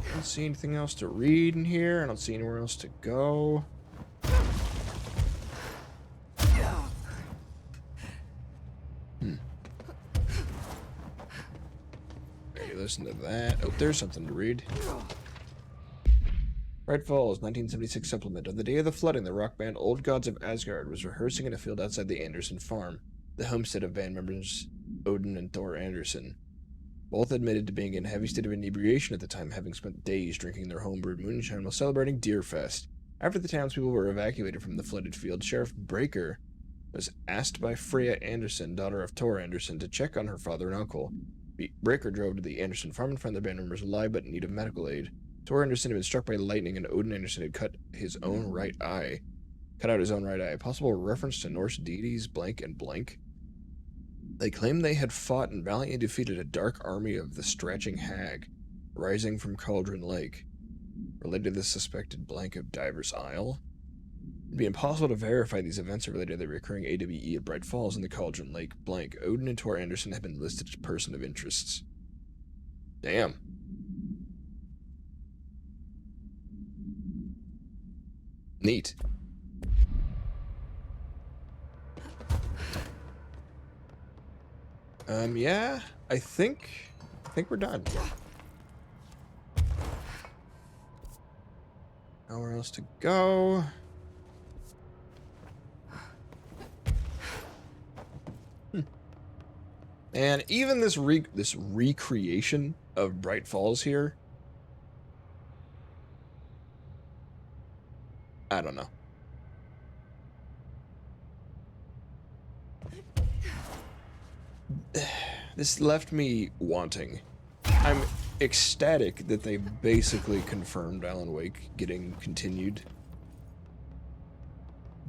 I don't see anything else to read in here. I don't see anywhere else to go. Listen to that. Oh, there's something to read. Bright Falls, 1976 supplement. On the day of the flooding, the rock band Old Gods of Asgard was rehearsing in a field outside the Anderson farm, the homestead of band members Odin and Thor Anderson. Both admitted to being in a heavy state of inebriation at the time, having spent days drinking their homebrewed moonshine while celebrating Deerfest. After the townspeople were evacuated from the flooded field, Sheriff Breaker was asked by Freya Anderson, daughter of Tor Anderson, to check on her father and uncle. Breaker drove to the Anderson farm and found their band members alive but in need of medical aid. Tor Anderson had been struck by lightning, and Odin Anderson had cut out his own right eye. A possible reference to Norse deities blank and blank. They claimed they had fought and valiantly defeated a dark army of the Stretching Hag, rising from Cauldron Lake. Related to the suspected blank of Divers Isle? It'd be impossible to verify these events are related to the recurring AWE at Bright Falls and the Cauldron Lake blank. Odin and Tor Anderson have been listed as person of interests. Damn. Neat. Yeah, I think we're done. Nowhere else to go. And even this recreation of Bright Falls here, I don't know. This left me wanting. I'm ecstatic that they basically confirmed Alan Wake getting continued.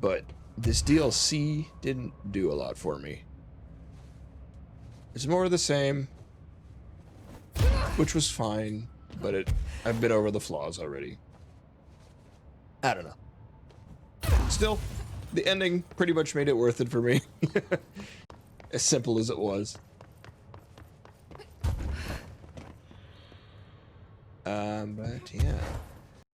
But this DLC didn't do a lot for me. It's more of the same, which was fine, but I've been over the flaws already. I don't know. Still, the ending pretty much made it worth it for me. As simple as it was. But yeah.